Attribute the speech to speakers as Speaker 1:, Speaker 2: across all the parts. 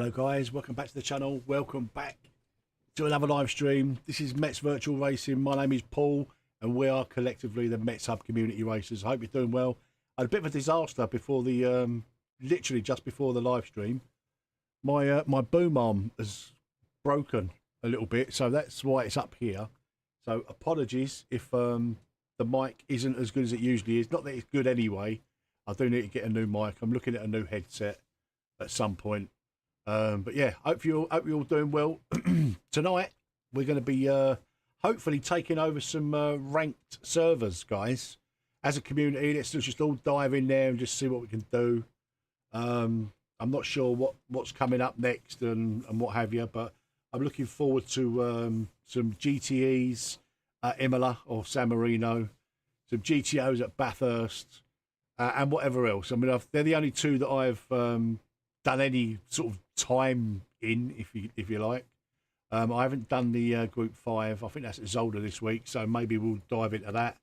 Speaker 1: Hello guys, welcome back to the channel. Welcome back to another live stream. This is Metz Virtual Racing. My name is Paul and we are collectively the Metz Hub Community Racers. I hope you're doing well. I had a bit of a disaster before the literally just before the live stream. My boom arm has broken a little bit, so that's why it's up here. So apologies if the mic isn't as good as it usually is. Not that it's good anyway. I do need to get a new mic. I'm looking at a new headset at some point. But yeah, hope you're all doing well. Tonight we're going to be hopefully taking over some ranked servers, guys. As a community, let's just all dive in there and just see what we can do. I'm not sure what's coming up next and what have you, but I'm looking forward to some GTEs at Imola or San Marino, some GTOs at Bathurst, and whatever else. I mean, they're the only two that I've done any sort of time in, if you like. I haven't done the Group 5. I think that's at Zolder this week, so maybe we'll dive into that.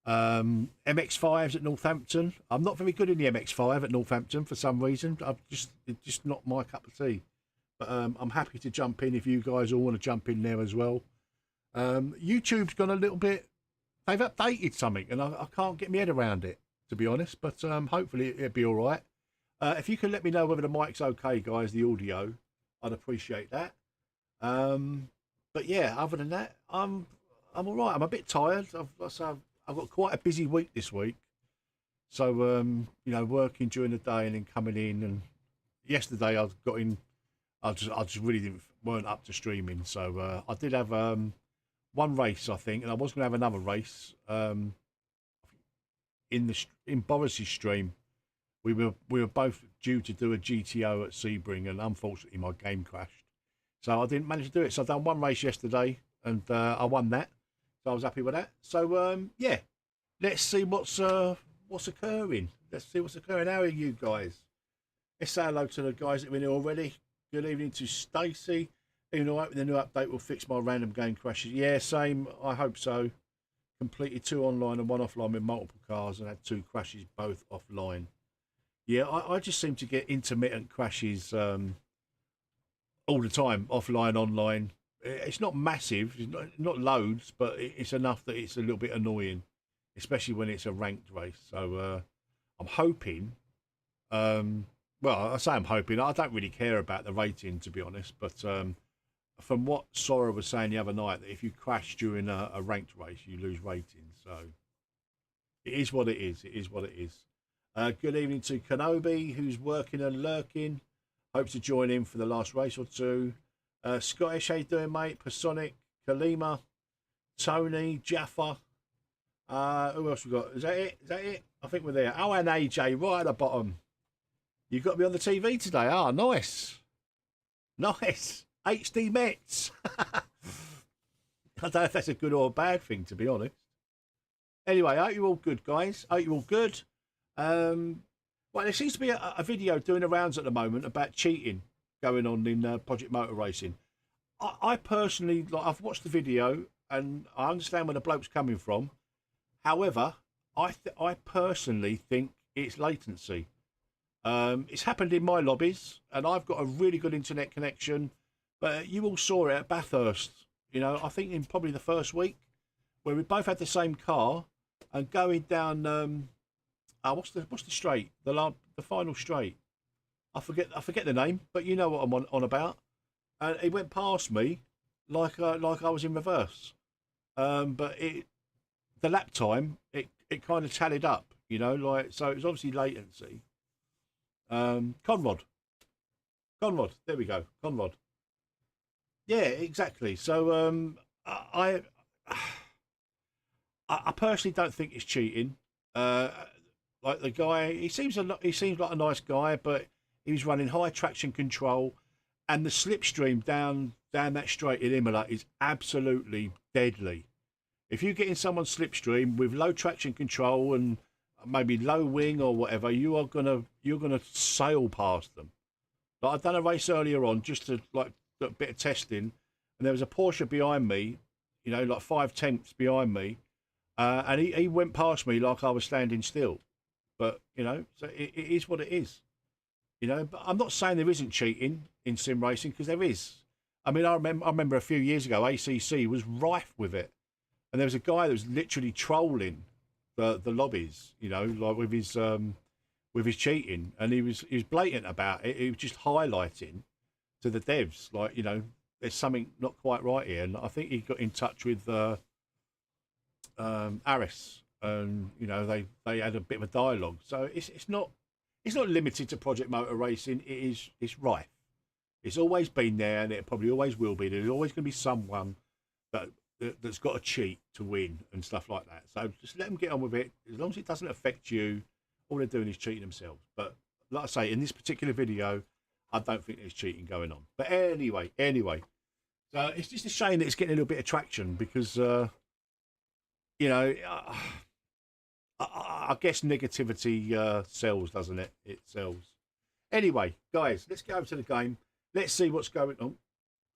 Speaker 1: MX5s at Northampton. I'm not very good in the MX5 at Northampton for some reason. It's just not my cup of tea. But I'm happy to jump in if you guys all want to jump in there as well. YouTube's gone a little bit. They've updated something, and I can't get my head around it, to be honest. But hopefully it'll be all right. If you can let me know whether the mic's okay, guys, the audio, I'd appreciate that. But yeah, other than that, I'm all right. I'm a bit tired. I've got quite a busy week this week. So, you know, working during the day and then coming in. And yesterday I got in, I just really weren't up to streaming. So I did have one race, I think, and I was going to have another race in Boris's stream. We were both due to do a GTO at Sebring, and unfortunately my game crashed, so I didn't manage to do it. So I've done one race yesterday, and I won that, so I was happy with that. So yeah, let's see what's occurring. Let's see what's occurring. How are you guys? Let's say hello to the guys that have been here already. Good evening to Stacey. Even though the new update will fix my random game crashes. Yeah, same. I hope so. Completed 2 online and 1 offline with multiple cars, and had 2 crashes both offline. Yeah, I just seem to get intermittent crashes all the time, offline, online. It's not massive, it's not loads, but it's enough that it's a little bit annoying, especially when it's a ranked race. So I'm hoping, well, I say I'm hoping, I don't really care about the rating, to be honest, but from what Sora was saying the other night, that if you crash during a ranked race, you lose rating. So it is what it is. It is what it is. Good evening to Kenobi, who's working and lurking. Hope to join in for the last race or two. Scottish, how you doing, mate? Pasonic, Kalima, Tony, Jaffa. Who else we got? Is that it? Is that it? I think we're there. Oh, and AJ, right at the bottom. You've got to be on the TV today. Ah, nice. Nice. HD Metz. I don't know if that's a good or a bad thing, to be honest. Anyway, I hope you're all good, guys. I hope you're all good. Well, there seems to be a video doing the rounds at the moment about cheating going on in Project Motor Racing. I personally, like, I've watched the video and I understand where the bloke's coming from. However, I personally think it's latency. It's happened in my lobbies, and I've got a really good internet connection. But you all saw it at Bathurst. You know, I think in probably the first week, where we both had the same car and going down. What's the straight? The final straight. I forget the name, but you know what I'm on about. And he went past me like I was in reverse. But the lap time it kind of tallied up, you know, like, so it was obviously latency. Conrod. There we go. Conrod. Yeah, exactly. So I personally don't think it's cheating. Like the guy, he seems like a nice guy, but he was running high traction control, and the slipstream down that straight in Imola is absolutely deadly. If you get in someone's slipstream with low traction control and maybe low wing or whatever, you're gonna sail past them. Like, I've done a race earlier on just to like a bit of testing, and there was a Porsche behind me, you know, like 5/10 behind me, and he went past me like I was standing still. But, you know, so it is what it is. You know, but I'm not saying there isn't cheating in sim racing, because there is. I mean, I remember a few years ago, ACC was rife with it, and there was a guy that was literally trolling the lobbies. You know, like with his cheating, and he was blatant about it. He was just highlighting to the devs, like, you know, there's something not quite right here. And I think he got in touch with Aris, and you know, they had a bit of a dialogue. So it's not limited to Project Motor Racing. It's rife. It's always been there, and it probably always will be. There's always going to be someone that's got a cheat to win and stuff like that. So just let them get on with it. As long as it doesn't affect you, all they're doing is cheating themselves. But like I say, in this particular video, I don't think there's cheating going on. But anyway, so it's just a shame that it's getting a little bit of traction, because you know, I guess negativity sells, doesn't it? It sells. Anyway, guys, let's get over to the game. Let's see what's going on.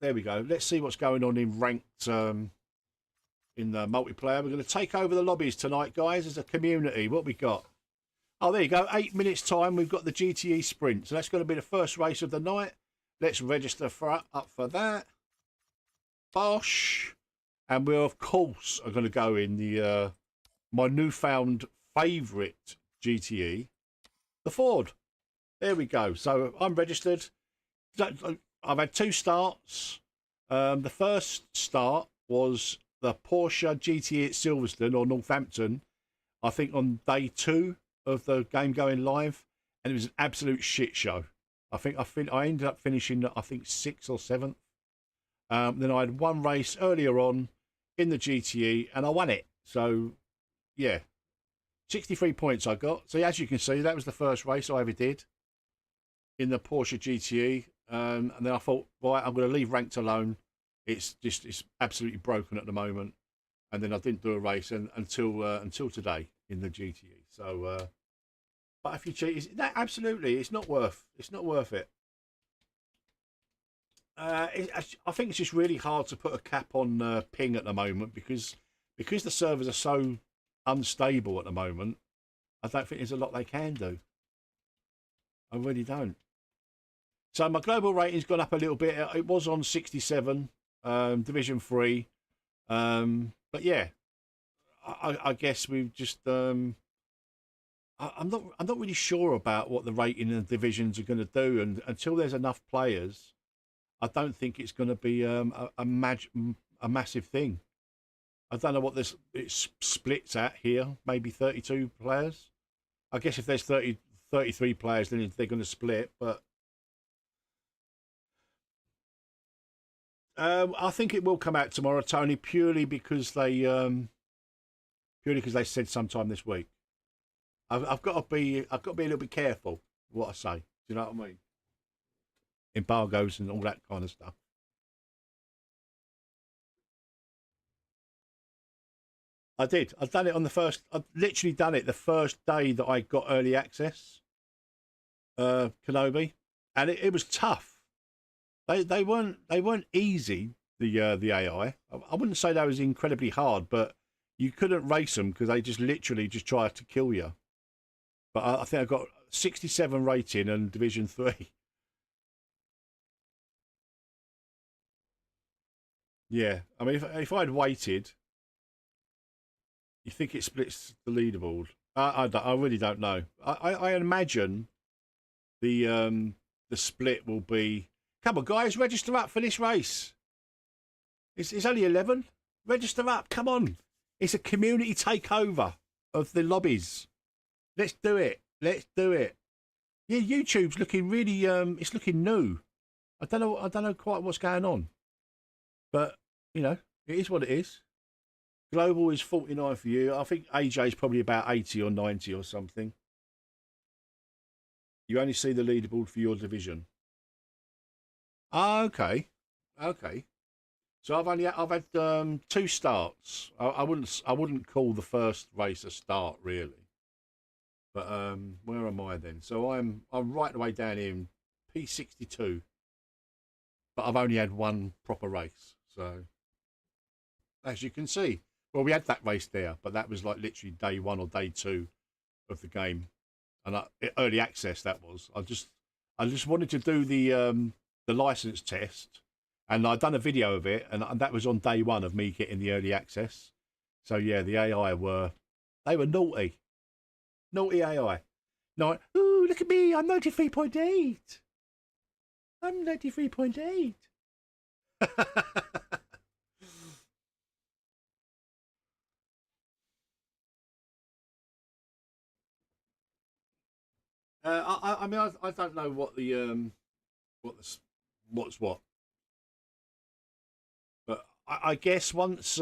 Speaker 1: There we go. Let's see what's going on in ranked, in the multiplayer. We're going to take over the lobbies tonight, guys, as a community. What we got? Oh, there you go. 8 minutes time. We've got the GTE sprint. So that's going to be the first race of the night. Let's register up for that. Bosh. And we, of course, are going to go in the my newfound favourite GTE, the Ford. There we go. So I'm registered. I've had 2 starts. The first start was the Porsche GTE at Silverstone or Northampton, I think on day 2 of the game going live, and it was an absolute shit show. I ended up finishing, I think, 6th or 7th. Then I had one race earlier on in the GTE, and I won it. So, yeah, 63 points I got. So as you can see, that was the first race I ever did in the Porsche GTE. And then I thought, right, I'm going to leave ranked alone. It's absolutely broken at the moment. And then I didn't do a race until today in the GTE. So, but if you cheat, absolutely, it's not worth it. I think it's just really hard to put a cap on ping at the moment, because the servers are so unstable at the moment. I don't think there's a lot they can do. I really don't. So my global rating's gone up a little bit. It was on 67, Division 3. But yeah, I guess we've just I'm not really sure about what the rating and the divisions are going to do, and until there's enough players, I don't think it's going to be a massive thing. I don't know what it splits at here. Maybe 32 players. I guess if there's 33 players, then they're going to split. But I think it will come out tomorrow, Tony, purely because they said sometime this week. I've got to be a little bit careful what I say. Do you know what I mean? Embargoes and all that kind of stuff. I did. I've done it on the first. I've literally done it the first day that I got early access. Kenobi, and it was tough. They weren't easy. The AI. I wouldn't say that was incredibly hard, but you couldn't race them because they just literally just tried to kill you. But I think I got 67 rating and Division 3. Yeah, I mean, if I'd waited, you think it splits the leaderboard? I really don't know. I imagine the split will be. Come on, guys, register up for this race. It's only 11. Register up. Come on. It's a community takeover of the lobbies. Let's do it. Let's do it. Yeah, YouTube's looking really. It's looking new. I don't know quite what's going on, but you know, it is what it is. Global is 49 for you. I think AJ's probably about 80 or 90 or something. You only see the leaderboard for your division. Okay. So I've had 2 starts. I wouldn't call the first race a start really. But where am I then? So I'm right the way down here in P62. But I've only had 1 proper race. So as you can see, well, we had that race there, but that was like literally day 1 or day 2 of the game, and early access that was. I just wanted to do the license test, and I'd done a video of it, and that was on day one of me getting the early access. So yeah, the AI were naughty, naughty AI. No, ooh, look at me, I'm 93.8. I'm 93.8. I mean, I don't know what what's what, but I guess once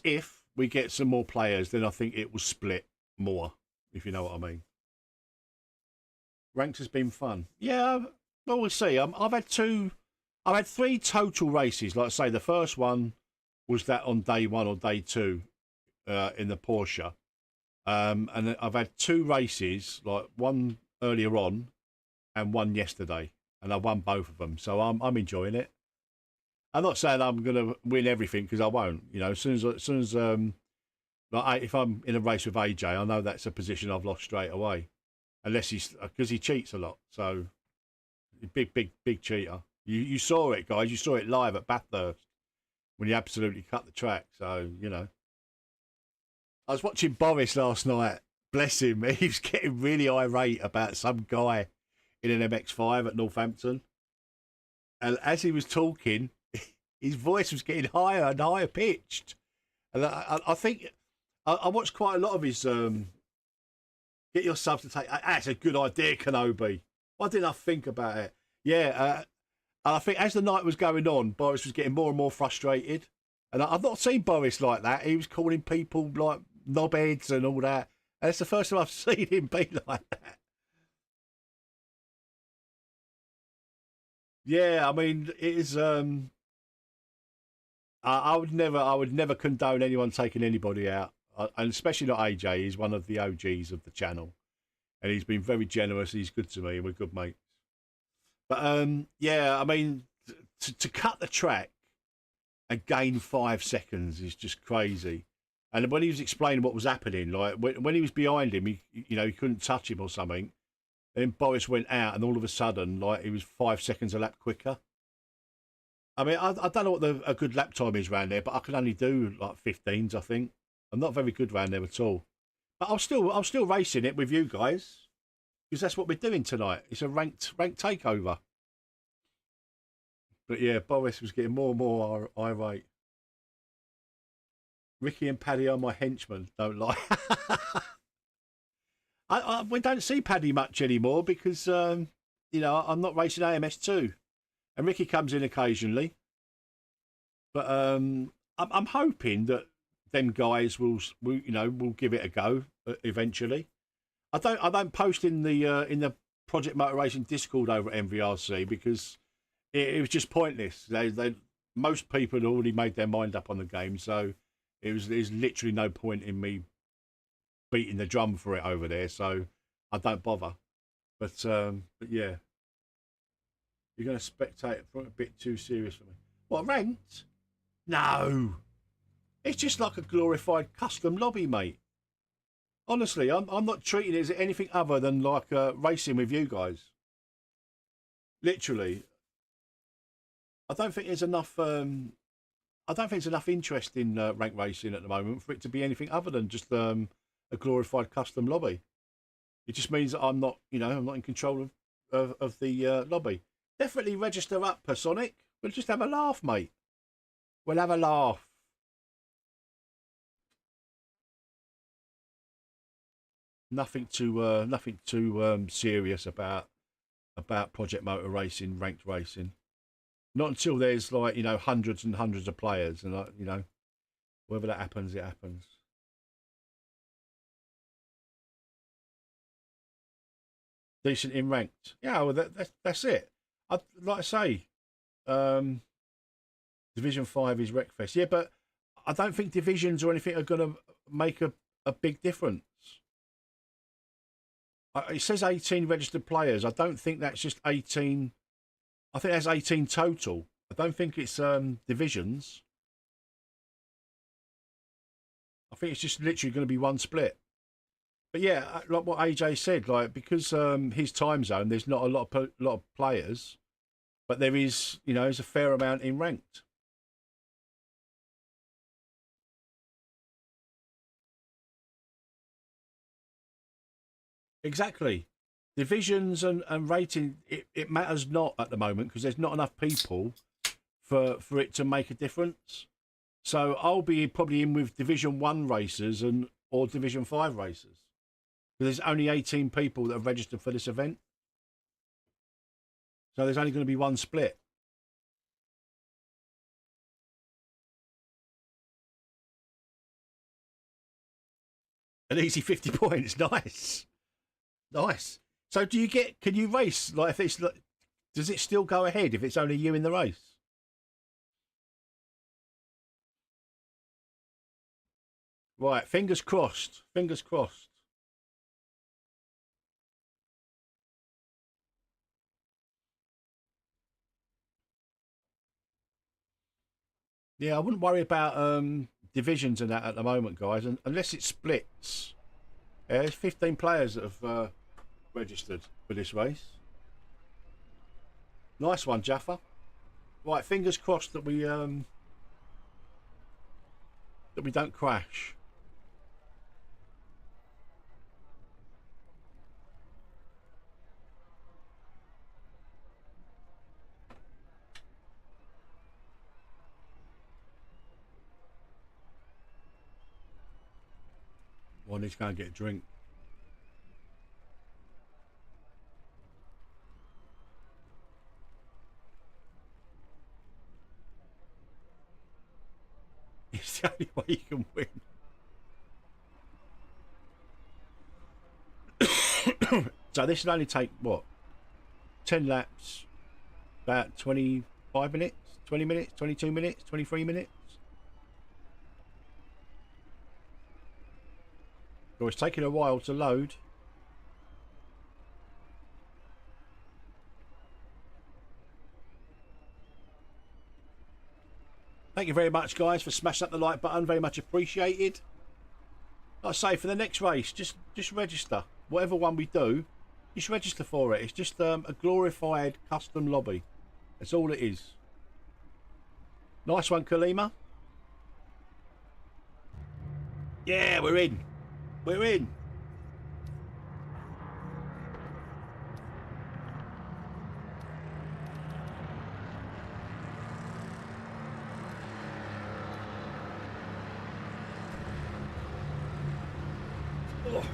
Speaker 1: if we get some more players, then I think it will split more, if you know what I mean. Ranked has been fun. Yeah, well, we'll see. I've had three total races. Like I say, the first one was that on day one or day two in the Porsche. And then I've had two races, like one earlier on and one yesterday, and I won both of them. So I'm enjoying it. I'm not saying I'm going to win everything because I won't. You know, as soon as like if I'm in a race with AJ, I know that's a position I've lost straight away, unless because he cheats a lot. So big cheater. You saw it, guys. You saw it live at Bathurst when he absolutely cut the track. So you know. I was watching Boris last night. Bless him. He was getting really irate about some guy in an MX-5 at Northampton. And as he was talking, his voice was getting higher and higher pitched. And I think I watched quite a lot of his get your subs to take. That's a good idea, Kenobi. Why didn't I think about it? Yeah. And I think as the night was going on, Boris was getting more and more frustrated. And I've not seen Boris like that. He was calling people like knobheads and all that. And it's the first time I've seen him be like that. Yeah, I mean, it is. I would never condone anyone taking anybody out, and especially not AJ. He's one of the OGs of the channel, and he's been very generous. He's good to me, and we're good mates. But yeah, I mean, to cut the track and gain 5 seconds is just crazy. And when he was explaining what was happening, like when he was behind him, he couldn't touch him or something. Then Boris went out, and all of a sudden, like he was 5 seconds a lap quicker. I mean, I don't know what a good lap time is around there, but I can only do like 15s, I think. I'm not very good around there at all. But I'm still racing it with you guys because that's what we're doing tonight. It's a ranked takeover. But yeah, Boris was getting more and more irate. Ricky and Paddy are my henchmen, don't lie. We don't see Paddy much anymore because, I'm not racing AMS2. And Ricky comes in occasionally. But I'm hoping that them guys will give it a go eventually. I don't post in the Project Motor Racing Discord over at MVRC because it was just pointless. Most people had already made their mind up on the game, so there's literally no point in me beating the drum for it over there. So I don't bother. But yeah, you're going to spectate it for a bit too serious for me. What, ranked? No, it's just like a glorified custom lobby, mate. Honestly, I'm not treating it as anything other than like racing with you guys. Literally, I don't think there's enough. I don't think there's enough interest in rank racing at the moment for it to be anything other than just a glorified custom lobby. It just means that I'm not in control of the lobby. Definitely register up, Personic. We'll just have a laugh, mate. We'll have a laugh. Nothing too serious about Project Motor Racing, ranked racing. Not until there's like hundreds and hundreds of players, and whether that happens, it happens. Decent in ranked, yeah. Well, that's it. Like I say, Division 5 is Wreckfest, yeah, but I don't think divisions or anything are going to make a big difference. It says 18 registered players. I don't think that's just 18. I think that's 18 total. I don't think it's divisions. I think it's just literally going to be one split. But yeah, like what AJ said, like because his time zone, there's not a lot of players, but there is, you know, there's a fair amount in ranked. Exactly. Divisions and rating, it matters not at the moment because there's not enough people for it to make a difference. So I'll be probably in with Division 1 racers and or Division 5 racers. There's only 18 people that have registered for this event. So there's only going to be one split. An easy 50 points. Nice. Nice. So can you race? Like if it's, does it still go ahead if it's only you in the race? Right. Fingers crossed. Fingers crossed. Yeah, I wouldn't worry about divisions and that at the moment, guys, unless it splits. Yeah, there's 15 players that have registered for this race. Nice one, Jaffa. Right, fingers crossed that we don't crash. Well, I need to go and get a drink. It's the only way you can win. So this will only take, what, 10 laps, about 25 minutes, 20 minutes, 22 minutes, 23 minutes. So it's taking a while to load. Thank you very much, guys, for smashing up the like button. Very much appreciated. Like I say, for the next race, just register. Whatever one we do, just register for it. It's just a glorified custom lobby. That's all it is. Nice one, Kalima. Yeah, we're in. We're in. Oh.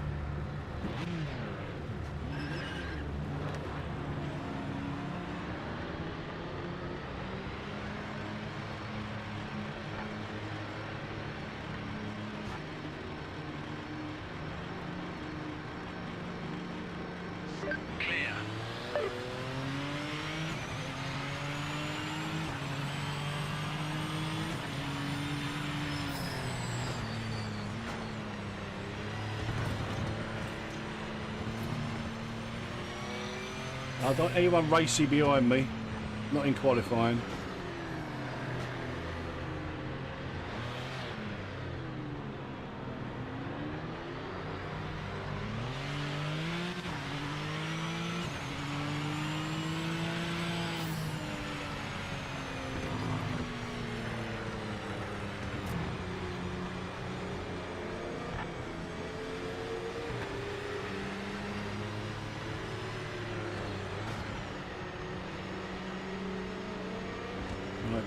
Speaker 1: I don't anyone racy behind me, not in qualifying.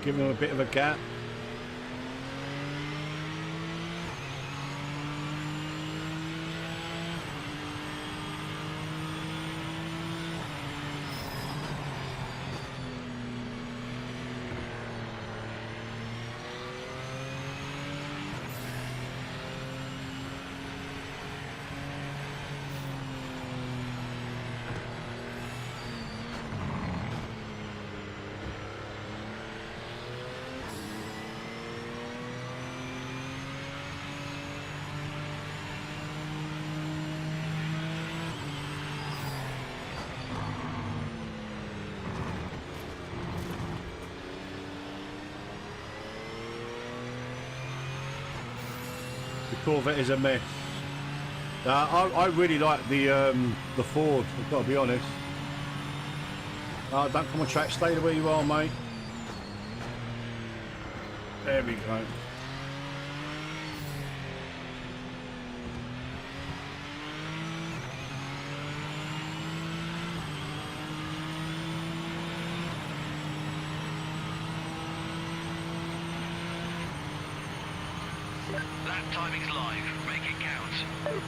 Speaker 1: Giving them a bit of a gap. The Corvette is a mess. I really like the Ford, I've got to be honest. Don't come on track, stay where you are, mate. There we go.
Speaker 2: Lap timing's live. Make it count.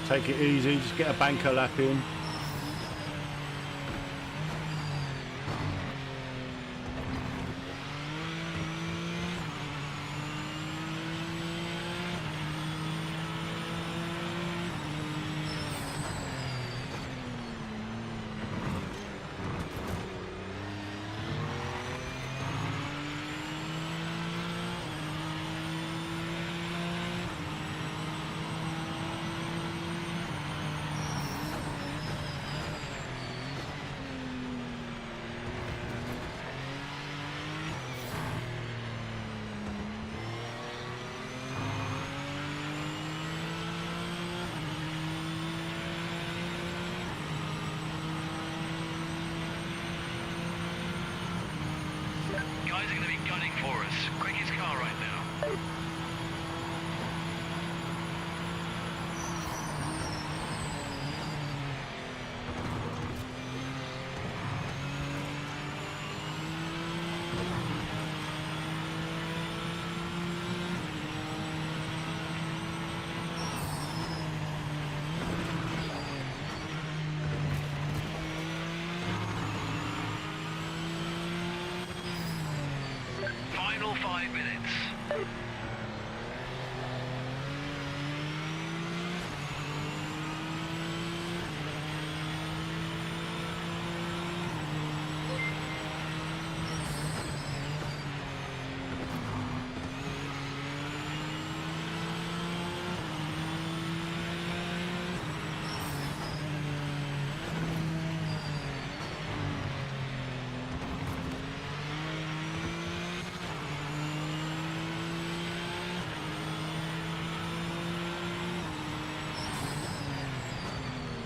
Speaker 1: Take it easy, just get a banker lap in.
Speaker 2: Guys are going to be gunning for us. Quickest car right now. Final 5 minutes.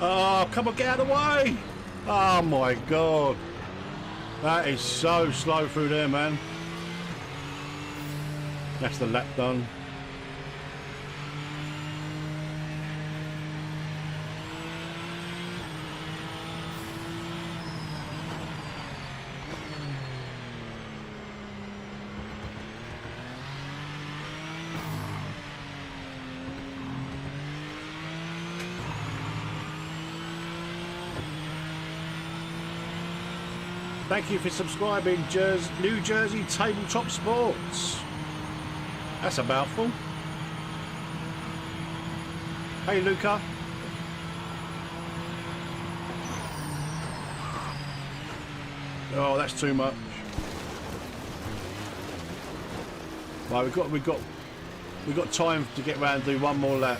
Speaker 1: Oh, come on, get out of the way! Oh my god. That is so slow through there, man. That's the lap done. Thank you for subscribing, New Jersey Tabletop Sports. That's a mouthful. Hey, Luca. Oh, that's too much. Right, we've got time to get round and do one more lap.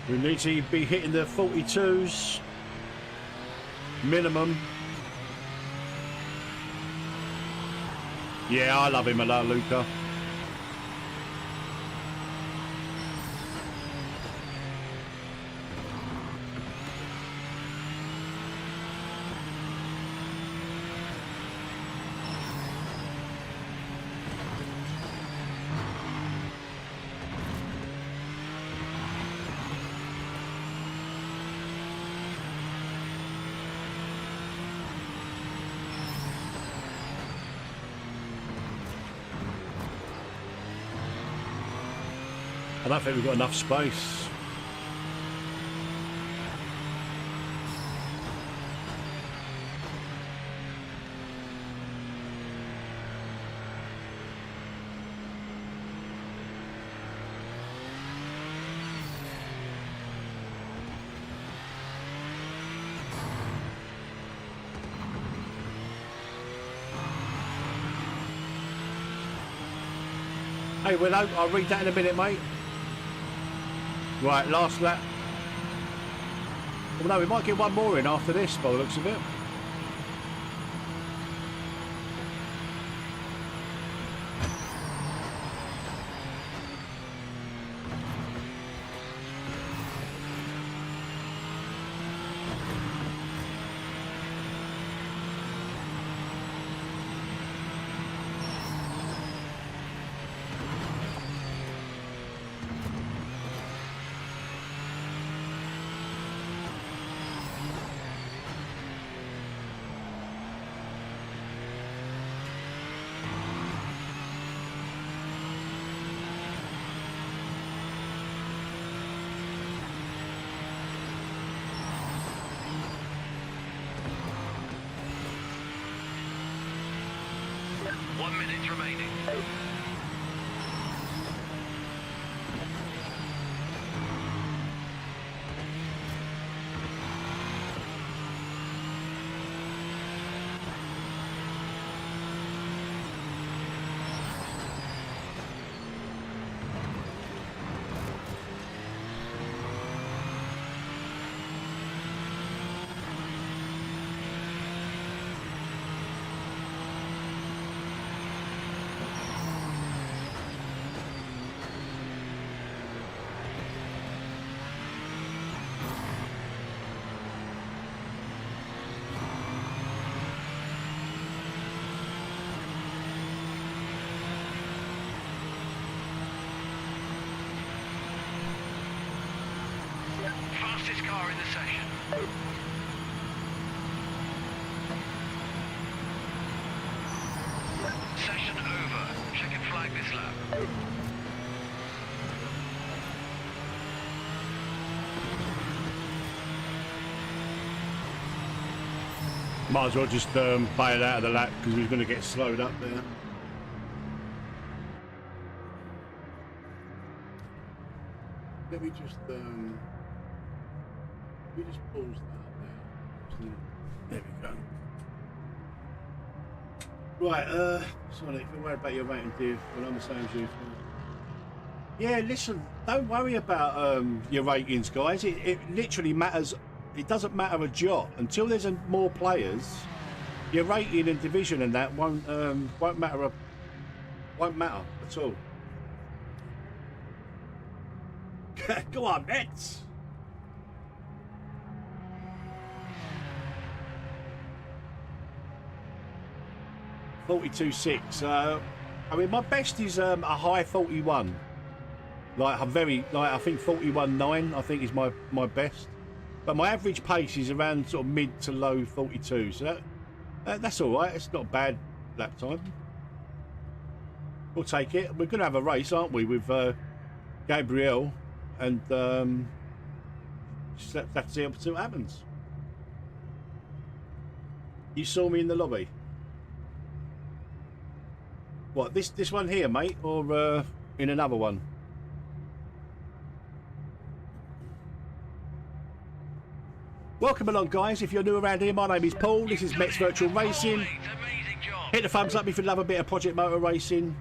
Speaker 1: We need to be hitting the 42s minimum. Yeah, I love him a lot, Luca. don't think we've got enough space. Hey Willow, I'll read that in a minute, mate. Right, last lap. Well, no, we might get one more in after this, by the looks of it.
Speaker 2: Remaining. Fastest car in the session. Session over. Check and flag this lap.
Speaker 1: Might as well just bail out of the lap because we're going to get slowed up there. Let me just pause that there. There we go. Right, sorry, if you're worried about your rating, dear, well, I'm the same as you. Yeah, listen, don't worry about your ratings, guys. It literally matters. It doesn't matter a jot until there's more players. Your rating and division and that won't matter. Won't matter at all. Go on, Metz. .42.6. I mean, my best is a high 41. Like I think 41.9. I think is my best. But my average pace is around sort of mid to low 42. So that's all right. It's not a bad lap time. We'll take it. We're going to have a race, aren't we, with Gabriel, and just have to see what happens. You saw me in the lobby. What, this one here, mate, or in another one? Welcome along, guys. If you're new around here, my name is Paul. This is MetzVR Racing. Hit the thumbs up if you love a bit of Project Motor Racing.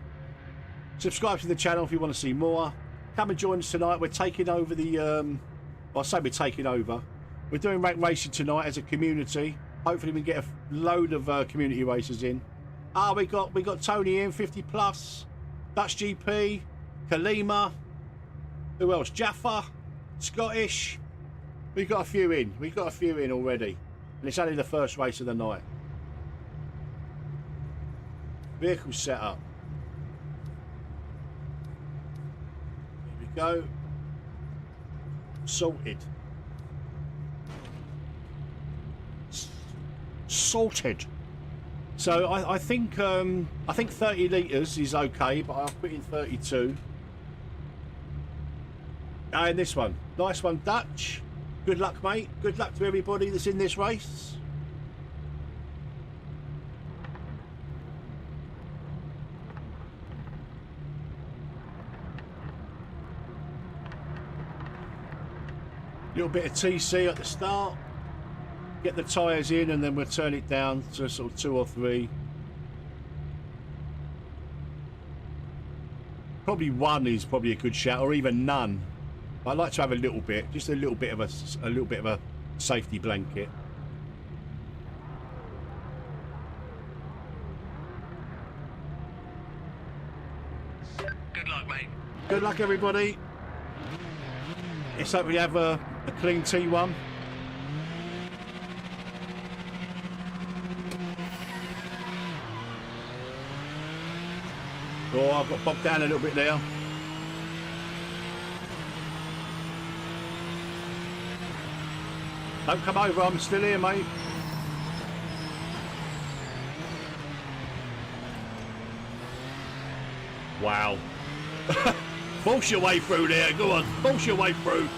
Speaker 1: Subscribe to the channel if you want to see more. Come and join us tonight. We're taking over the... well, I say we're taking over. We're doing rank racing tonight as a community. Hopefully we can get a load of community racers in. Ah, we got Tony in, 50 plus, Dutch GP, Kalima, who else? Jaffa, Scottish. We got a few in. We got a few in already, and it's only the first race of the night. Vehicle setup. Here we go. Sorted. Sorted. So I think 30 litres is okay, but I'll put in 32. And this one. Nice one, Dutch. Good luck, mate. Good luck to everybody that's in this race. Little bit of TC at the start. Get the tyres in and then we'll turn it down to sort of 2 or 3. Probably 1 is probably a good shout, or even none. I'd like to have a little bit, just a little bit of a safety blanket.
Speaker 2: Good luck, mate.
Speaker 1: Good luck, everybody. Let's hope we have a clean T1. Oh, I've got bogged down a little bit there. Don't come over, I'm still here, mate. Wow. Force your way through there, go on, force your way through.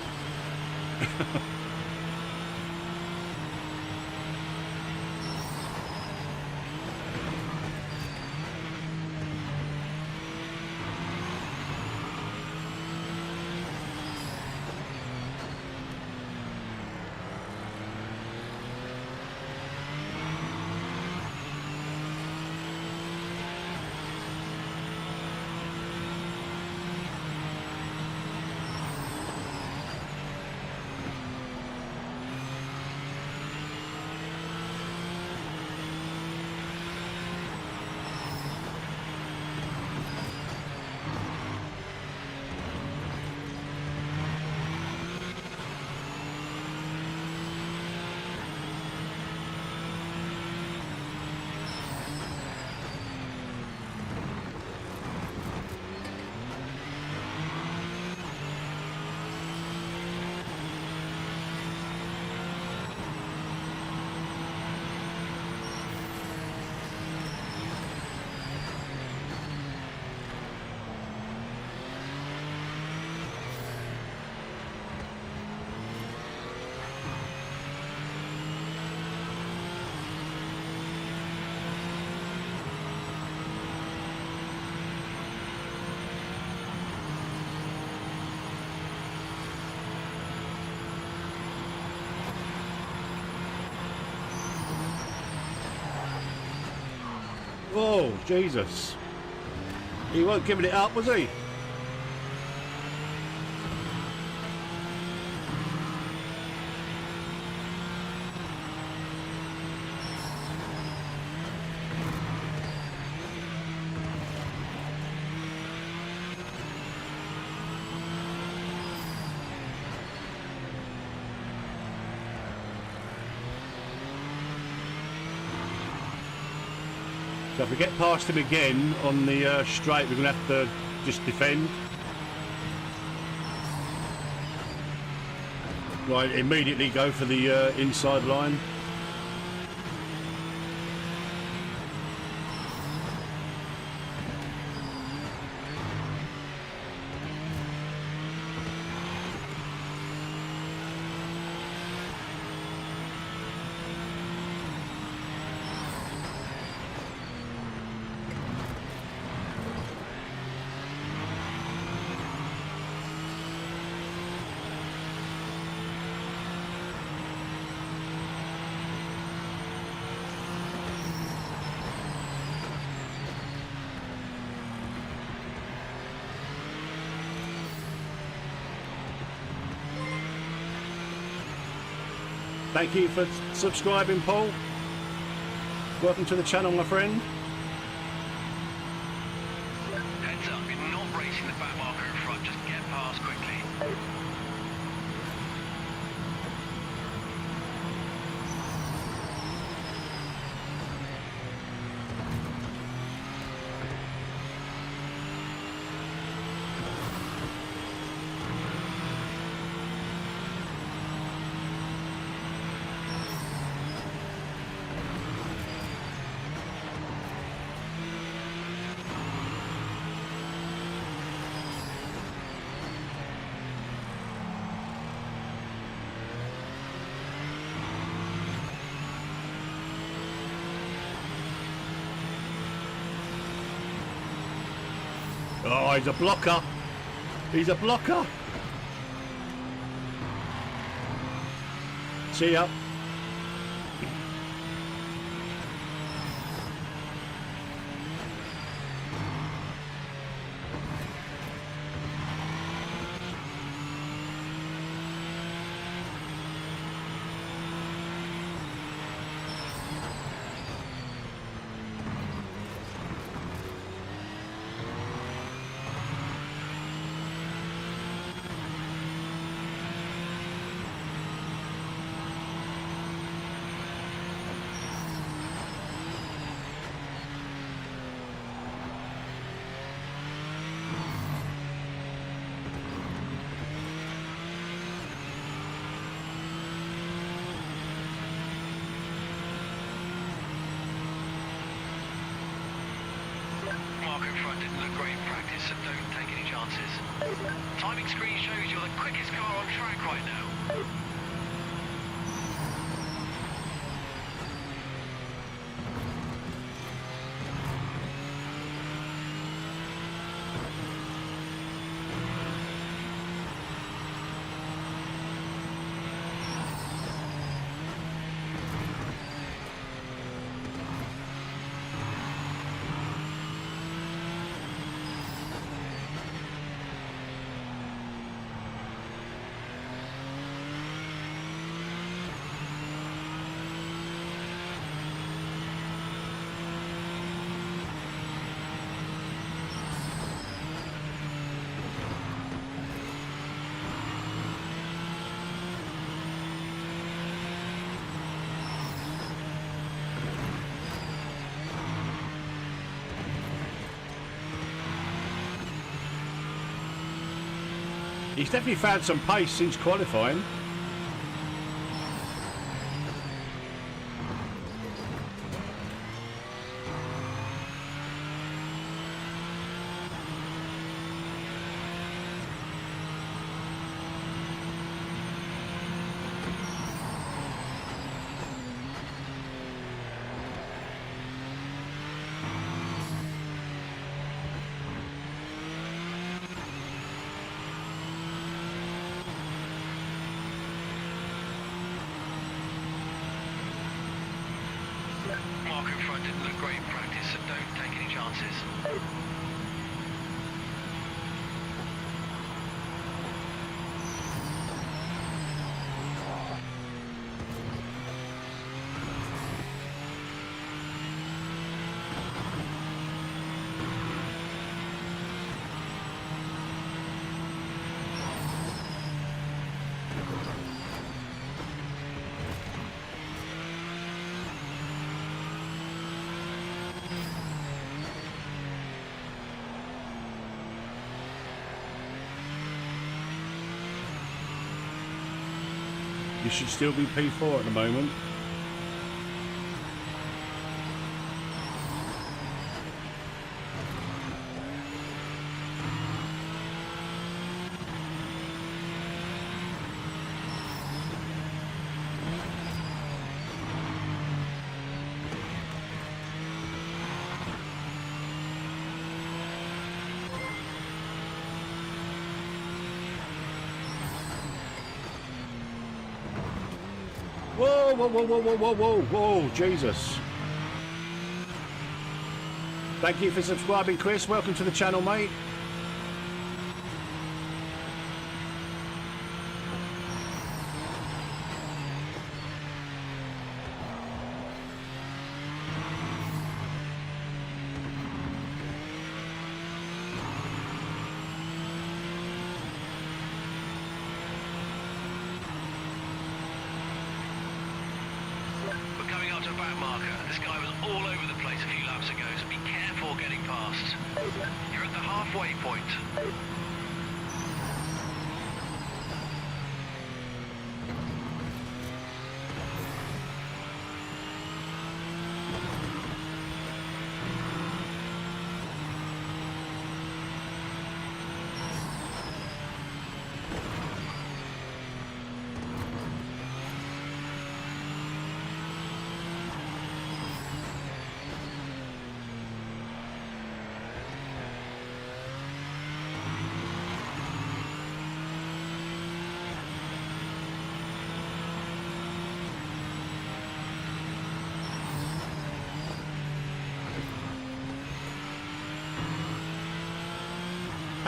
Speaker 1: Oh, Jesus. He weren't giving it up, was he? So if we get past him again on the straight, we're going to have to just defend. Right, immediately go for the inside line. Thank you for subscribing, Paul. Welcome to the channel, my friend.
Speaker 2: Heads up, you're not racing the back marker in front, just get past quickly.
Speaker 1: Oh, he's a blocker. He's a blocker. See ya.
Speaker 2: Timing screen shows you're the quickest car on track right now.
Speaker 1: He's definitely found some pace since qualifying. You should still be P4 at the moment. Whoa, whoa, whoa, whoa, whoa, whoa, whoa, whoa, Jesus. Thank you for subscribing, Chris. Welcome to the channel, mate.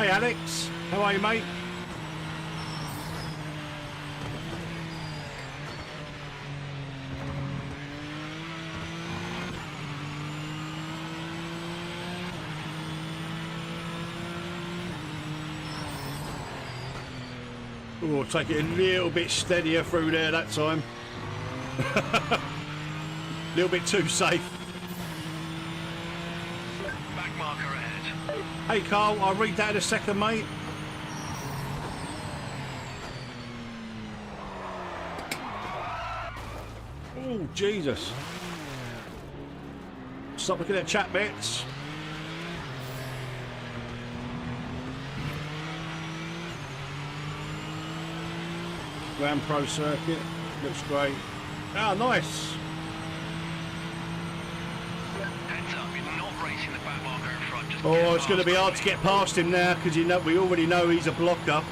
Speaker 1: Hey Alex, how are you, mate? Oh, take it a little bit steadier through there that time. A little bit too safe.
Speaker 2: Back marker ahead.
Speaker 1: Hey Carl, I'll read that in a second, mate. Oh, Jesus. Stop looking at chat bits. Grand Pro circuit. Looks great. Ah, nice.
Speaker 2: Heads up, you're not racing the back marker in front. Just
Speaker 1: Oh, it's going to be hard to get past him now because we already know he's a blocker.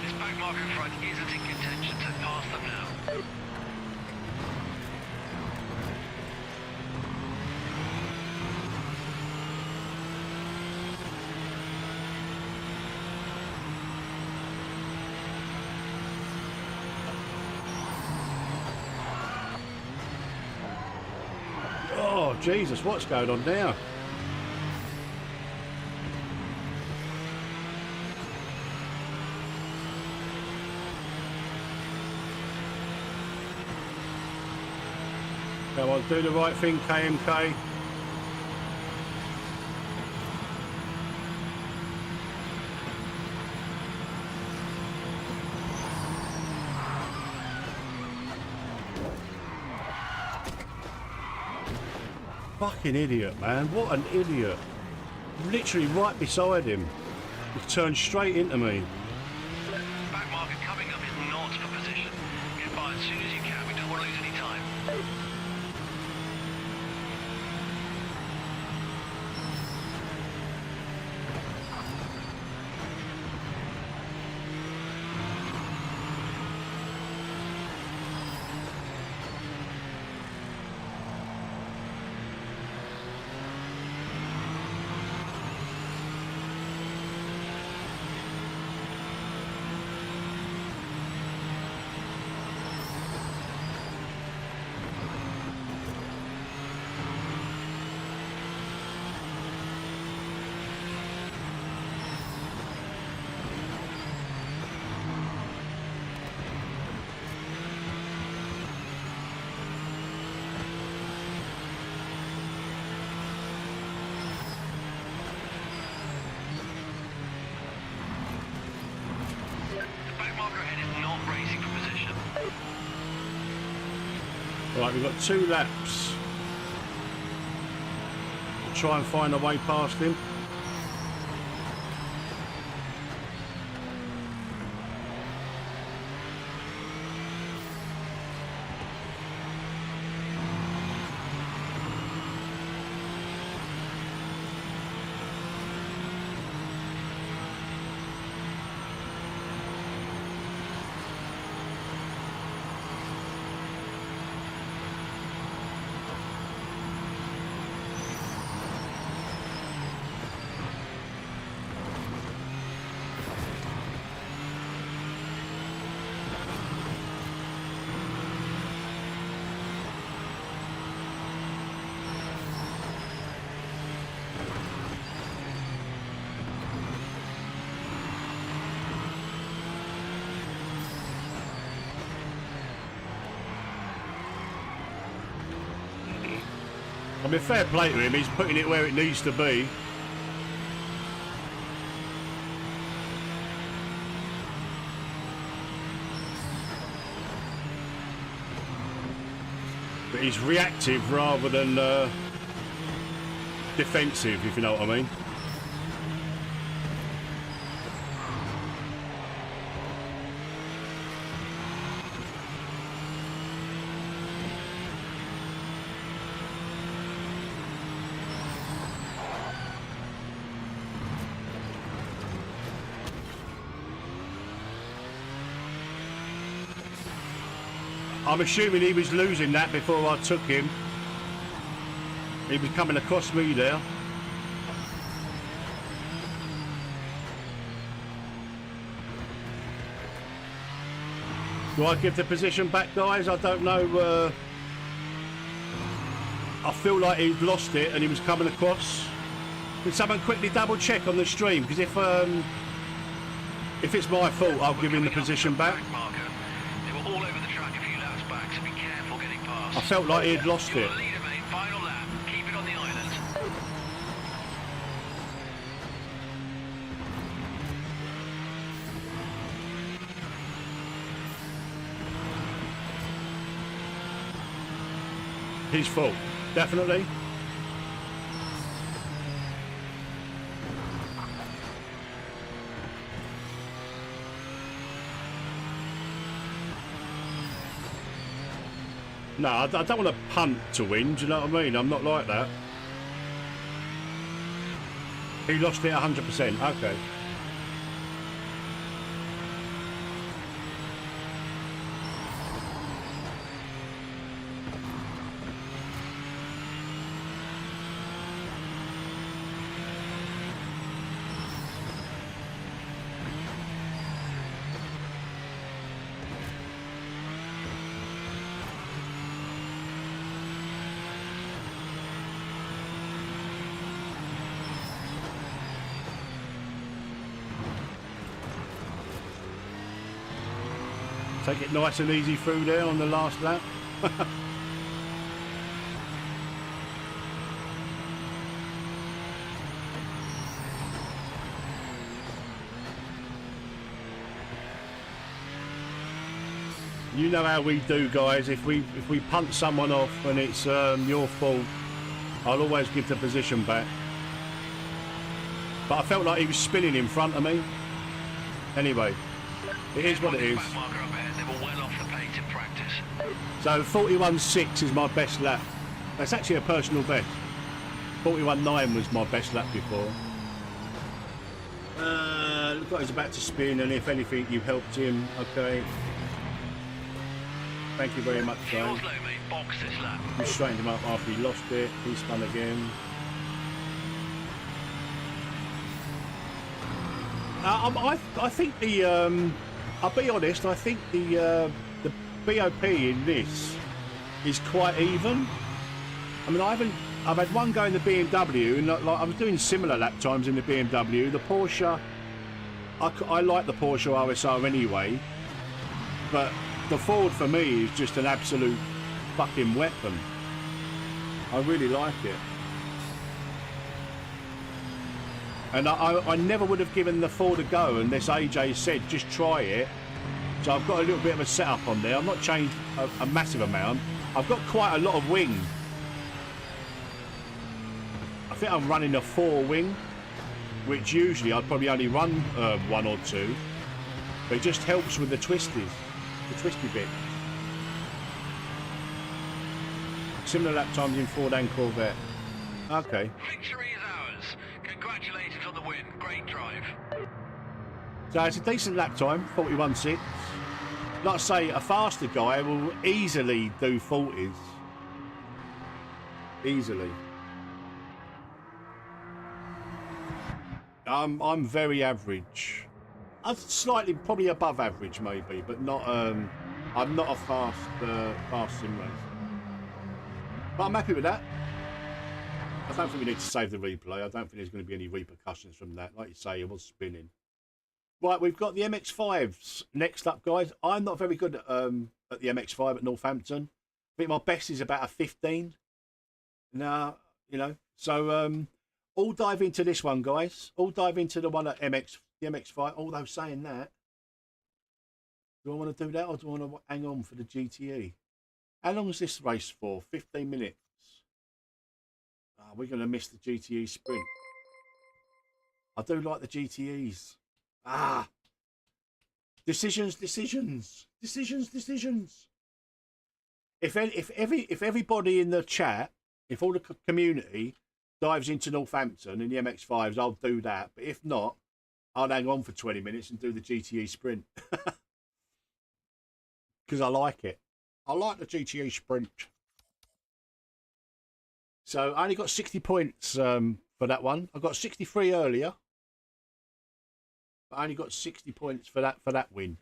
Speaker 2: This back marker in front isn't in contention, so pass them now.
Speaker 1: Oh, Jesus, what's going on now? Come on, do the right thing, KMK. Fucking idiot, man. What an idiot. Literally right beside him. He turned straight into me.
Speaker 2: Back marker coming up is not for position. Get by as soon as you can. We don't want to lose any time.
Speaker 1: Right, we've got 2 laps. We'll try and find a way past him. mean, fair play to him, he's putting it where it needs to be. But he's reactive rather than defensive, if you know what I mean. I'm assuming he was losing that before I took him. He was coming across me there. Do I give the position back, guys? I don't know. I feel like he'd lost it and he was coming across. Can someone quickly double check on the stream? Because if it's my fault, I'll give him the position back. I felt like he had lost it. His fault, definitely. No, I don't want to punt to win, do you know what I mean? I'm not like that. He lost it 100%, okay. Take it nice and easy through there on the last lap. You know how we do, guys. If we punt someone off and it's your fault, I'll always give the position back. But I felt like he was spinning in front of me. Anyway, it is what it is. So 41.6 is my best lap. That's actually a personal best. 41.9 was my best lap before. Looks like he's about to spin, and if anything, you helped him. Okay. Thank you very much, guys. We straightened him up after he lost it. He spun again. I think the I'll be honest. I think the BOP in this is quite even. I mean, I've had one go in the BMW, and like I was doing similar lap times in the BMW. The Porsche, I like the Porsche RSR anyway, but the Ford for me is just an absolute fucking weapon. I really like it. And I never would have given the Ford a go unless AJ said, just try it. So I've got a little bit of a setup on there. I've not changed a massive amount. I've got quite a lot of wing. I think I'm running a 4 wing, which usually I'd probably only run 1 or 2. But it just helps with the twisties. The twisty bit. Similar lap times in Ford and Corvette. Okay.
Speaker 2: Victory is ours. Congratulations on the win. Great drive.
Speaker 1: So it's a decent lap time, 41.6. Like I say, a faster guy will easily do 40s. Easily. I'm very average. I'm slightly, probably above average maybe, but not. I'm not a fast sim racer. But I'm happy with that. I don't think we need to save the replay. I don't think there's going to be any repercussions from that. Like you say, it was spinning. Right, we've got the MX-5s next up, guys. I'm not very good at the MX-5 at Northampton. I think my best is about a 15. Now, you know, so all dive into this one, guys. All dive into the one at the MX5. Although saying that, do I want to do that or do I want to hang on for the GTE? How long is this race for? 15 minutes. Oh, we're going to miss the GTE sprint. I do like the GTEs. Ah, decisions. If everybody in the chat, if all the community dives into Northampton in the MX5s, I'll do that. But if not, I'll hang on for 20 minutes and do the GTE sprint because I like it. I like the GTE sprint. So I only got 60 points for that one. I got 63 earlier, but I only got 60 points for that win.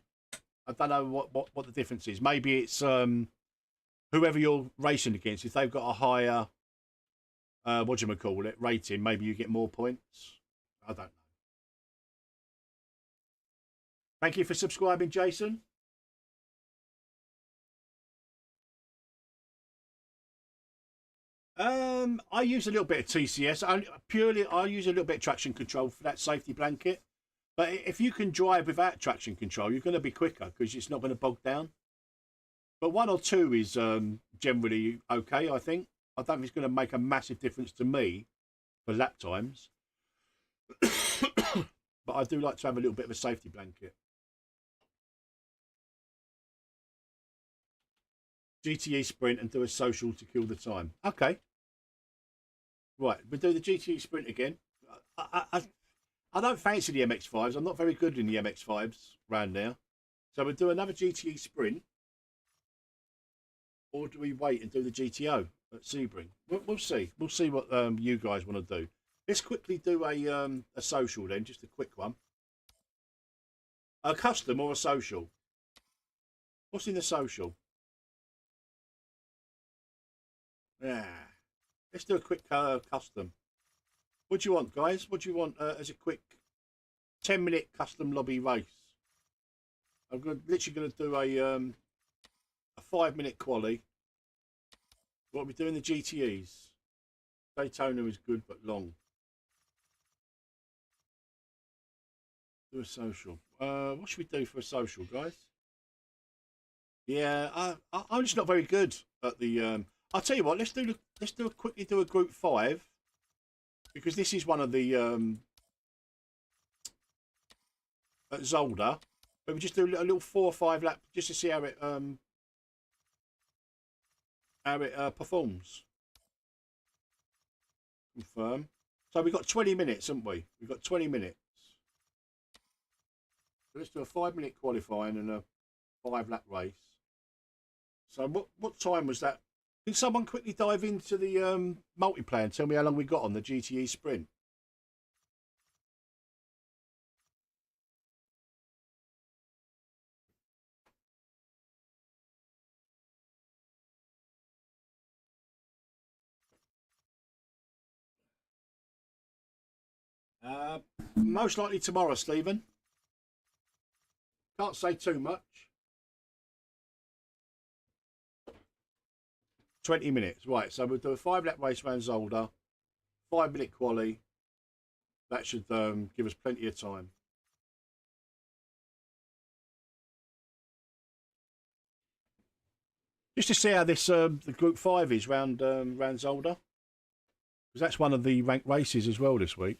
Speaker 1: I don't know what the difference is. Maybe it's whoever you're racing against. If they've got a higher what do you call it rating, maybe you get more points. I don't know. Thank you for subscribing, Jason. I use a little bit of TCS. I use a little bit of traction control for that safety blanket. But if you can drive without traction control, you're going to be quicker because it's not going to bog down. But 1 or 2 is generally okay, I think. I don't think it's going to make a massive difference to me for lap times. But I do like to have a little bit of a safety blanket. GTE sprint and do a social to kill the time. Okay. Right, we'll do the GTE sprint again. I don't fancy the MX5s. I'm not very good in the MX5s round now. So we'll do another GTE sprint. Or do we wait and do the GTO at Sebring? We'll see. We'll see what you guys want to do. Let's quickly do a social then, just a quick one. A custom or a social? What's in the social? Yeah. Let's do a quick custom. What do you want, guys? What do you want as a quick 10-minute custom lobby race? I'm literally going to do a 5-minute quali. What are we doing? The GTEs. Daytona is good but long. Do a social. What should we do for a social, guys? Yeah, I'm just not very good at the. I'll tell you what. Let's quickly do a group 5 because this is one of the at Zolder. But we just do a little 4 or 5 lap just to see how it performs. Confirm. So we've got 20 minutes, haven't we? We've got 20 minutes. So let's do a 5-minute qualifying and a 5-lap race. So what time was that? Can someone quickly dive into the multiplayer and tell me how long we got on the GTE sprint? Most likely tomorrow, Stephen. Can't say too much. 20 minutes, right? So we'll do a 5-lap race around Zolder, 5-minute quali. That should give us plenty of time. Just to see how this the Group 5 is round Zolder, because that's one of the ranked races as well this week.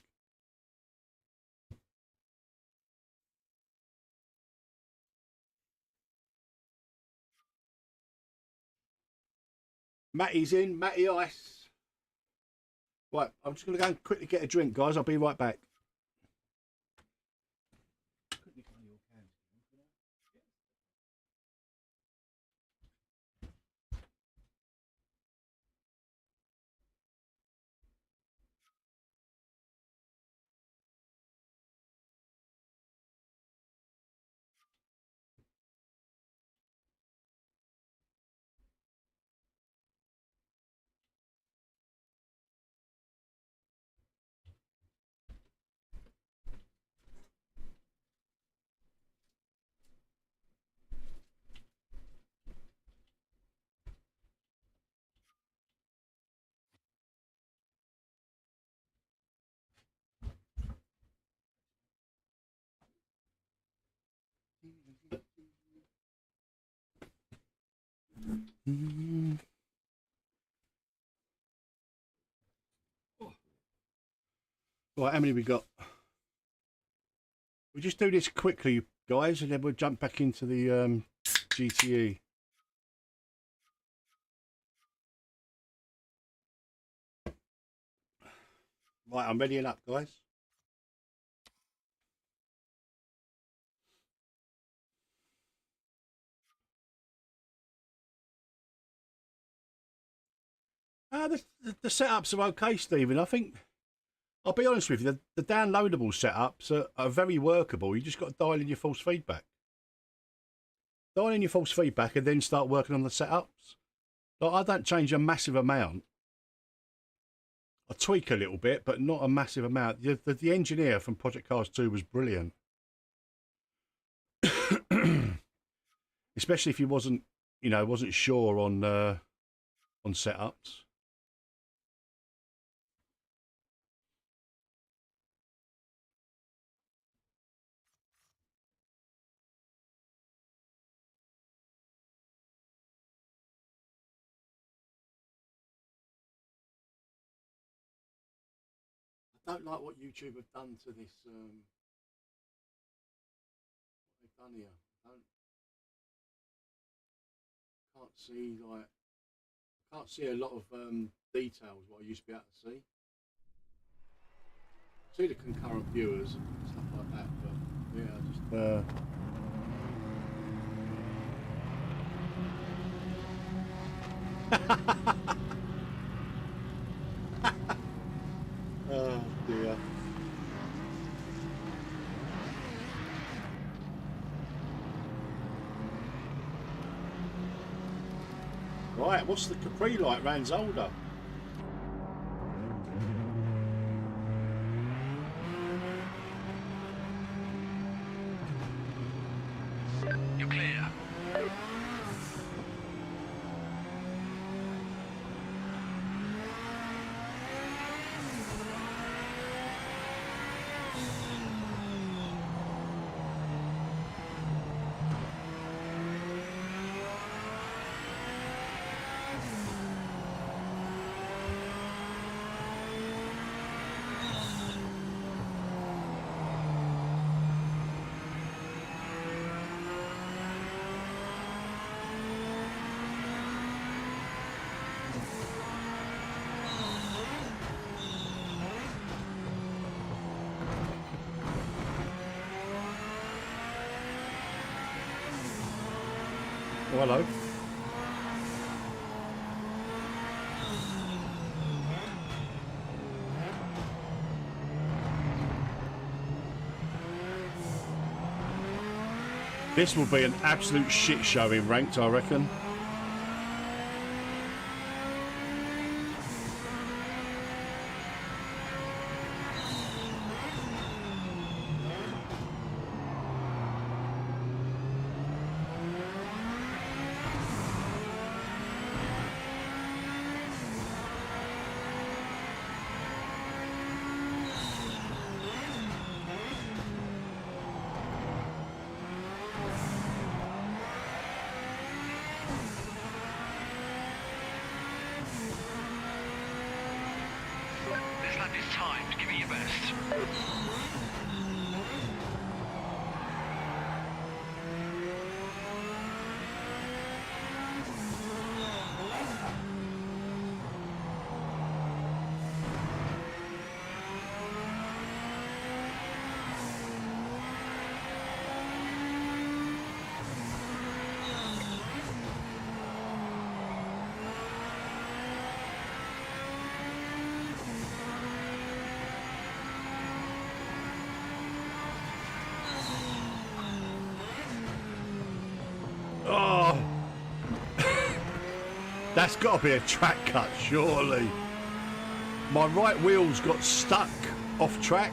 Speaker 1: Matty's in. Matty Ice. Right, I'm just going to go and quickly get a drink, guys. I'll be right back. Right, how many we got? We'll just do this quickly, guys, and then we'll jump back into the GTE. Right, I'm readying up, guys. The setups are okay, Stephen. I think, I'll be honest with you, the downloadable setups are very workable. You just got to dial in your false feedback. Dial in your false feedback and then start working on the setups. Like, I don't change a massive amount. I tweak a little bit, but not a massive amount. The engineer from Project Cars 2 was brilliant. Especially if he wasn't sure on setups. I don't like what YouTube have done to this. What they've done here. Can't see a lot of details what I used to be able to see. See the concurrent viewers and stuff like that, but yeah, oh dear. Right, what's the Capri like round Zolder?
Speaker 2: You're clear.
Speaker 1: Oh, hello. This will be an absolute shit show in ranked, I reckon. That's got to be a track cut, surely. My right wheel's got stuck off track.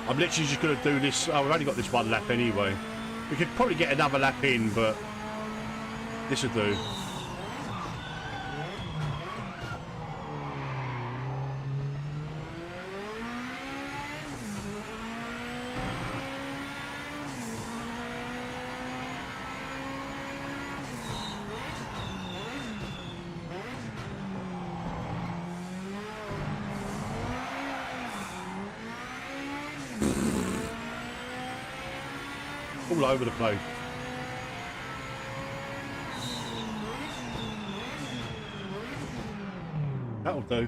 Speaker 1: I'm literally just going to do this. Oh, I've only got this one lap anyway. We could probably get another lap in, but this will do. all over the place. That'll do.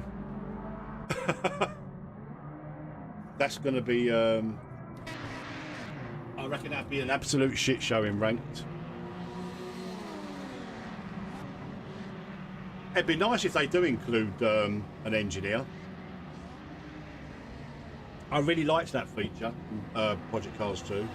Speaker 1: That's going to be, I reckon that'd be an absolute shit show in ranked. It'd be nice if they do include an engineer. I really liked that feature, Project Cars 2.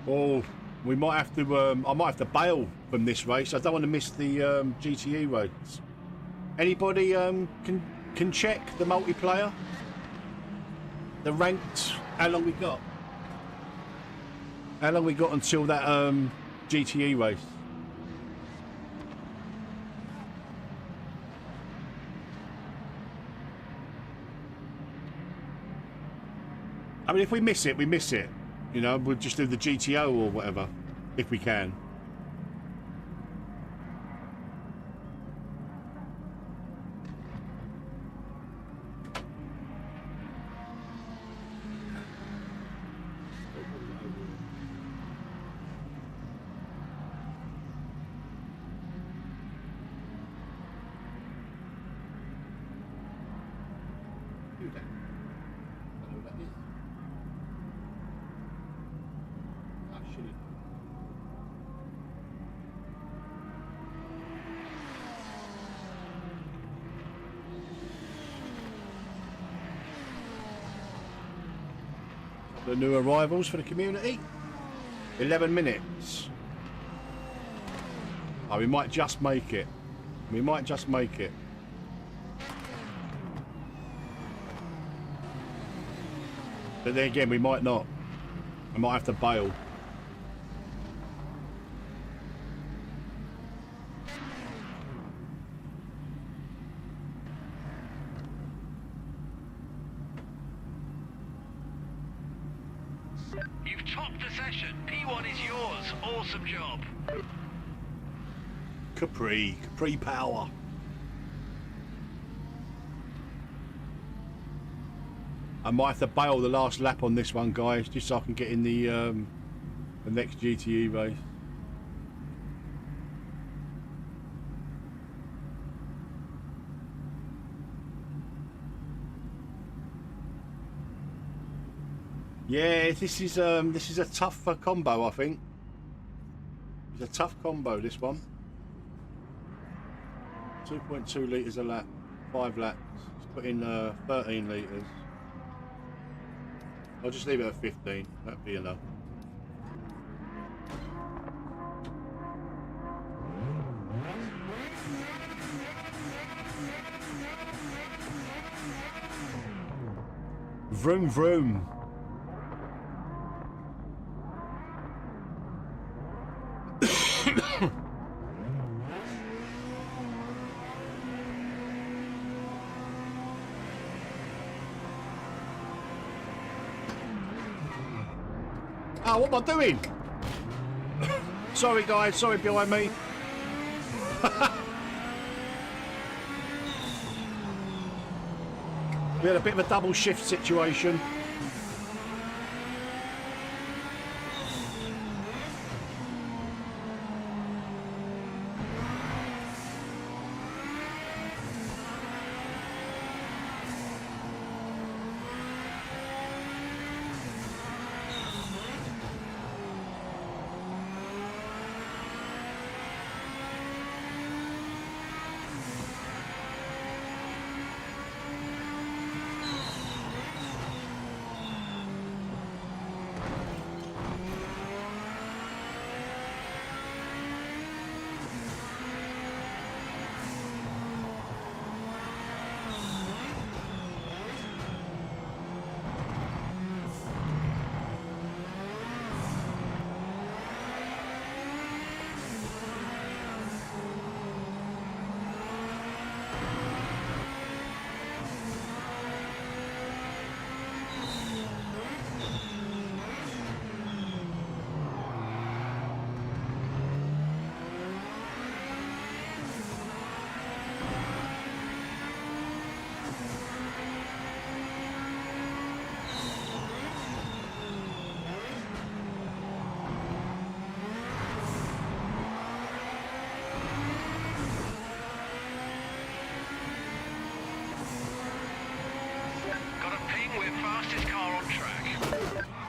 Speaker 1: Oh, we might have to. I might have to bail from this race. I don't want to miss the GTE race. Anybody can check the multiplayer, the ranked? How long we got? How long we got until that GTE race? I mean, if we miss it, we miss it. You know, we'll just do the GTO or whatever, if we can. The new arrivals for the community. 11 minutes. Oh, we might just make it. We might just make it. But then again, we might not. I might have to bail.
Speaker 2: You've topped the session. P1 is yours. Awesome job.
Speaker 1: Capri power. I might have to bail the last lap on this one, guys, just so I can get in the next GTE race. Yeah, this is a tough combo, I think. It's a tough combo, this one. 2.2 litres a lap, 5 laps. Let's put in 13 litres. I'll just leave it at 15. That'd be enough. Vroom vroom. Oh, what am I doing? Sorry guys, sorry behind me. We had a bit of a double shift situation.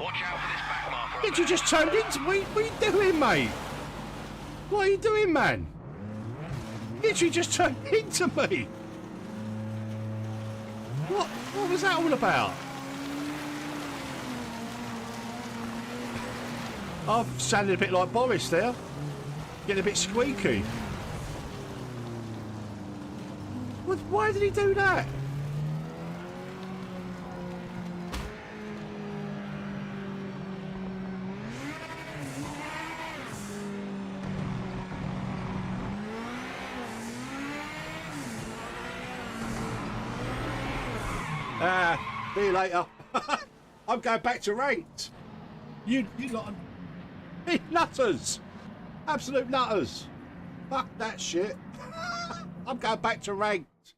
Speaker 2: Watch out for this back marker.
Speaker 1: Did you just turn into me? What are you doing, mate? What are you doing, man? Literally just turned into me. What was that all about? I've sounded a bit like Boris there. Getting a bit squeaky. Why did he do that? See you later. I'm going back to ranked. You lot of nutters. Absolute nutters. Fuck that shit. I'm going back to ranked.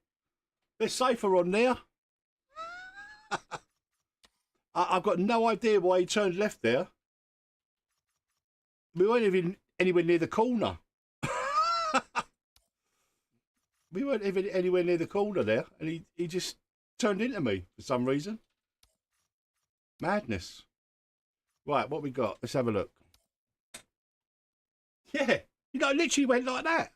Speaker 1: They're safer on there. I've got no idea why he turned left there. We weren't even anywhere near the corner. We weren't even anywhere near the corner there, and he just turned into me for some reason. Madness. Right, what we got? Let's have a look. Yeah, literally went like that.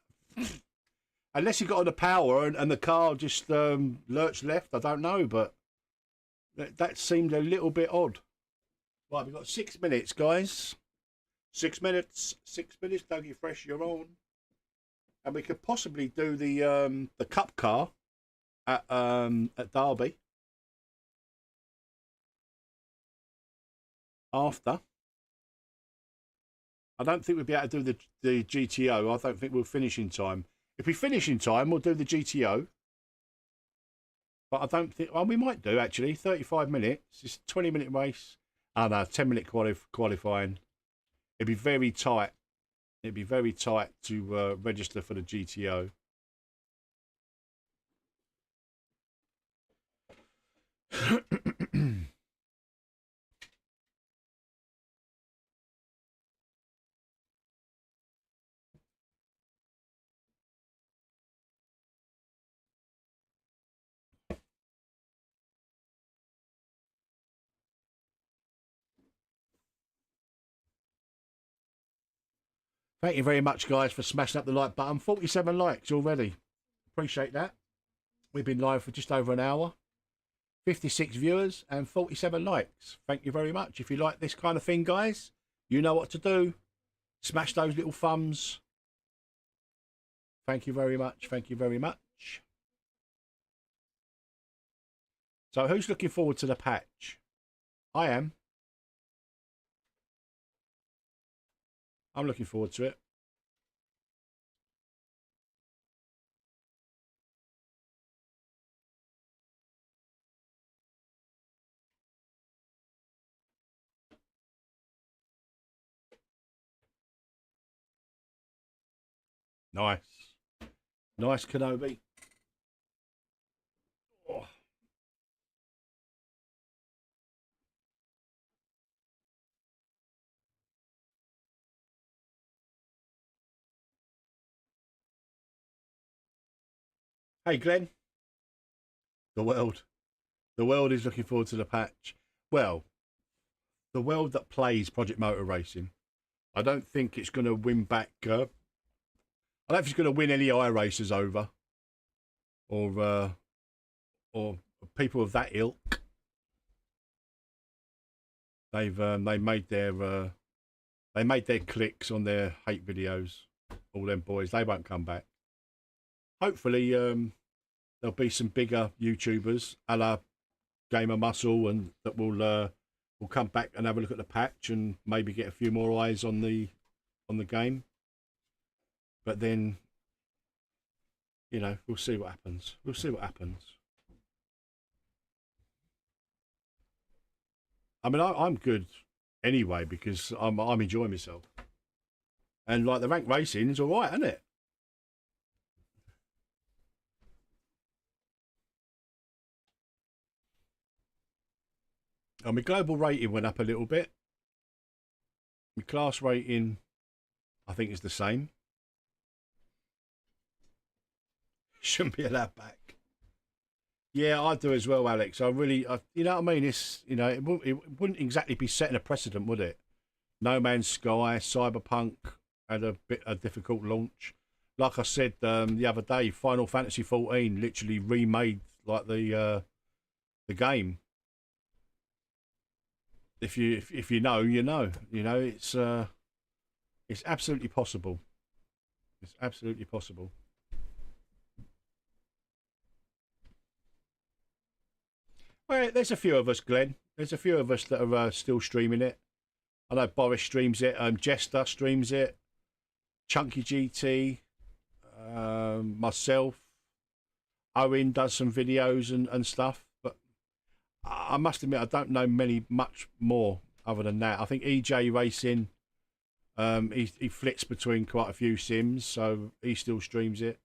Speaker 1: Unless he got on the power and the car just lurched left, I don't know, but that seemed a little bit odd. Right, we've got 6 minutes, guys. 6 minutes. 6 minutes, don't get fresh, you're on. And we could possibly do the cup car at Derby after. I don't think we'll be able to do the GTO. I don't think we'll finish in time. If we finish in time, we'll do the GTO. But I don't think... Well, we might do, actually. 35 minutes. It's a 20-minute race. Oh, no, 10-minute qualifying. It'd be very tight. It'd be very tight to register for the GTO. Thank you very much, guys, for smashing up the like button. 47 likes already. Appreciate that. We've been live for just over an hour. 56 viewers and 47 likes. Thank you very much. If you like this kind of thing, guys, you know what to do. Smash those little thumbs. Thank you very much. Thank you very much. So who's looking forward to the patch? I am. I'm looking forward to it. Nice. Nice, Kenobi. Oh. Hey, Glenn. The world is looking forward to the patch. Well, the world that plays Project Motor Racing, I don't think it's going to win back. I don't think it's going to win any iRacers over, or people of that ilk. They made their clicks on their hate videos. All them boys, they won't come back. Hopefully, there'll be some bigger YouTubers, a la Gamer Muscle, and that will come back and have a look at the patch and maybe get a few more eyes on the game. But then, we'll see what happens. We'll see what happens. I mean, I'm good anyway because I'm enjoying myself, and like the rank racing is all right, isn't it? My global rating went up a little bit. My class rating, I think, is the same. Shouldn't be allowed back. Yeah, I do as well, Alex. I really, you know what I mean? It's, you know, it wouldn't exactly be setting a precedent, would it? No Man's Sky, Cyberpunk had a bit a difficult launch. Like I said the other day, Final Fantasy 14 literally remade like the game. If you know, you know. You know, it's absolutely possible. It's absolutely possible. Well, there's a few of us, Glenn. There's a few of us that are still streaming it. I know Boris streams it. Jester streams it. Chunky GT. Myself. Owen does some videos and stuff. But I must admit, I don't know much more other than that. I think EJ Racing. He flits between quite a few sims, so he still streams it.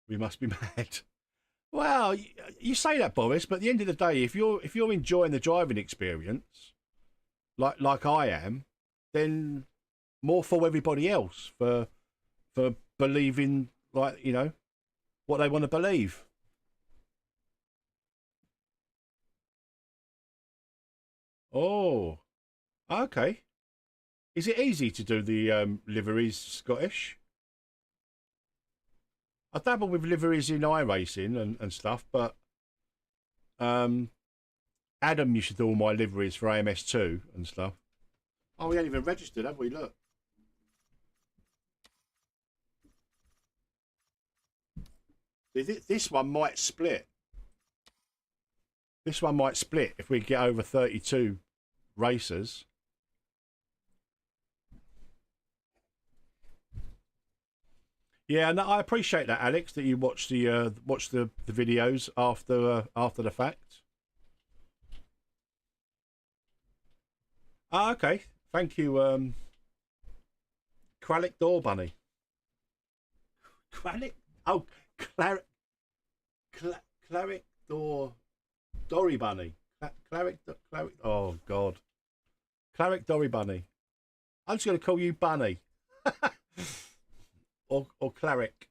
Speaker 1: We must be mad. Well, you say that, Boris, but at the end of the day, if you're enjoying the driving experience, like I am, then more for everybody else for believing, like, you know, what they want to believe. Oh, okay. Is it easy to do the liveries Scottish? I dabble with liveries in iRacing and stuff, but um, Adam used to do all my liveries for AMS2 and stuff. Oh, we ain't even registered, have we? Look. This one might split. This one might split if we get over 32 racers. Yeah, and I appreciate that, Alex, that you watch the videos after the fact. Ah, okay. Thank you, Kralik Door Bunny. Kralik? Oh, Claric Door Dory Bunny. Claric. Oh God, Claric Dory Bunny. I'm just going to call you Bunny, or Claric.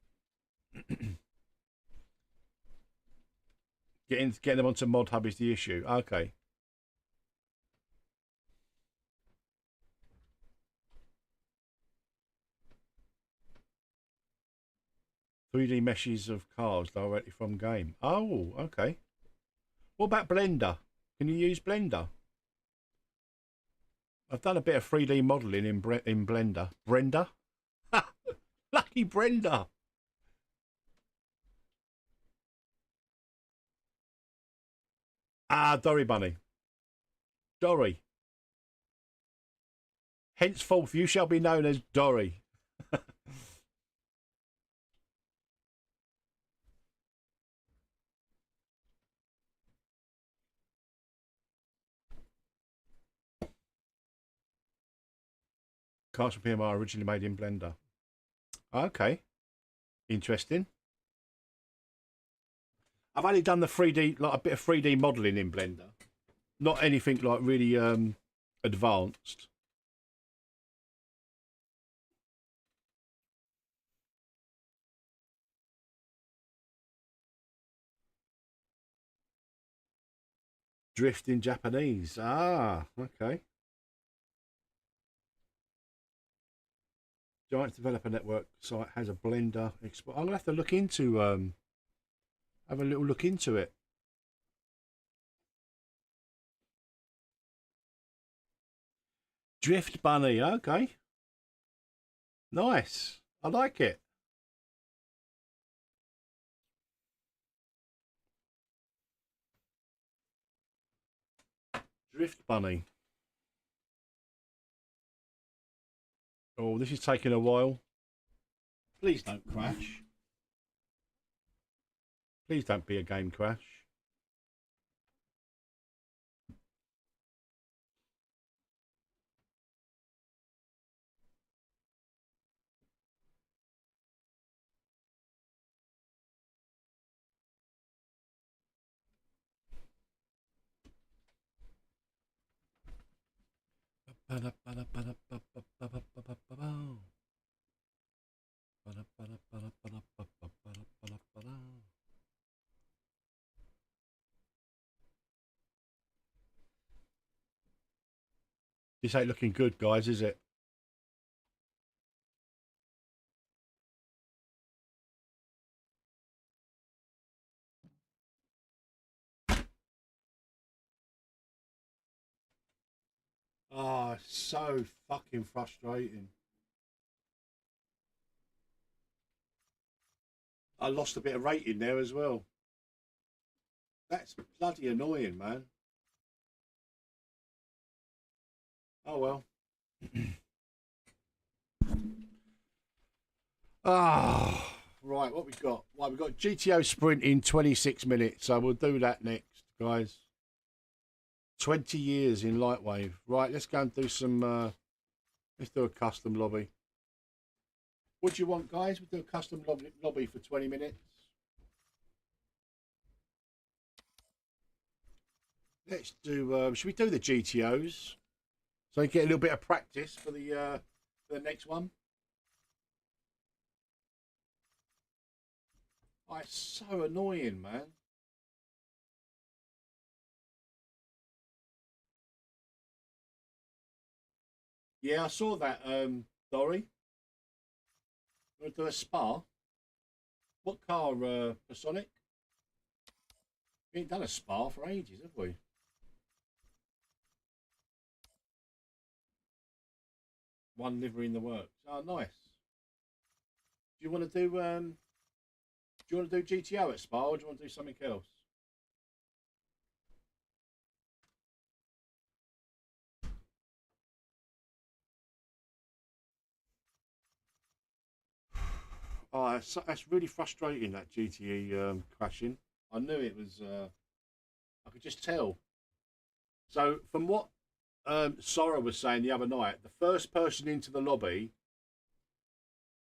Speaker 1: Getting them onto Mod Hub is the issue. Okay. 3D meshes of cars directly from game. Oh, okay. What about Blender? Can you use Blender? I've done a bit of 3D modelling in Blender. Brenda? Lucky Brenda! Ah, Dory Bunny. Dory. Henceforth you shall be known as Dory. Cars from PMR originally made in Blender. Okay. Interesting. I've only done the 3D, like a bit of 3D modelling in Blender. Not anything like really advanced. Drift in Japanese. Ah, okay. Giant Developer Network site has a Blender. I'm gonna have to look into have a little look into it. Drift Bunny. Okay. Nice. I like it. Drift Bunny. Oh, this is taking a while. Please don't crash. Please don't be a game crash. This ain't looking good, guys, is it? Oh, so fucking frustrating. I lost a bit of rating there as well. That's bloody annoying, man. Oh well. Ah, right. What we got? Right, we've got GTO sprint in 26 minutes, so we'll do that next, guys. 20 years in Lightwave. Right, let's go and do some. Let's do a custom lobby. What do you want, guys? We'll do a custom lobby for 20 minutes. Let's do. Should we do the GTOs so we get a little bit of practice for the next one? Oh, it's so annoying, man. Yeah, I saw that, Dory. We'll do a spa. What car, Sonic? We ain't done a spa for ages, have we? One livery in the works. Oh, nice. Do you want to do do you want to do GTO at Spa, or do you want to do something else? Oh, that's really frustrating, that GTE crashing. I knew it was. I could just tell. So from what Sora was saying the other night, the first person into the lobby,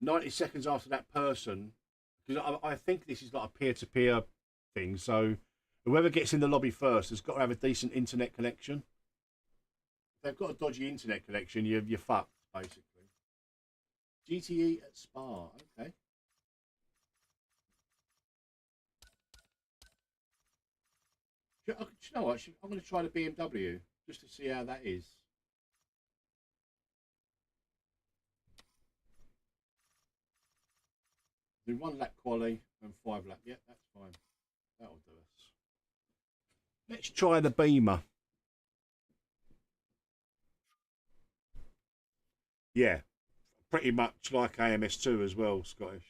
Speaker 1: 90 seconds after that person, because I think this is like a peer-to-peer thing. So whoever gets in the lobby first has got to have a decent internet connection. If they've got a dodgy internet connection, you're fucked basically. GTE at Spa, okay. Do you know what? I'm going to try the BMW just to see how that is. Do 1 lap quali and 5 lap. Yeah, that's fine. That'll do us. Let's try the Beamer. Yeah, pretty much like AMS2 as well, Scottish.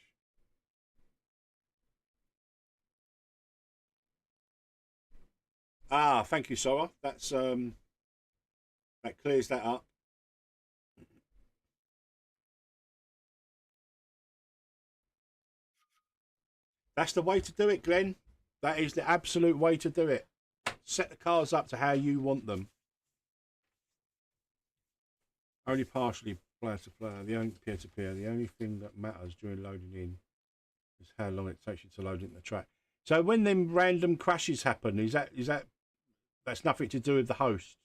Speaker 1: Ah, thank you, Sora. That clears that up. That's the way to do it, Glenn. That is the absolute way to do it. Set the cars up to how you want them. Only partially player to player, the only peer to peer. The only thing that matters during loading in is how long it takes you to load into the track. So when them random crashes happen, is that that's nothing to do with the host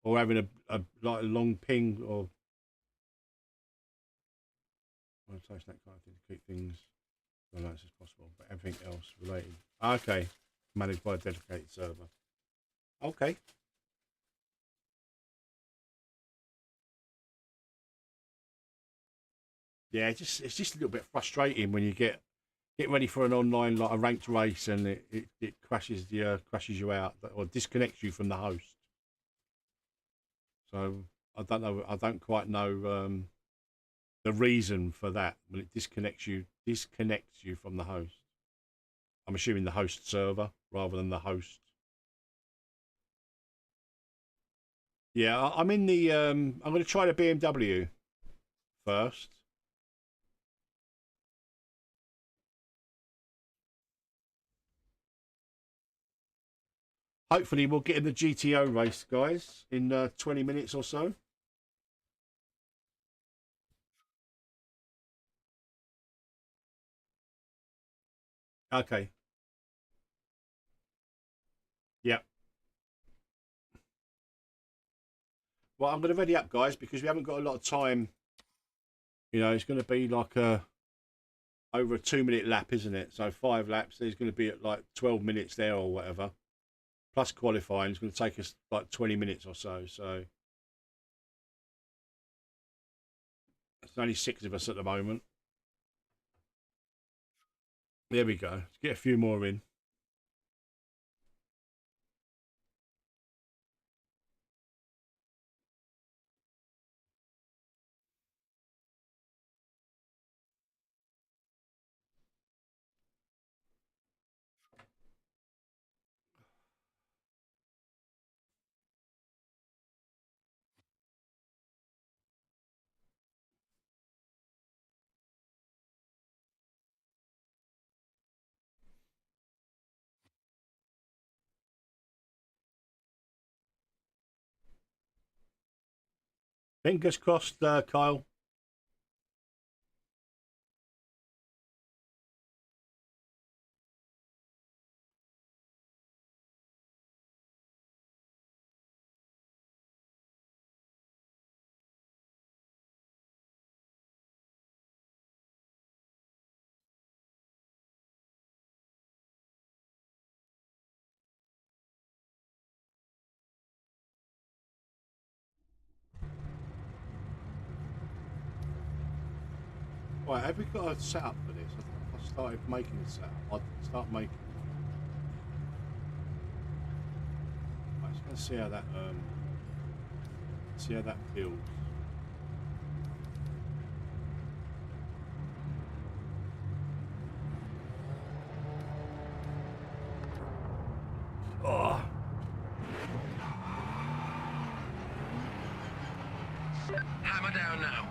Speaker 1: or having a like a long ping or rotation, that kind of thing to keep things as nice as possible, but everything else related. Okay, managed by a dedicated server. Okay. Yeah, it's just a little bit frustrating when you get ready for an online like a ranked race and it crashes you out or disconnects you from the host. So I don't know. I don't quite know the reason for that when it disconnects you from the host. I'm assuming the host server rather than the host. Yeah, I'm in the. I'm going to try the BMW first. Hopefully, we'll get in the GTO race, guys, in 20 minutes or so. Okay. Yeah. Well, I'm going to ready up, guys, because we haven't got a lot of time. You know, it's going to be like over a 2 minute lap, isn't it? So 5 laps. There's going to be at like 12 minutes there or whatever. Plus qualifying is going to take us like 20 minutes or so. So only 6 of us at the moment. There we go. Let's get a few more in. Fingers crossed, Kyle. Right, have we got a setup for this? I started making a setup. I'll start making it. Right, just gonna see how that feels. Oh.
Speaker 2: Hammer down now.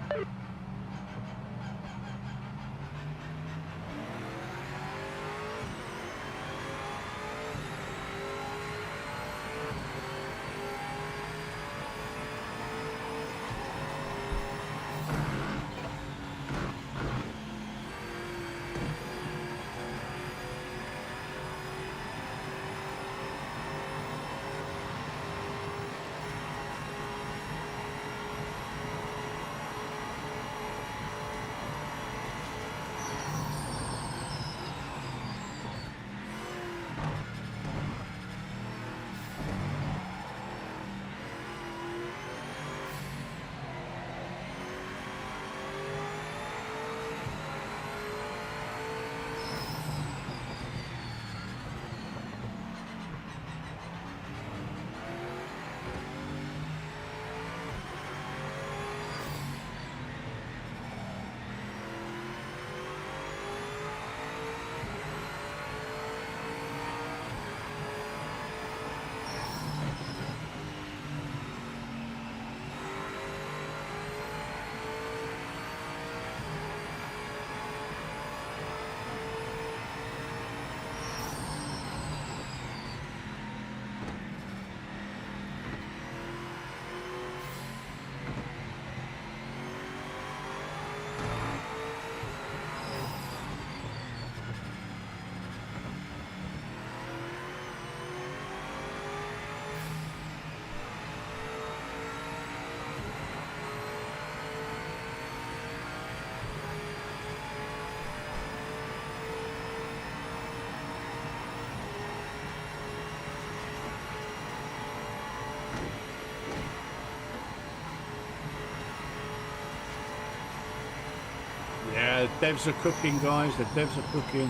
Speaker 1: Yeah, the devs are cooking, guys. The devs are cooking.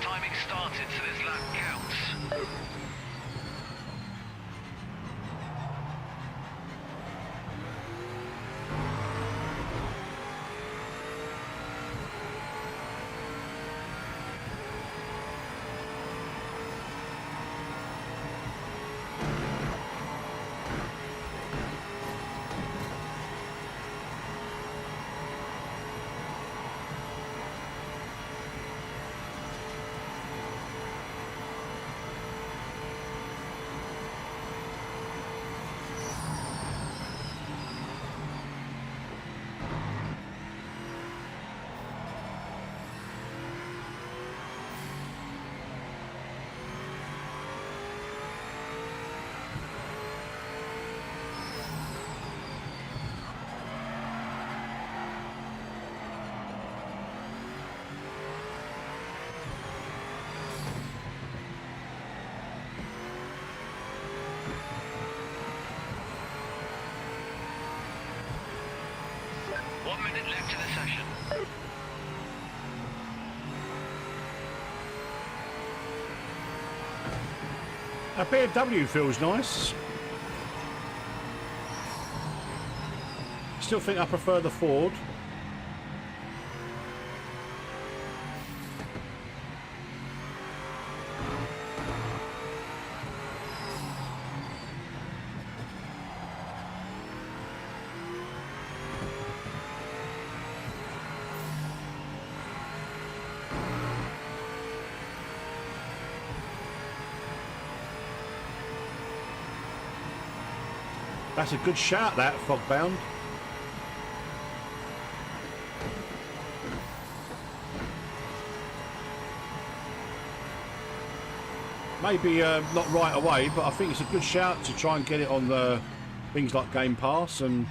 Speaker 2: Timing started, so this lap counts. 1 minute left in the session.
Speaker 1: A BMW feels nice. Still think I prefer the Ford. That's a good shout, that, Fogbound. Maybe not right away, but I think it's a good shout to try and get it on the things like Game Pass and...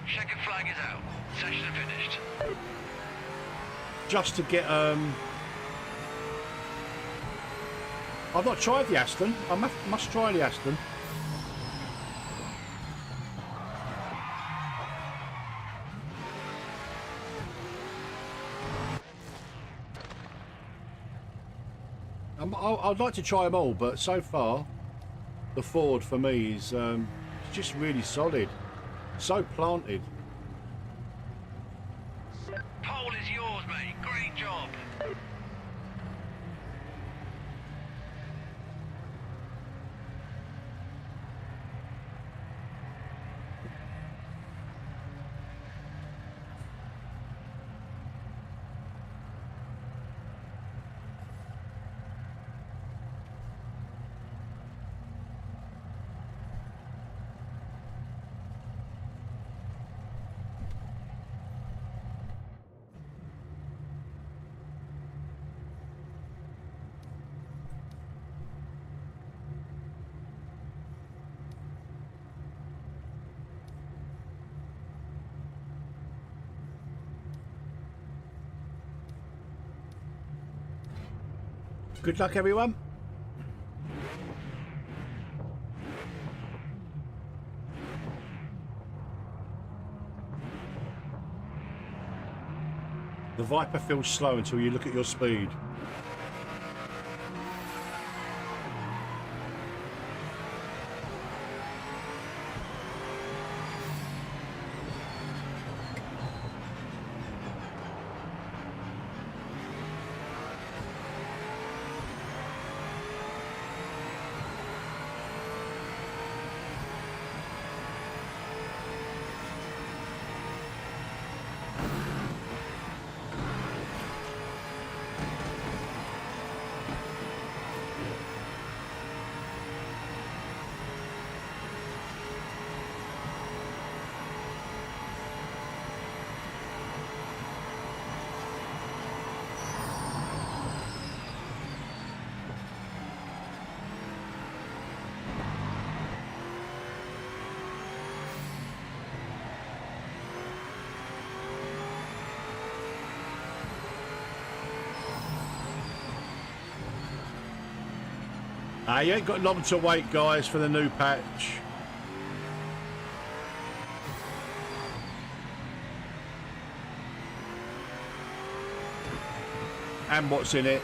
Speaker 2: Checkered flag is out. Session finished.
Speaker 1: just to get... I've not tried the Aston. I must try the Aston. I'd like to try them all, but so far, the Ford for me is just really solid. So planted.
Speaker 2: Pole is yours, mate. Great job.
Speaker 1: Good luck, everyone. The Viper feels slow until you look at your speed. You ain't got long to wait, guys, for the new patch. And what's in it.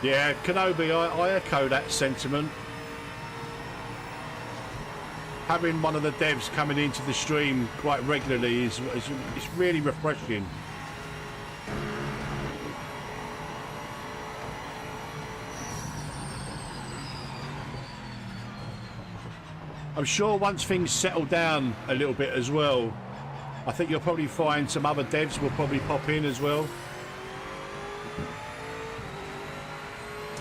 Speaker 1: Yeah, Kenobi, I echo that sentiment. Having one of the devs coming into the stream quite regularly is really refreshing. I'm sure once things settle down a little bit as well, I think you'll probably find some other devs will probably pop in as well.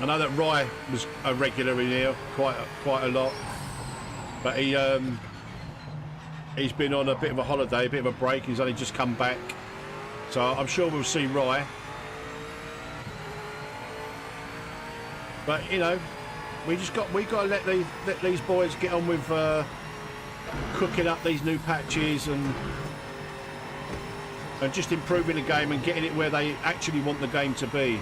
Speaker 1: I know that Rye was a regular in here quite a lot, but he's been on a bit of a holiday, a bit of a break. He's only just come back, so I'm sure we'll see Rye. But you know, we got to let these boys get on with cooking up these new patches and just improving the game and getting it where they actually want the game to be.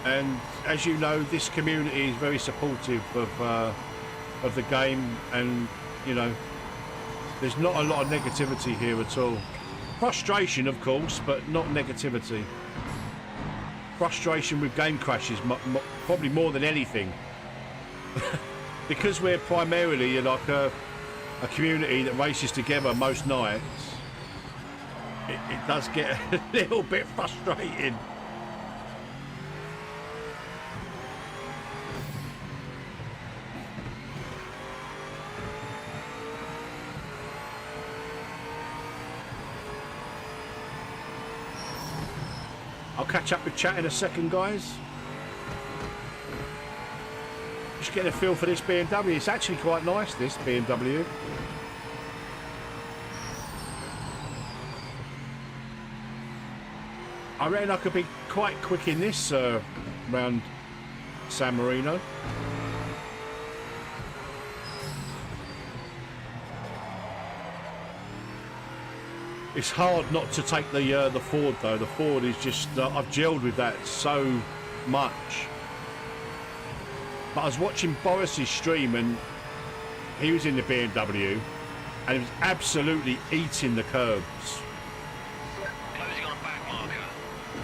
Speaker 1: And as you know, this community is very supportive of the game, and you know, there's not a lot of negativity here at all. Frustration, of course, but not negativity. Frustration with game crashes, probably more than anything. Because we're primarily like a community that races together most nights, it does get a little bit frustrating. I'll catch up with chat in a second, guys. Just getting a feel for this BMW. It's actually quite nice, this BMW. I reckon I could be quite quick in this round San Marino. It's hard not to take the Ford though. The Ford is just I've gelled with that so much. But I was watching Boris's stream and he was in the BMW and he was absolutely eating the curbs.
Speaker 2: Closing on a back marker.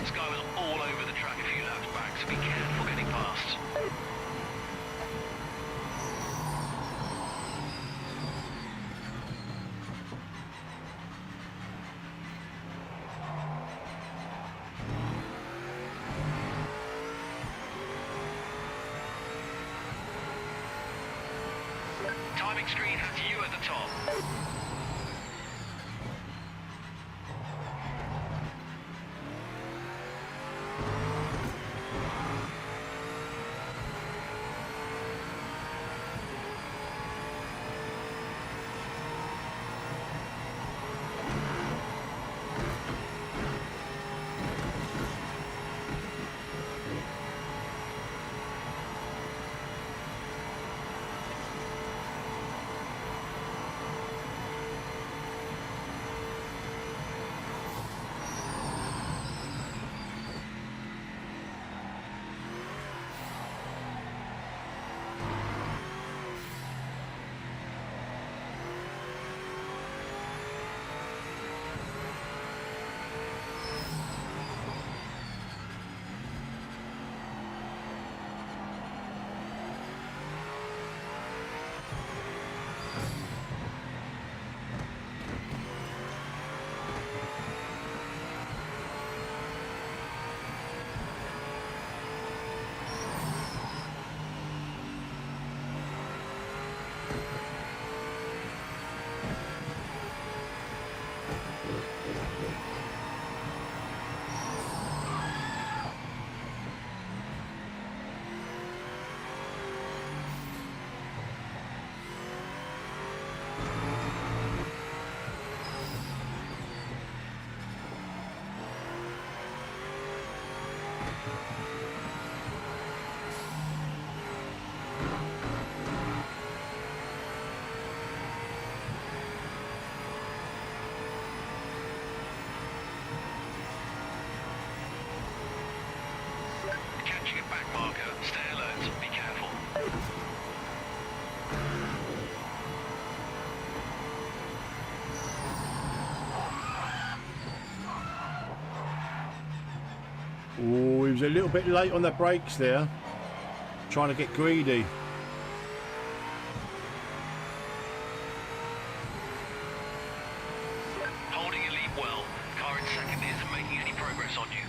Speaker 2: This guy was all over the track a few laps back, so be careful getting past. Timing screen has you at the top.
Speaker 1: Oh, he was a little bit late on the brakes there. Trying to get greedy.
Speaker 2: Holding your lead well. Car in second isn't making any progress on you.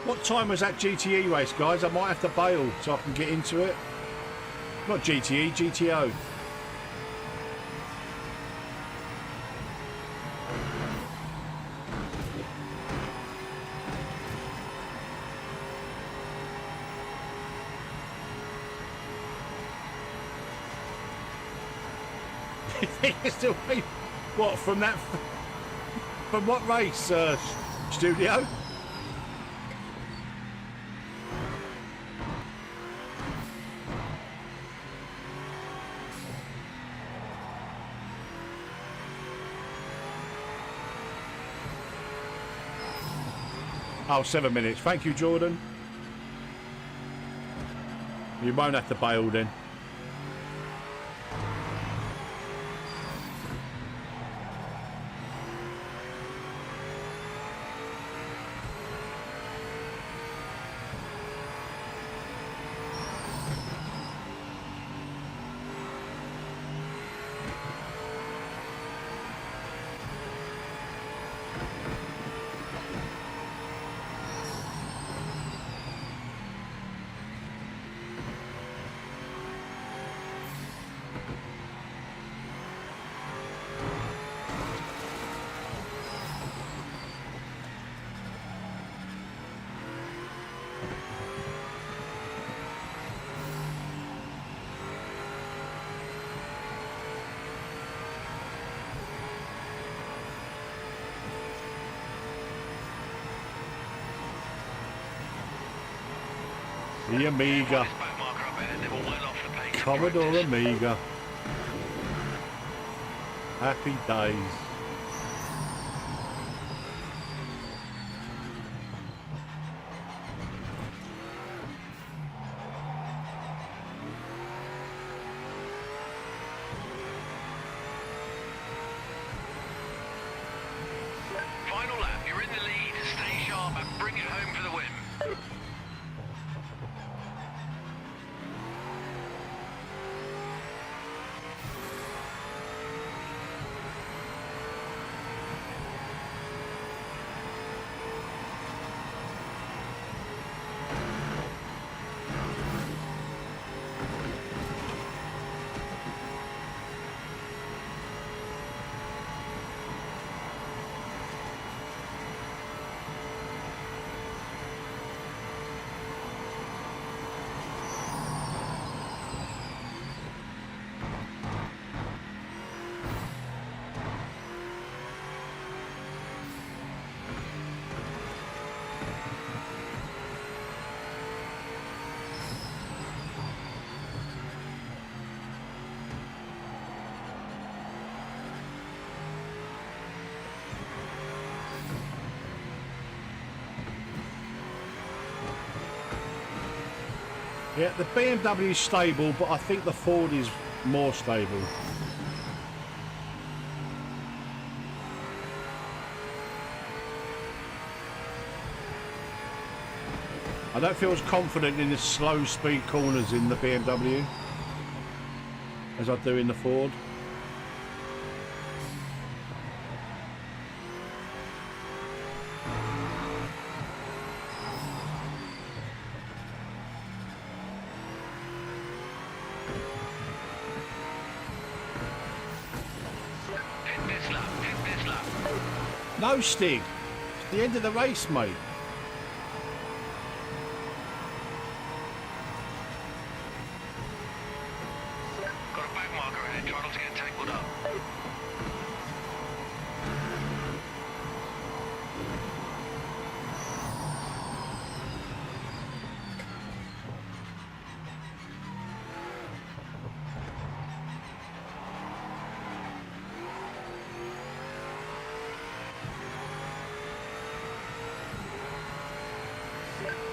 Speaker 1: What time was that GTE race, guys? I might have to bail so I can get into it. Not GTE, GTO. You think it's still me? What, from that... From what race, studio? Oh, 7 minutes. Thank you, Jordan. You won't have to bail then. The Amiga. Commodore Amiga. Happy days.
Speaker 2: Final lap, you're in the lead. Stay sharp and bring it home for the win.
Speaker 1: Yeah, the BMW is stable, but I think the Ford is more stable. I don't feel as confident in the slow speed corners in the BMW as I do in the Ford. No, Stig. It's the end of the race, mate.
Speaker 2: Got a back marker ahead. Try not to get tangled up.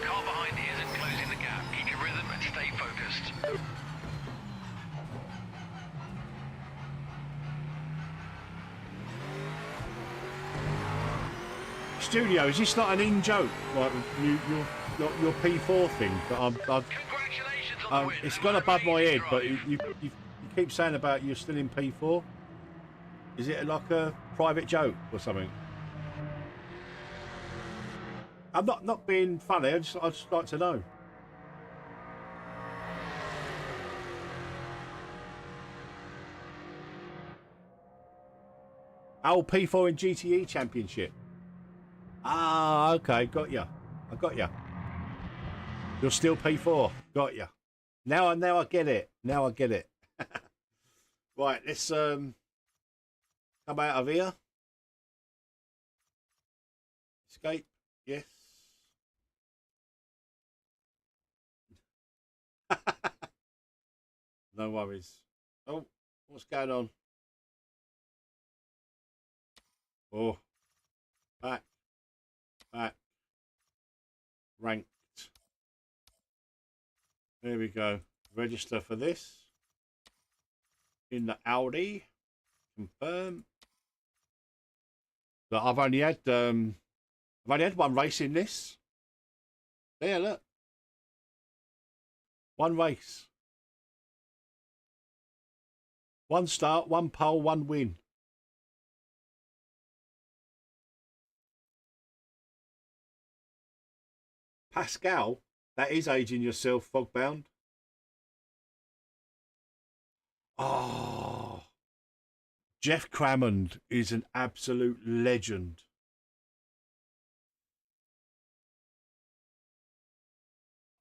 Speaker 2: Car behind you isn't closing the gap. Keep your rhythm and stay focused.
Speaker 1: Studio, is this not an in-joke? Like your P4 thing? That
Speaker 2: Congratulations on the win.
Speaker 1: it's gone above my head, but you keep saying about you're still in P4. Is it like a private joke or something? I'm not being funny. I'd just like to know. Oh, P4 in GTE Championship. Ah, okay, got ya. I got ya. You're still P4. Got ya. Now I get it. Now I get it. Right, let's Come out of here. Escape. Yes. No worries. Oh, what's going on? Oh, back, back, ranked. There we go. Register for this. In the Audi. Confirm. But I've only had one race in this. There, look. One race. One start, one pole, one win. Pascal, that is aging yourself, Fogbound. Oh, Jeff Crammond is an absolute legend.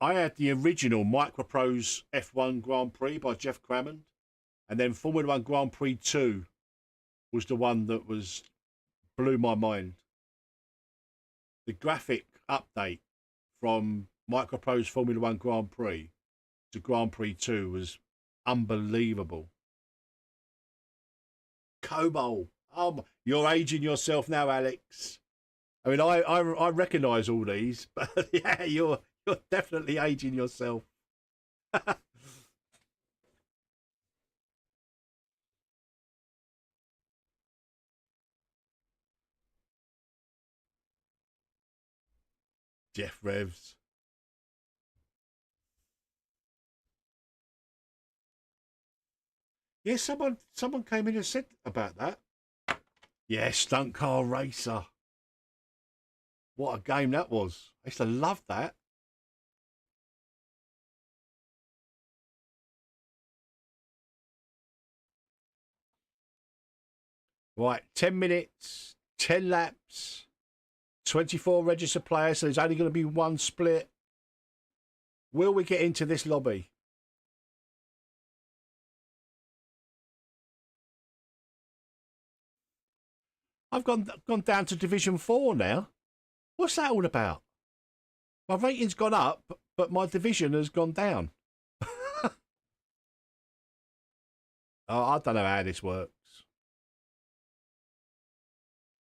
Speaker 1: I had the original Microprose F1 Grand Prix by Jeff Crammond, and then Formula 1 Grand Prix 2 was the one that blew my mind. The graphic update from Microprose Formula 1 Grand Prix to Grand Prix 2 was unbelievable. Cobol. You're aging yourself now, Alex. I mean, I recognise all these, but yeah, you're definitely aging yourself. Jeff Revs. Yeah, someone came in and said about that. Yeah, Stunt Car Racer. What a game that was. I used to love that. Right, 10 minutes, 10 laps, 24 registered players, so there's only going to be one split. Will we get into this lobby? I've gone down to Division 4 now. What's that all about? My rating's gone up, but my division has gone down. Oh, I don't know how this works.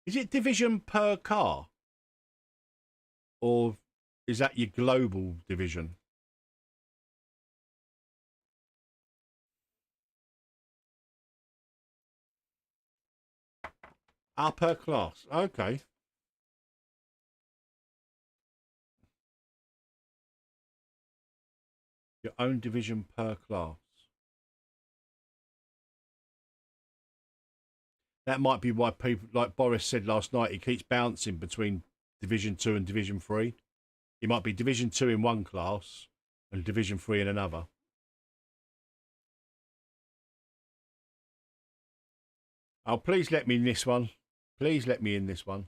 Speaker 1: Is it division per car? Or is that your global division? Per class. Okay. Your own division per class. That might be why people, like Boris said last night, he keeps bouncing between Division 2 and Division 3. He might be Division 2 in one class and Division 3 in another. Oh, please let me in this one. Please let me in this one.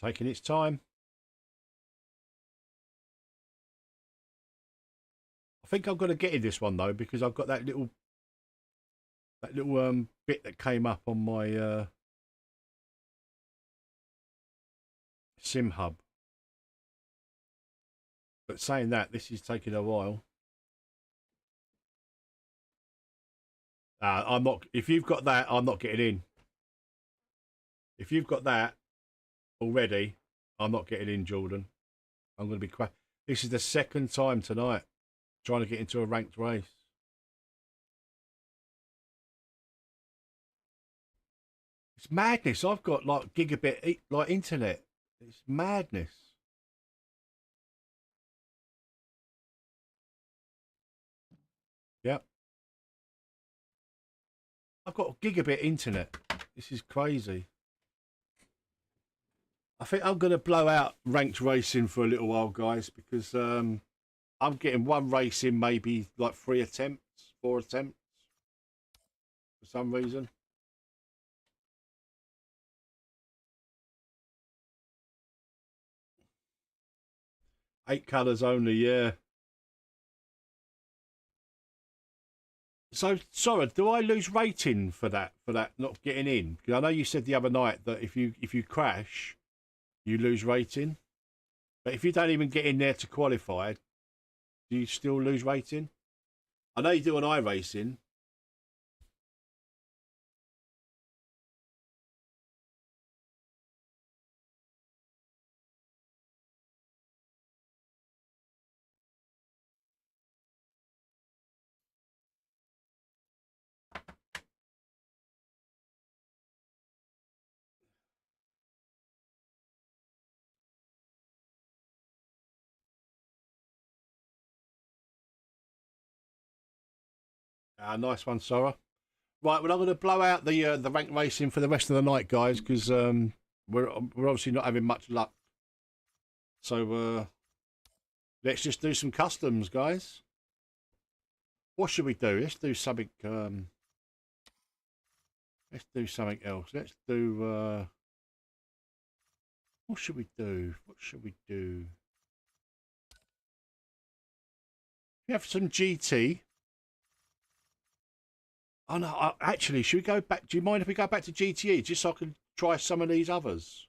Speaker 1: Taking its time. I think I'm going to get in this one though, because I've got that little bit that came up on my sim hub. But saying that, this is taking a while. I'm not. If you've got that, I'm not getting in. If you've got that already, I'm not getting in, Jordan. I'm going to be crap. This is the second time tonight trying to get into a ranked race. It's madness. I've got like gigabit like internet. It's madness. Yep. I've got gigabit internet. This is crazy. I think I'm going to blow out ranked racing for a little while, guys, because I'm getting one race in maybe like 3 attempts, 4 attempts for some reason. Eight colours only, yeah. So, sorry, do I lose rating for that not getting in? Because I know you said the other night that if you crash, you lose rating. But if you don't even get in there to qualify, do you still lose rating? I know you do on iRacing. Nice one, Sora. Right, well, I'm going to blow out the rank racing for the rest of the night, guys, because we're obviously not having much luck. So let's just do some customs, guys. What should we do? Let's do something. Let's do something else. Let's do. What should we do? What should we do? We have some GT. Oh no, actually, should we go back? Do you mind if we go back to GTE just so I can try some of these others?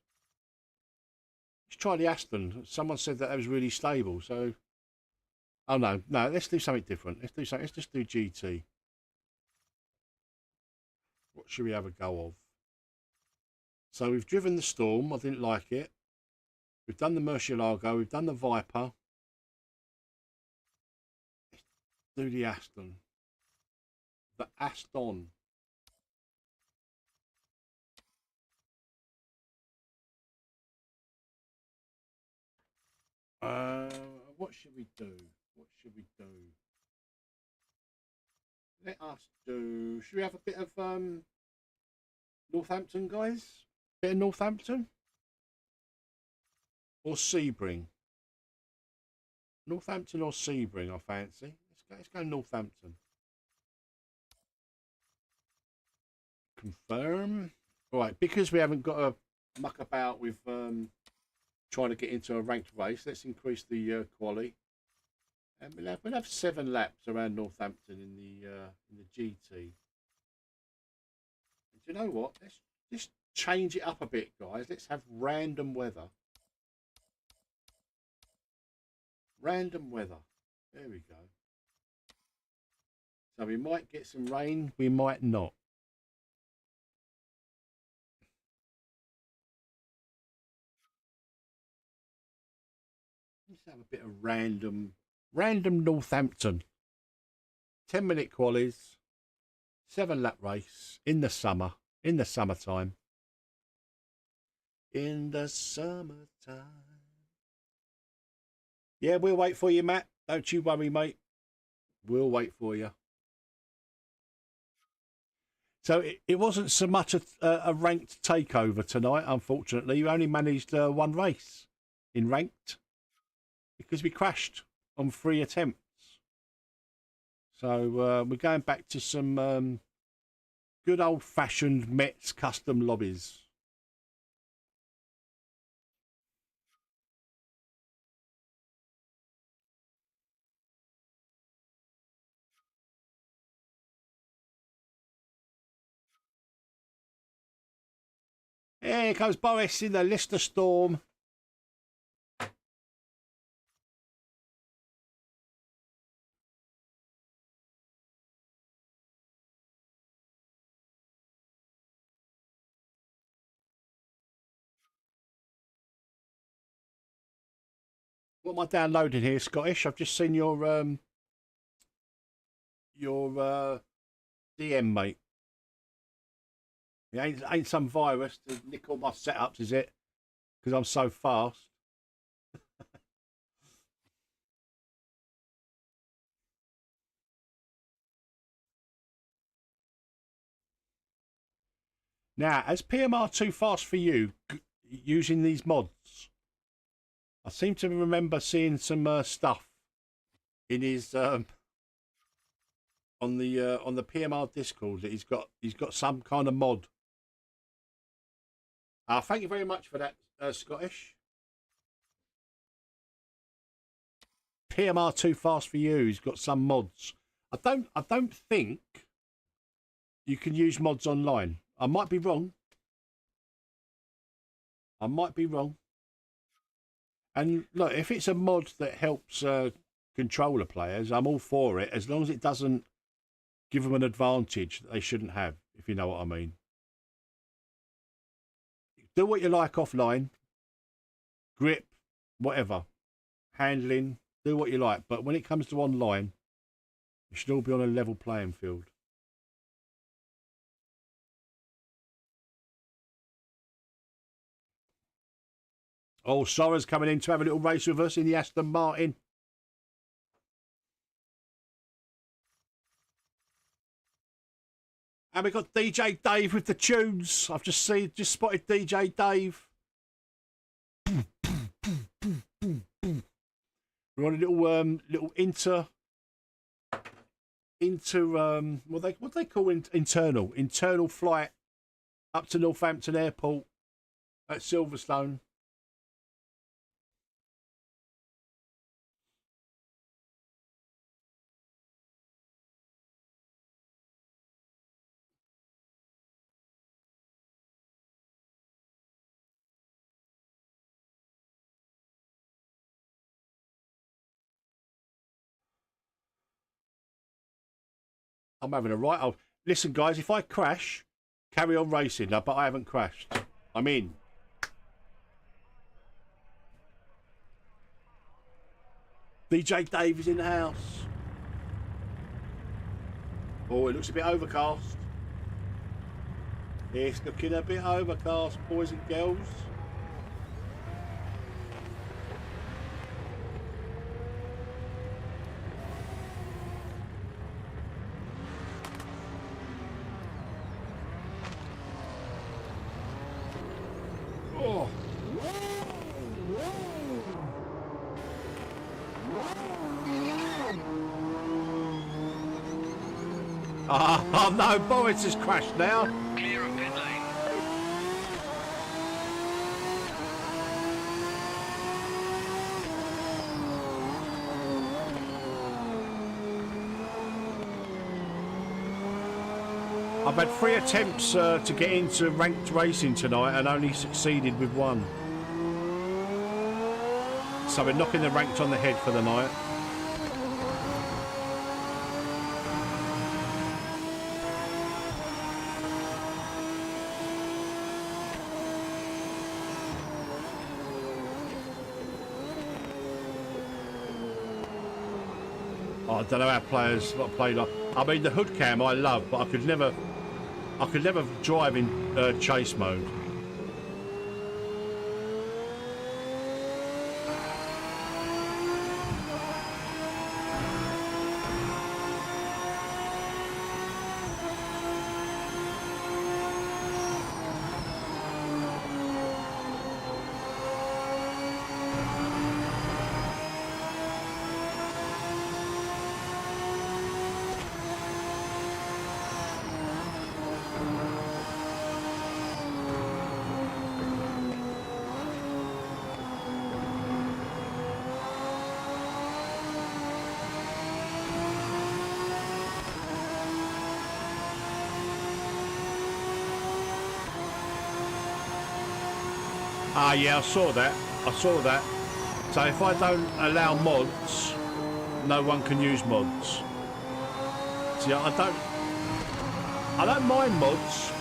Speaker 1: Let's try the Aston. Someone said that was really stable, so. Oh no, let's do something different. Let's do something. Let's just do GT. What should we have a go of? So we've driven the Storm. I didn't like it. We've done the Murcielago. We've done the Viper. Let's do the Aston. The Aston. What should we do? What should we do? Let us do. Should we have a bit of Northampton, guys? Bit of Northampton or Sebring? Northampton or Sebring? I fancy. Let's go Northampton. Confirm. Right, because we haven't got to muck about with trying to get into a ranked race. Let's increase the quali. And we'll have 7 laps around Northampton in the GT. And do you know what? Let's just change it up a bit, guys. Let's have random weather. Random weather. There we go. So we might get some rain, we might not. Let's have a bit of random Northampton. 10-minute qualies, 7-lap race in the summer, in the summertime. In the summertime. Yeah, we'll wait for you, Matt. Don't you worry, mate. We'll wait for you. So it wasn't so much a ranked takeover tonight, unfortunately. You only managed 1 race in ranked because we crashed on 3 attempts. So we're going back to some good old-fashioned Metz custom lobbies. Here comes Boris in the Lister Storm. What am I downloading here, Scottish? I've just seen your DM, mate. It ain't some virus to nick all my setups, is it? Because I'm so fast. Now, as PMR too fast for you using these mods? I seem to remember seeing some stuff in his on the PMR Discord that he's got some kind of mod. Thank you very much for that, Scottish. PMR too fast for you. He's got some mods. I don't think you can use mods online. I might be wrong. I might be wrong. And look, if it's a mod that helps controller players, I'm all for it, as long as it doesn't give them an advantage that they shouldn't have, if you know what I mean. Do what you like offline. Grip, whatever. Handling, do what you like. But when it comes to online, you should all be on a level playing field. Oh, Sora's coming in to have a little race with us in the Aston Martin. And we've got DJ Dave with the tunes. I've just spotted DJ Dave. We're on a little what they call internal flight up to Northampton Airport at Silverstone. I'm having a right. Listen, guys, if I crash, carry on racing. But I haven't crashed. I'm in. DJ Dave is in the house. Oh, it looks a bit overcast. It's looking a bit overcast, boys and girls. Oh no, Boris has crashed now.
Speaker 2: Clear of pit lane.
Speaker 1: I've had 3 attempts to get into ranked racing tonight and only succeeded with 1. So we're knocking the ranked on the head for the night. I don't know how players play like. I mean, the hood cam I love, but I could never drive in chase mode. Ah, yeah, I saw that. So if I don't allow mods, no one can use mods. See, I don't mind mods,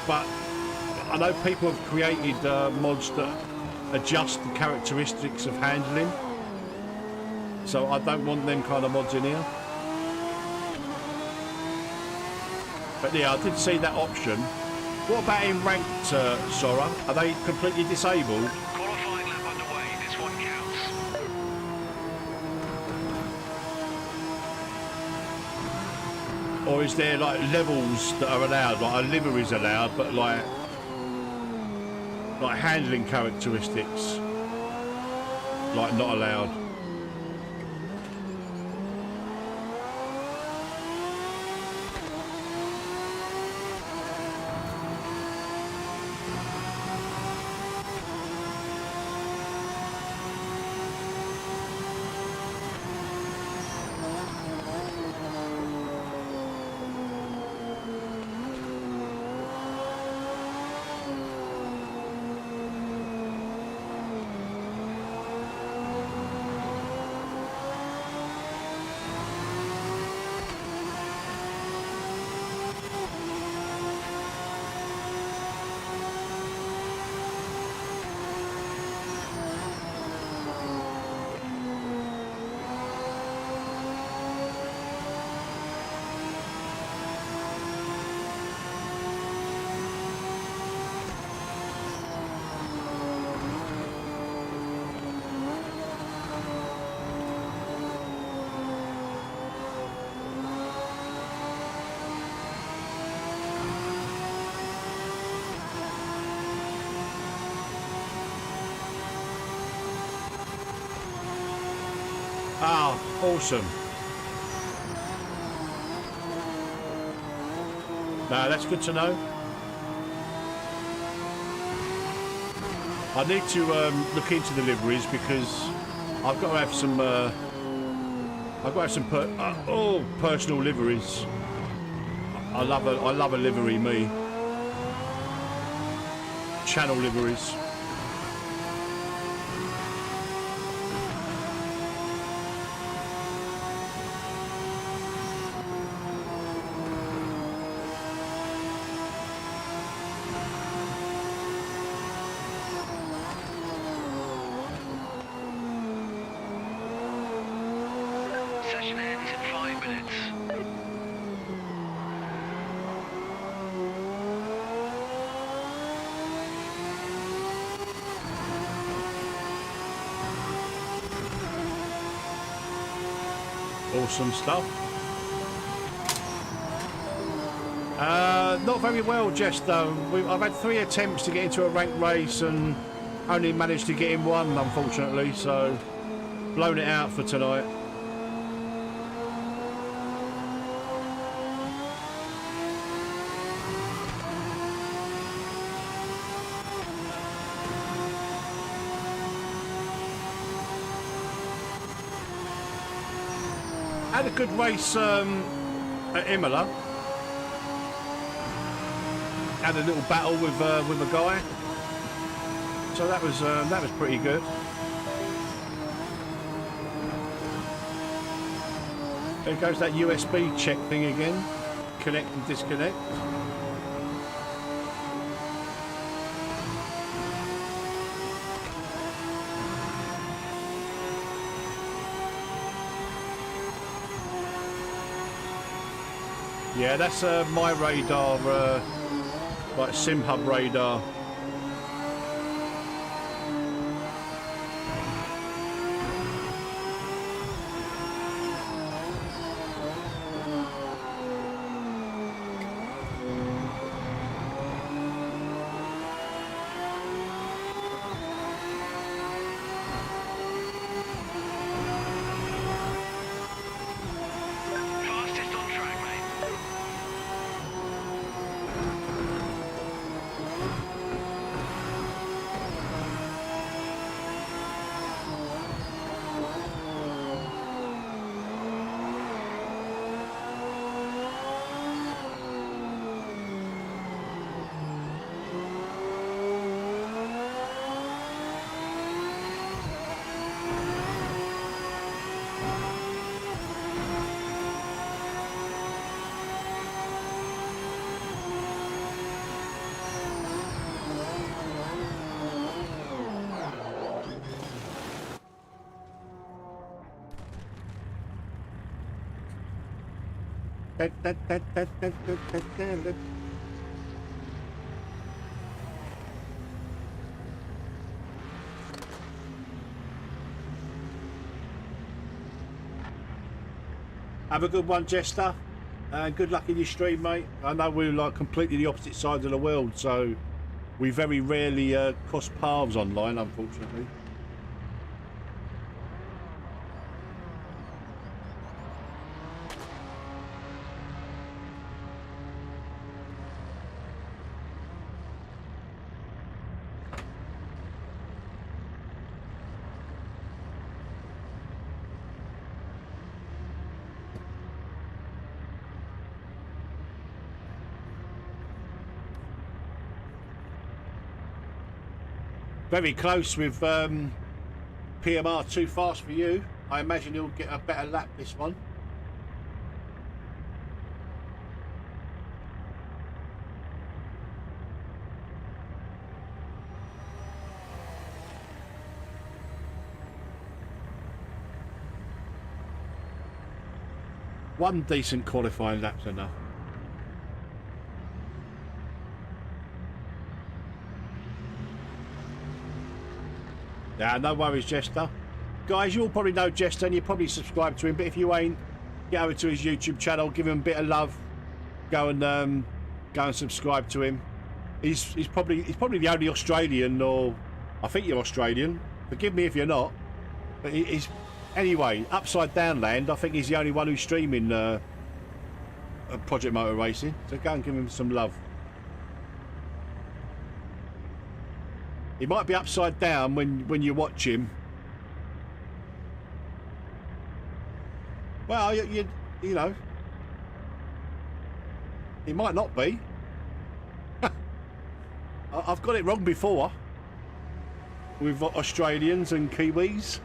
Speaker 1: but I know people have created mods that adjust the characteristics of handling. So I don't want them kind of mods in here. But yeah, I did see that option. What about in ranked, Sora? Are they completely disabled?
Speaker 2: Qualifying lap underway. This one counts.
Speaker 1: Or is there like levels that are allowed, like a livery is allowed, but like handling characteristics, like not allowed? Ah, awesome. No, that's good to know. I need to look into the liveries because I've got to have some. I've got to have some personal liveries. I love a livery, me. Channel liveries.
Speaker 2: Session ends in 5 minutes.
Speaker 1: Awesome stuff. Not very well, Jess, though. I've had 3 attempts to get into a ranked race and only managed to get in one, unfortunately, so blown it out for tonight. Had a good race at Imola. Had a little battle with a guy, so that was pretty good. There goes that USB check thing again. Connect and disconnect. Yeah, that's my radar, like SimHub radar.
Speaker 2: Fastest on track, mate. Have a good one, Jester.
Speaker 1: And good luck in your stream, mate. I know we're like completely the opposite sides of the world, so we very rarely cross paths online, unfortunately. Very close with PMR too fast for you. I imagine he'll get a better lap this one. One decent qualifying lap's enough. Yeah, no worries, Jester. Guys, you all probably know Jester and you probably subscribe to him, but if you ain't, get over to his YouTube channel, give him a bit of love. Go and subscribe to him. He's probably the only Australian, or I think you're Australian. Forgive me if you're not. But he's anyway, Upside Down Land, I think he's the only one who's streaming Project Motor Racing. So go and give him some love. He might be upside down when you watch him. Well, you know, he might not be. I've got it wrong before with Australians and Kiwis.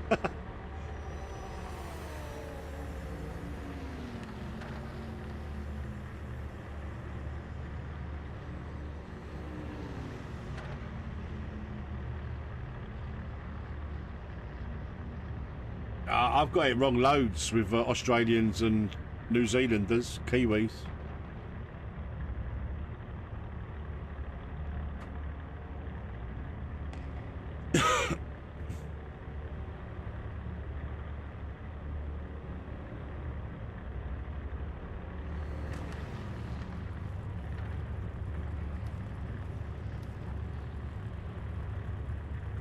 Speaker 1: I've got it wrong loads with Australians and New Zealanders, Kiwis.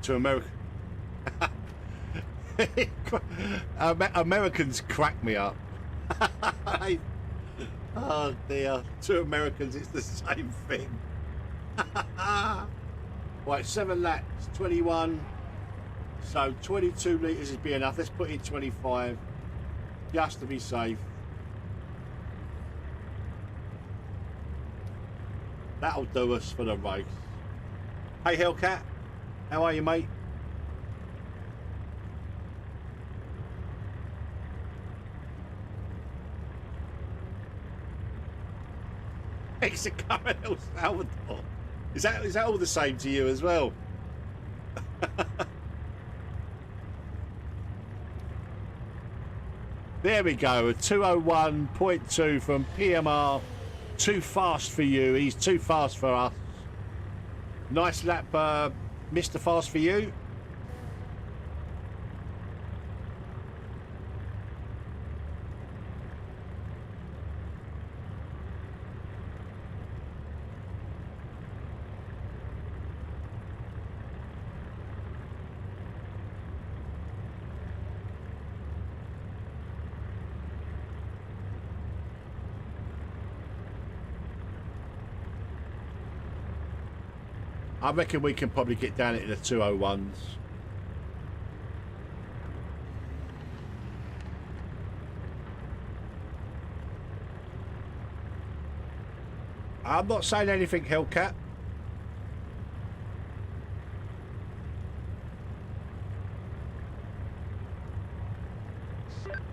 Speaker 1: To America. Americans crack me up. Oh dear, to Americans it's the same thing. Right, 7 laps, 21, so 22 litres is be enough. Let's put in 25 just to be safe. That'll do us for the race. Hey Hellcat, how are you, mate? Mexico and El Salvador. Is that all the same to you as well? There we go, a 201.2 from PMR. Too fast for you, he's too fast for us. Nice lap, Mr. Fast for you. I reckon we can probably get down into the 201s. I'm not saying anything, Hellcat.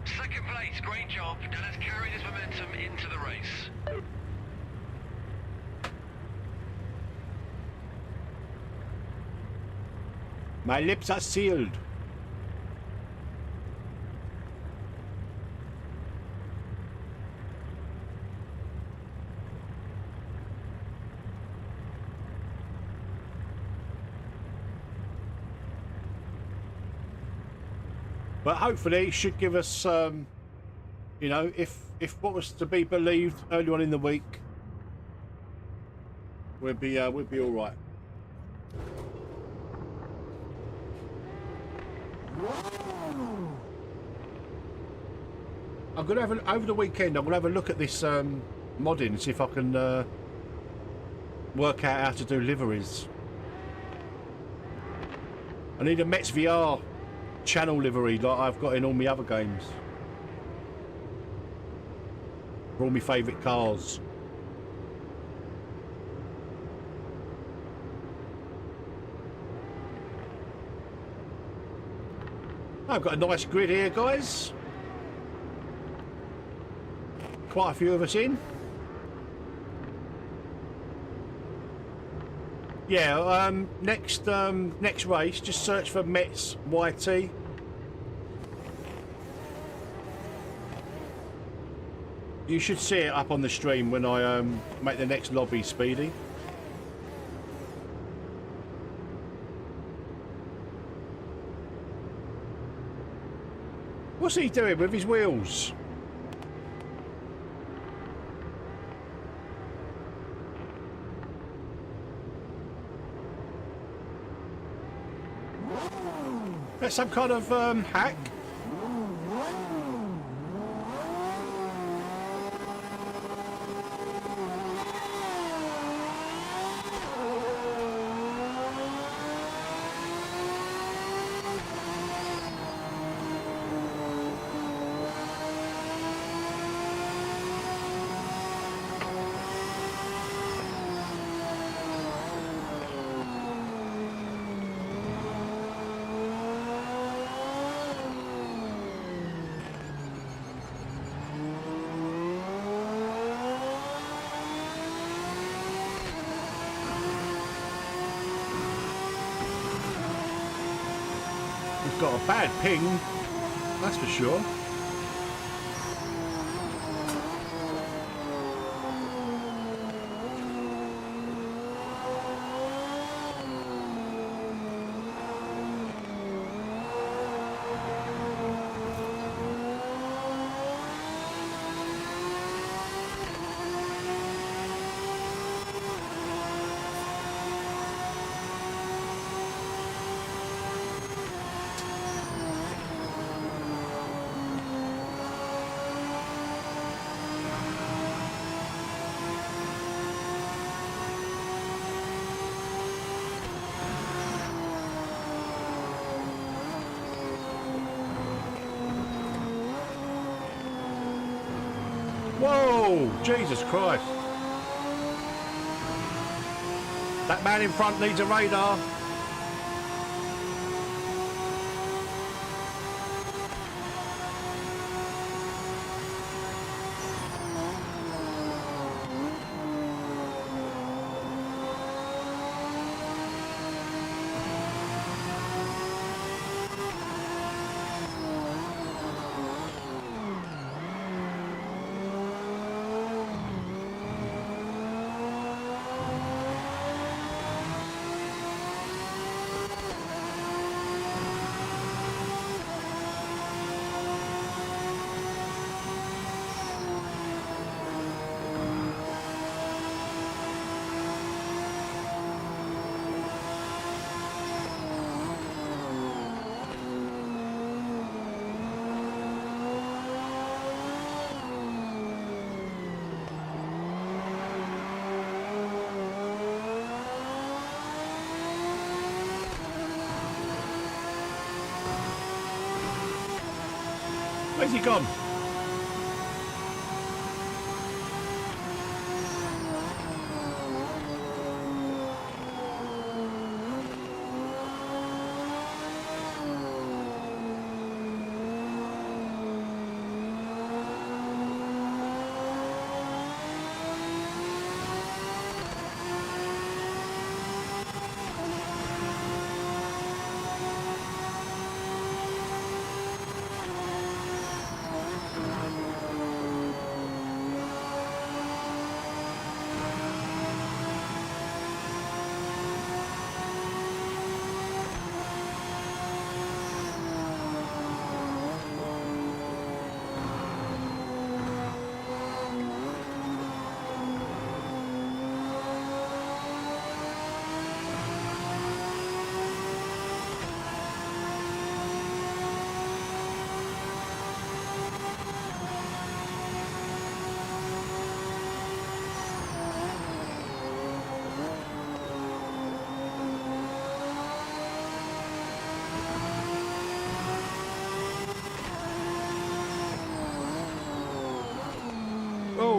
Speaker 2: Second place, great job. Now let's carry this momentum into the race.
Speaker 1: My lips are sealed. But hopefully it should give us, you know, if if what was to be believed early on in the week, we'd be all right. I'm gonna have over the weekend. I'm gonna have a look at this modding and see if I can work out how to do liveries. I need a MetzVR channel livery like I've got in all my other games for all my favourite cars. I've got a nice grid here, guys. Quite a few of us in. Yeah, next race, just search for Metz YT. You should see it up on the stream when I make the next lobby, Speedy. What's he doing with his wheels? That's some kind of hack. Got a bad ping, that's for sure. Whoa! Jesus Christ! That man in front needs a radar. Where's he gone?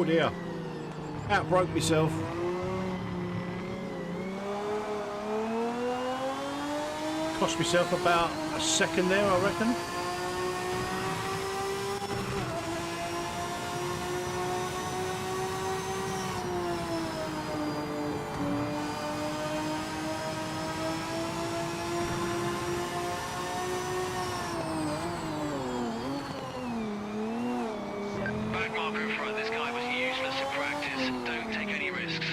Speaker 1: dear. Outbroke myself. Cost myself about a second there, I reckon.
Speaker 2: Back marker in front. This guy was useless in practice. Don't take any risks.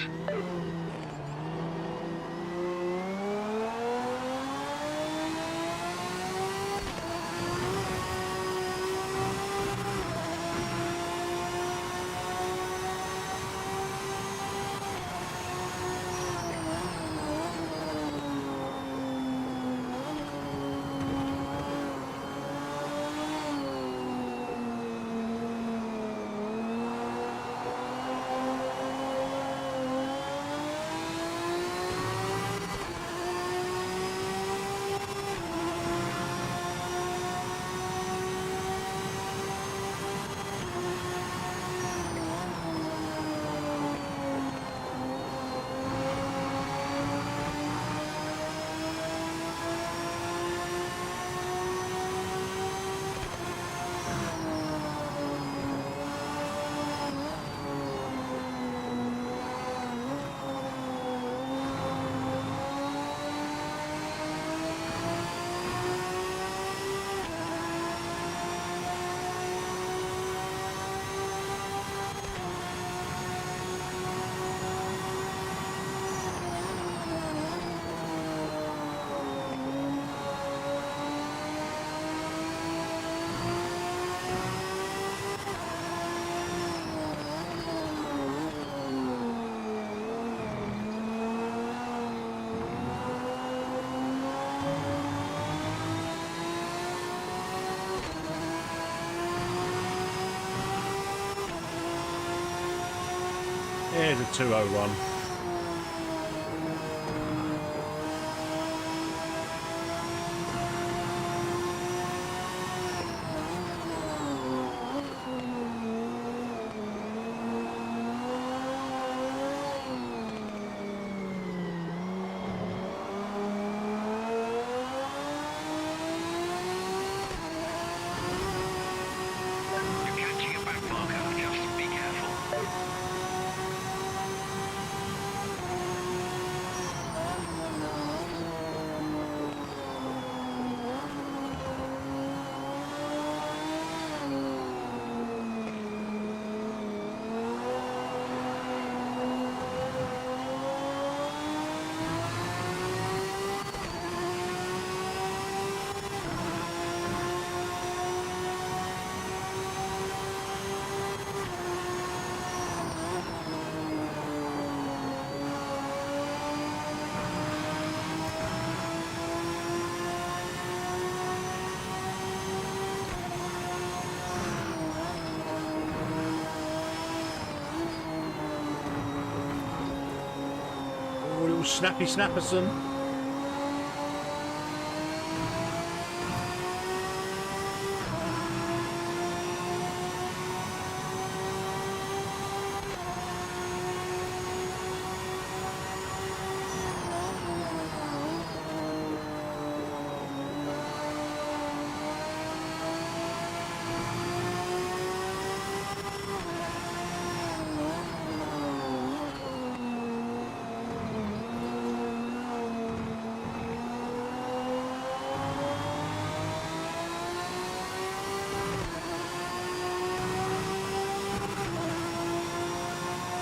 Speaker 1: Here's a 201.
Speaker 2: You're catching a back marker. Just be careful.
Speaker 1: Oh, little snappy snapperson.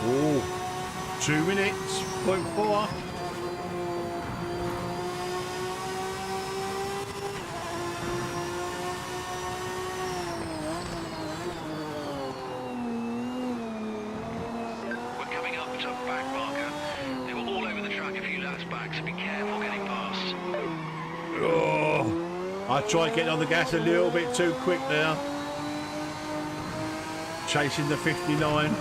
Speaker 1: Oh, 2 minutes, 0.4.
Speaker 2: We're coming up to back marker. They were all over the track a few laps back, so be careful getting past.
Speaker 1: Oh, I tried getting on the gas a little bit too quick there. Chasing the 59.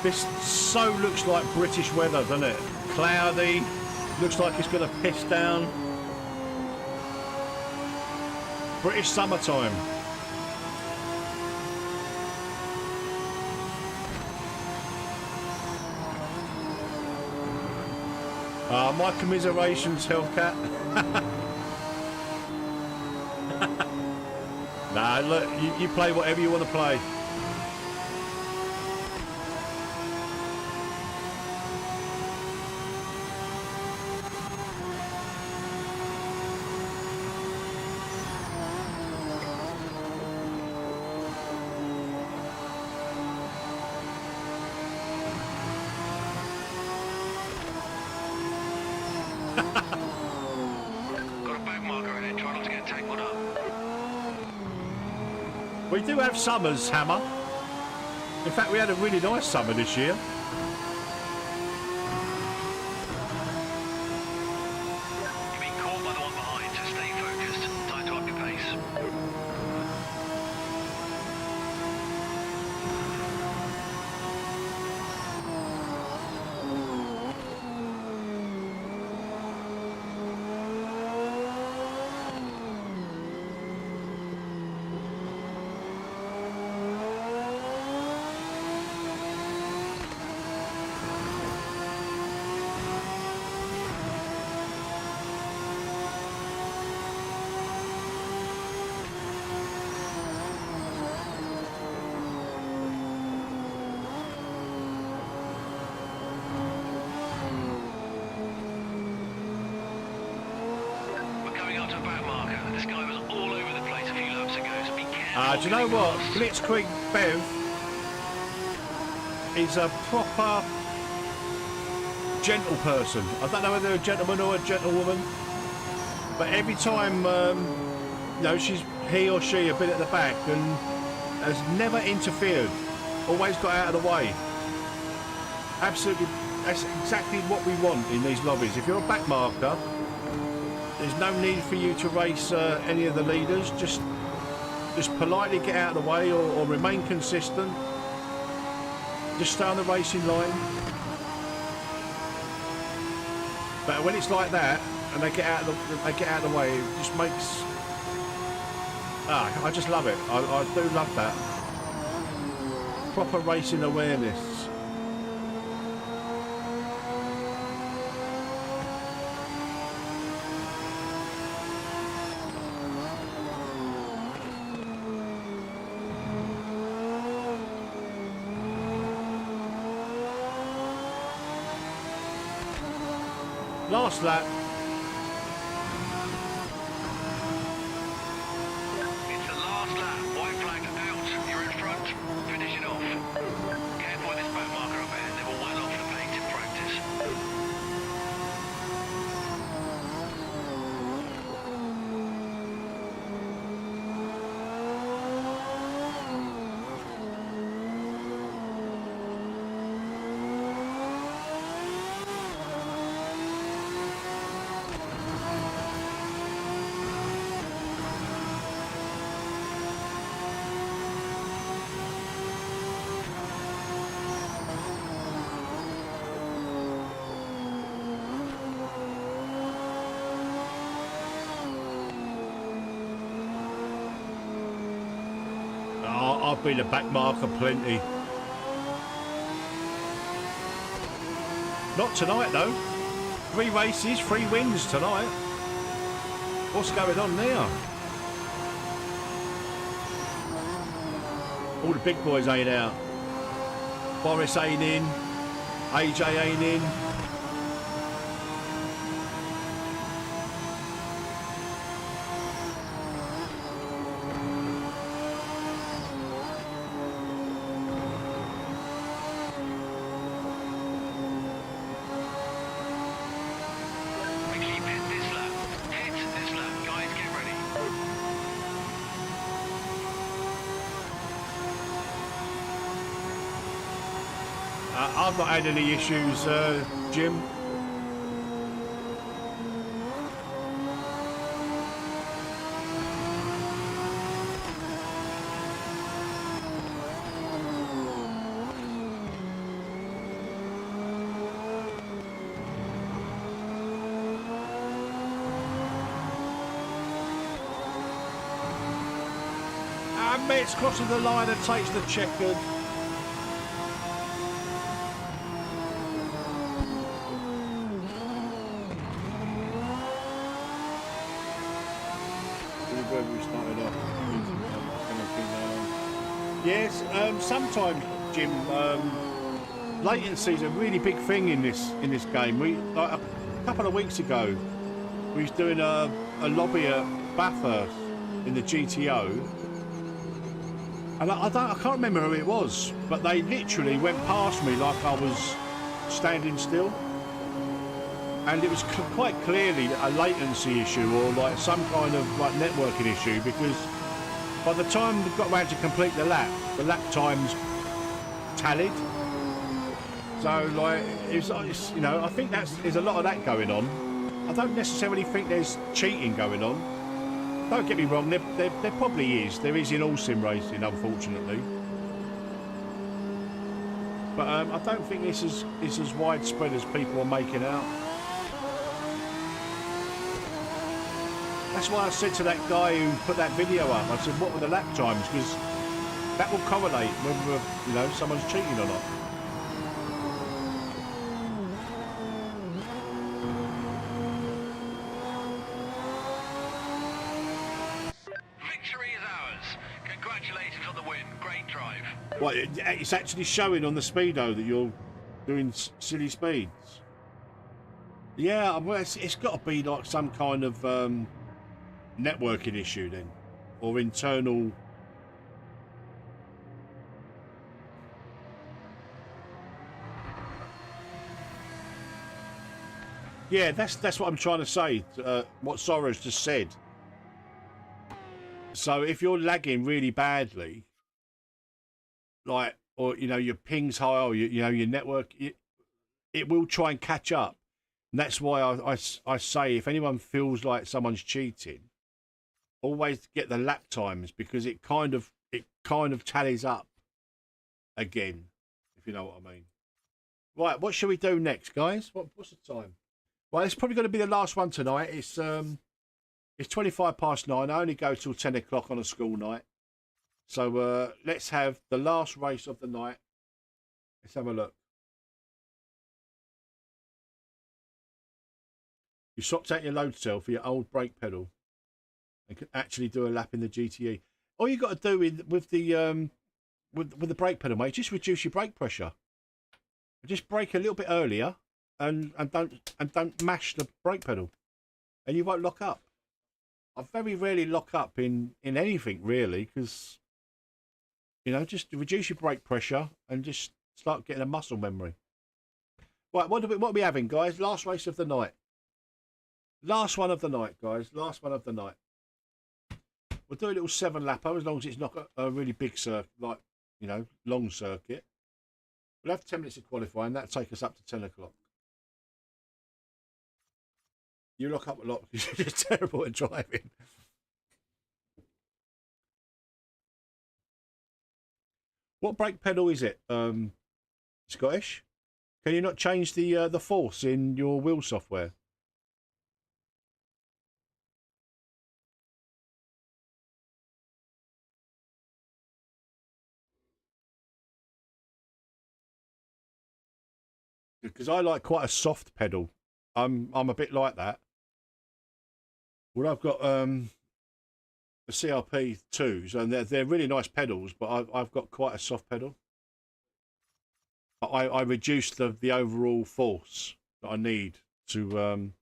Speaker 1: This so looks like British weather, doesn't it? Cloudy, looks like it's going to piss down. British summertime. My commiserations, Hellcat. Nah, look, you play whatever you want to play. We do have summers, Hammer. In fact, we had a really nice summer this year.
Speaker 2: You've been caught by the one behind, so stay focused. Time to up your pace.
Speaker 1: Do you know what? Blitzkrieg Bev is a proper gentle person. I don't know whether they're a gentleman or a gentlewoman, but every time, you know, he or she have been at the back and has never interfered. Always got out of the way. Absolutely, that's exactly what we want in these lobbies. If you're a back marker, there's no need for you to race any of the leaders. Just politely get out of the way or remain consistent. Just stay on the racing line. But when it's like that and they get out of the way, it just makes. I just love it. I do love that. Proper racing awareness. Last lap.
Speaker 2: It's the last lap. White flag out. You're in front. Finish it off. Careful with this back marker up ahead. They will well off the pace in practice.
Speaker 1: I've been a back marker plenty. Not tonight though. 3 races, 3 wins tonight. What's going on there? All the big boys ain't out. Boris ain't in. AJ ain't in. I've not had any issues, Jim. And Metz crosses the line and takes the checkered. Where we started off. Yes, sometimes, Jim, latency is a really big thing in this game. We like, a couple of weeks ago, we was doing a lobby at Bathurst in the GTO, and I can't remember who it was, but they literally went past me like I was standing still, and it was quite clearly a latency issue or like some kind of like networking issue, because by the time we got around to complete the lap times tallied. So like it's you know, I think there's a lot of that going on. I don't necessarily think there's cheating going on. Don't get me wrong, there probably is. There is in all sim racing, unfortunately. But I don't think it's as widespread as people are making out. That's why I said to that guy who put that video up, I said, what were the lap times? Because that will correlate whether, you know, someone's cheating or not.
Speaker 2: Victory is ours. Congratulations on the win. Great drive.
Speaker 1: Well, it's actually showing on the speedo that you're doing silly speeds. Yeah, well, it's got to be like some kind of networking issue then, or internal. Yeah, that's what I'm trying to say. What Sora's just said. So if you're lagging really badly, like, or you know your ping's high, or you know your network, it will try and catch up. And that's why I say if anyone feels like someone's cheating, always get the lap times, because it kind of tallies up again, if you know what I mean. Right, what should we do next, guys? What's the time? Well, it's probably going to be the last one tonight. It's 9:25. I only go till 10 o'clock on a school night. So let's have the last race of the night. Let's have a look. You swapped out your load cell for your old brake pedal and can actually do a lap in the GTE. All you got to do with the brake pedal, mate, just reduce your brake pressure. Just brake a little bit earlier, and don't mash the brake pedal, and you won't lock up. I very rarely lock up in anything really, because you know, just reduce your brake pressure and just start getting a muscle memory. Right, what are we having, guys? Last race of the night. Last one of the night, guys. Last one of the night. We'll do a little 7-lapper, as long as it's not a really big circuit, like, you know, long circuit. We'll have 10 minutes of qualifying. That'll take us up to 10 o'clock. You lock up a lot because you're terrible at driving. What brake pedal is it, Scottish? Can you not change the force in your wheel software? Because I like quite a soft pedal. I'm a bit like that. Well, I've got the CRP2s, and they're really nice pedals, but I've got quite a soft pedal. I reduced the overall force that I need to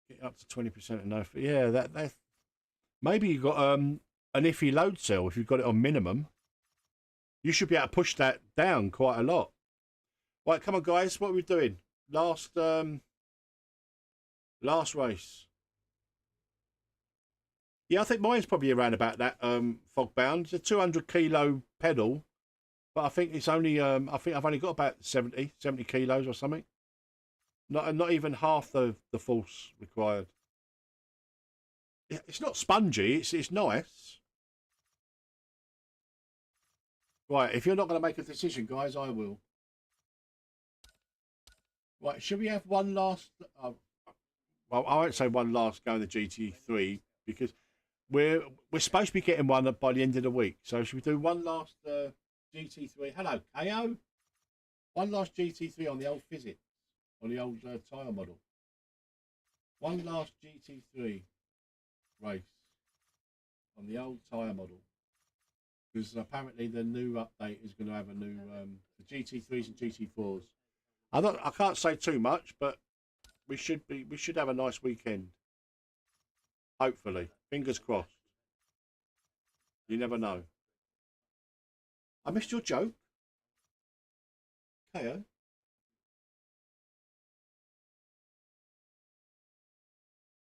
Speaker 1: get up to 20% enough. Yeah, that maybe you've got an iffy load cell. If you've got it on minimum, you should be able to push that down quite a lot. Right, come on, guys. What are we doing? Last race. Yeah, I think mine's probably around about that fog bound. It's a 200 kilo pedal, but I think it's only I think I've only got about 70 kilos or something. Not even half the force required. Yeah, it's not spongy. It's nice. Right, if you're not going to make a decision, guys, I will. Right, should we have one last? well, I won't say one last go in the GT3 because we're supposed to be getting one by the end of the week. So should we do one last GT3? Hello, KO. One last GT3 on the old physics, on the old tyre model. One last GT3 race on the old tyre model. Because apparently the new update is going to have a new the GT3s and GT4s. I can't say too much, but we should have a nice weekend. Hopefully, fingers crossed. You never know. I missed your joke, KO.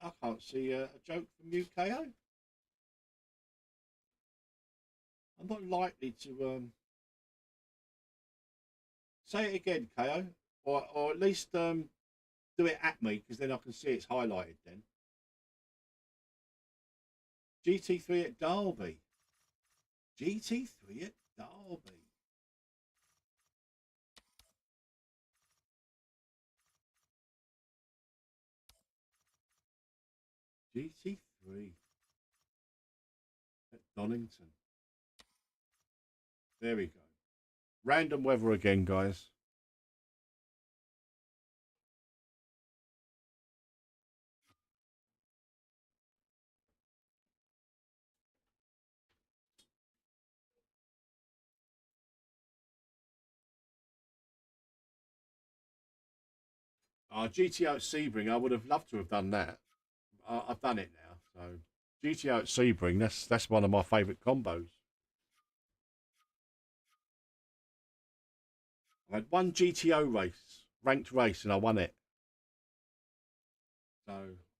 Speaker 1: I can't see a joke from you, KO. I'm not likely to say it again, KO, or at least do it at me because then I can see it's highlighted. Then GT3 at Derby. GT3 at Derby. GT3 at Donington. There we go. Random weather again, guys. GTO at Sebring, I would have loved to have done that. I've done it now. So GTO at Sebring, that's one of my favourite combos. I had one GTO race, ranked race, and I won it. So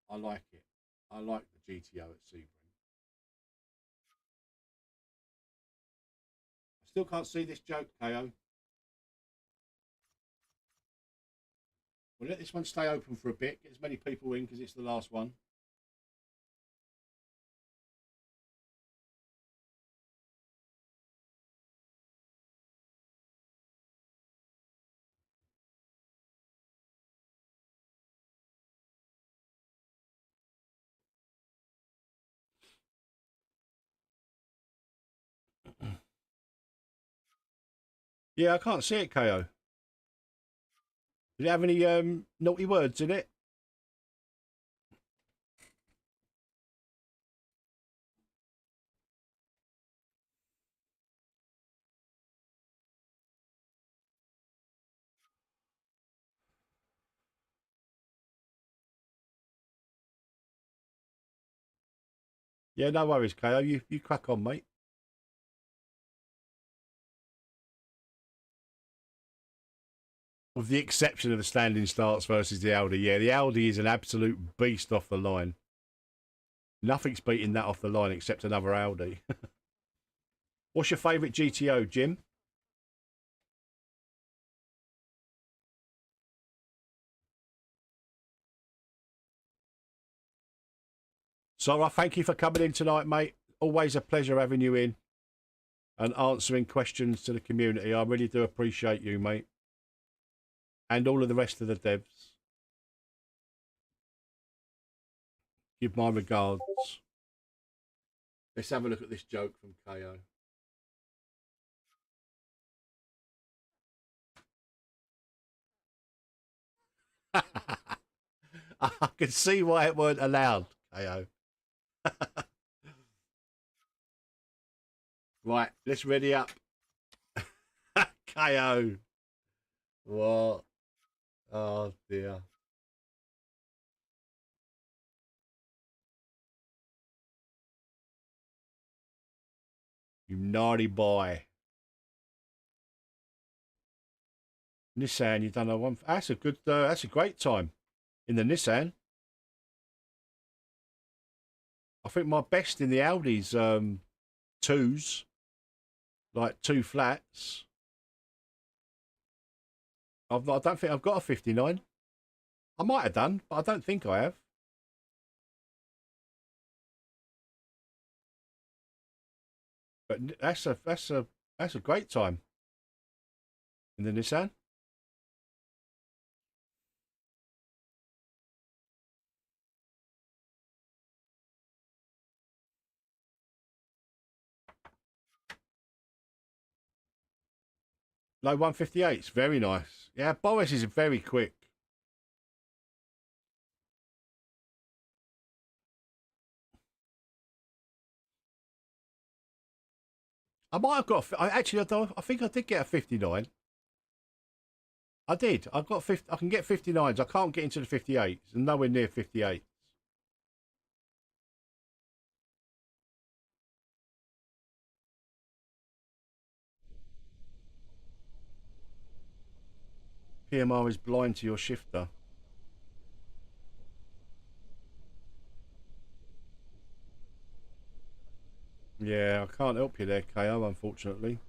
Speaker 1: I like it. I like the GTO at Sebring. I still can't see this joke, KO. We'll let this one stay open for a bit, get as many people in because it's the last one. Yeah, I can't see it, KO. Did it have any naughty words in it? Yeah, no worries, KO. You crack on, mate. With the exception of the standing starts versus the Audi. Yeah, the Audi is an absolute beast off the line. Nothing's beating that off the line except another Audi. What's your favourite GTO, Jim? Sora, thank you for coming in tonight, mate. Always a pleasure having you in and answering questions to the community. I really do appreciate you, mate. And all of the rest of the devs. Give my regards. Let's have a look at this joke from KO. I can see why it weren't allowed, KO. Right, let's ready up. KO. What? Oh, dear. You naughty boy. Nissan, you've done a one. That's a good. That's a great time in the Nissan. I think my best in the Audi's twos, like two flats. I don't think I've got a 59. I might have done, but I don't think I have. But that's a great time in the Nissan. No 158s. Very nice. Yeah, Boris is very quick. I might have got. I think I did get a 59. I did. I got 50. I can get 59s. I can't get into the 58s. And nowhere near 58. PMR is blind to your shifter. Yeah, I can't help you there, KO, unfortunately.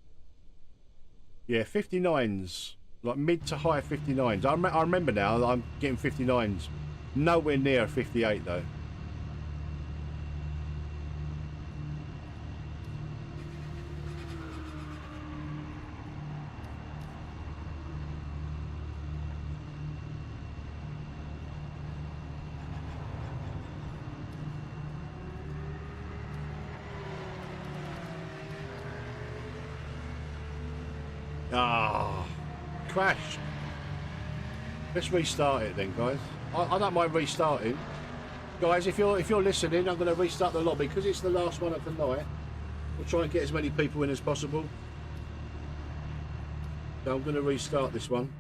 Speaker 1: Yeah, 59s. Like mid to high 59s. I remember now that I'm getting 59s. Nowhere near a 58, though. Ah, crashed. Let's restart it then, guys. I don't mind restarting. Guys, if you're listening, I'm going to restart the lobby because it's the last one of the night. We'll try and get as many people in as possible. So I'm going to restart this one.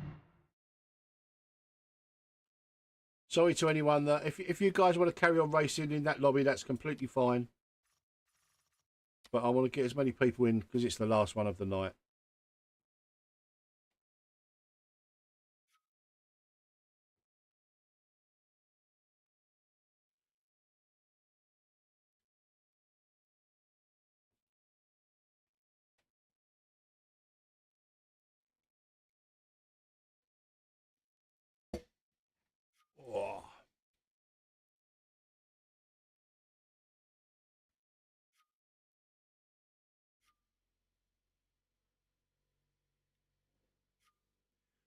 Speaker 1: Sorry to anyone that if you guys want to carry on racing in that lobby, that's completely fine. But I want to get as many people in because it's the last one of the night. Oh.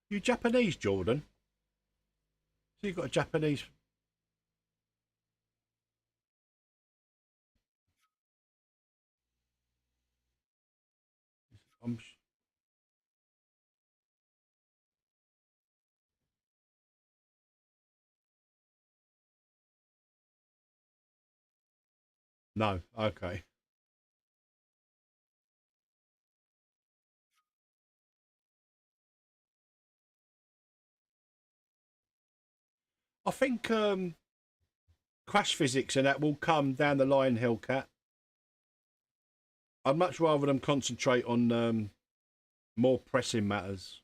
Speaker 1: You Japanese, Jordan? So you've got a Japanese... No, okay. I think crash physics and that will come down the line, Hellcat. I'd much rather them concentrate on more pressing matters.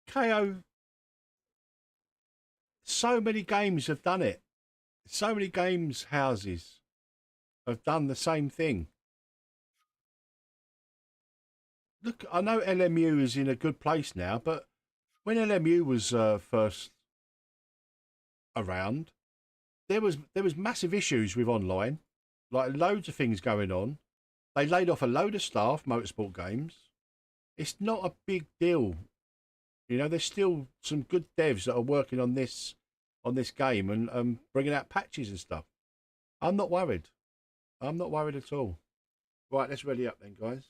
Speaker 1: KO, so many games have done it. So many games houses have done the same thing. Look, I know LMU is in a good place now, but when LMU was first around, there was massive issues with online, like loads of things going on. They laid off a load of staff, Motorsport Games. It's not a big deal. You know, there's still some good devs that are working on this game and bringing out patches and stuff. I'm not worried. I'm not worried at all. Right, let's ready up then, guys.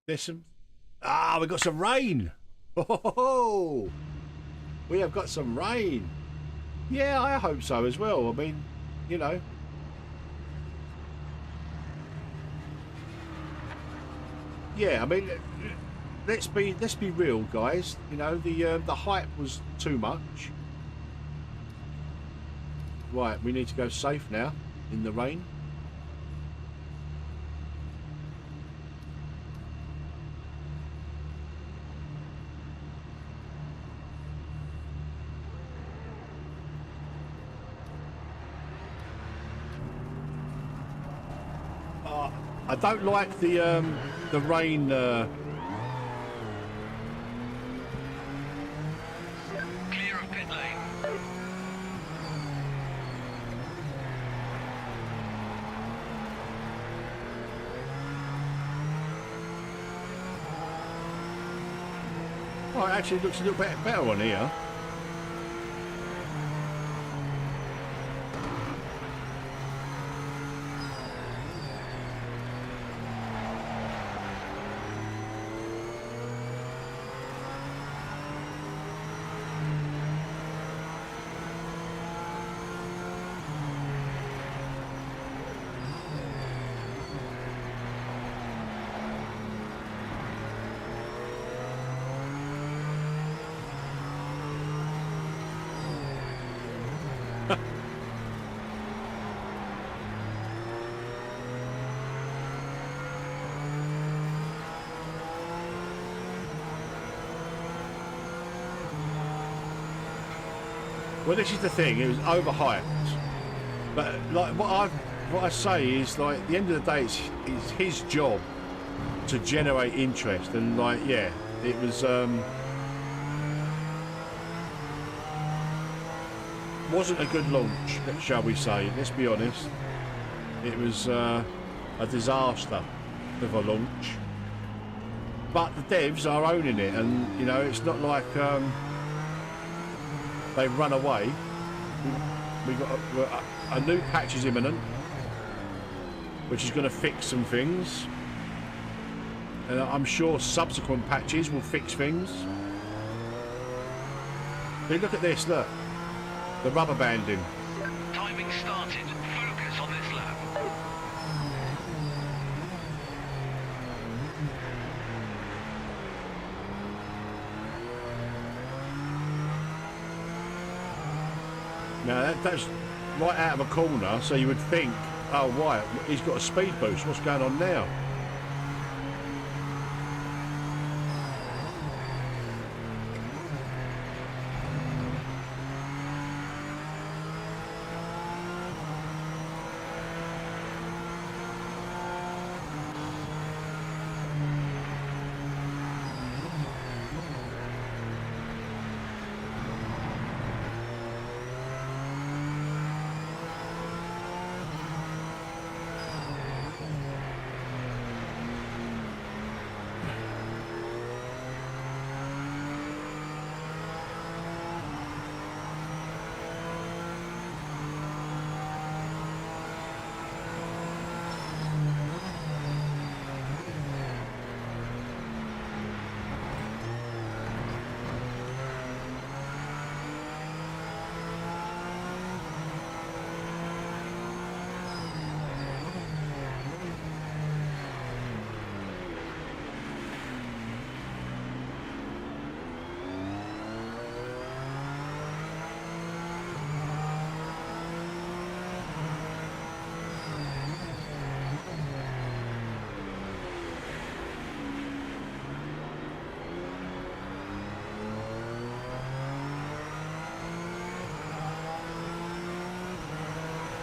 Speaker 1: There's some... Ah, we got some rain. Oh, we have got some rain. Yeah, I hope so as well. I mean, you know. Yeah, I mean, let's be real, guys. You know, the hype was too much. Right, we need to go safe now in the rain. I don't like the rain.
Speaker 2: Clear of pit lane.
Speaker 1: Well, it actually looks a little bit better on here. Well, this is the thing. It was overhyped, but like what I say is, like, at the end of the day, it's his job to generate interest, and like, yeah, it was wasn't a good launch, shall we say? Let's be honest. It was a disaster of a launch, but the devs are owning it, and you know, it's not like they've run away. We got a new patch is imminent, which is going to fix some things, and I'm sure subsequent patches will fix things. Hey, look at this, look, the rubber banding.
Speaker 2: Timing started. Focus on this lap.
Speaker 1: Now that's right out of a corner, so you would think, oh right, he's got a speed boost, what's going on now?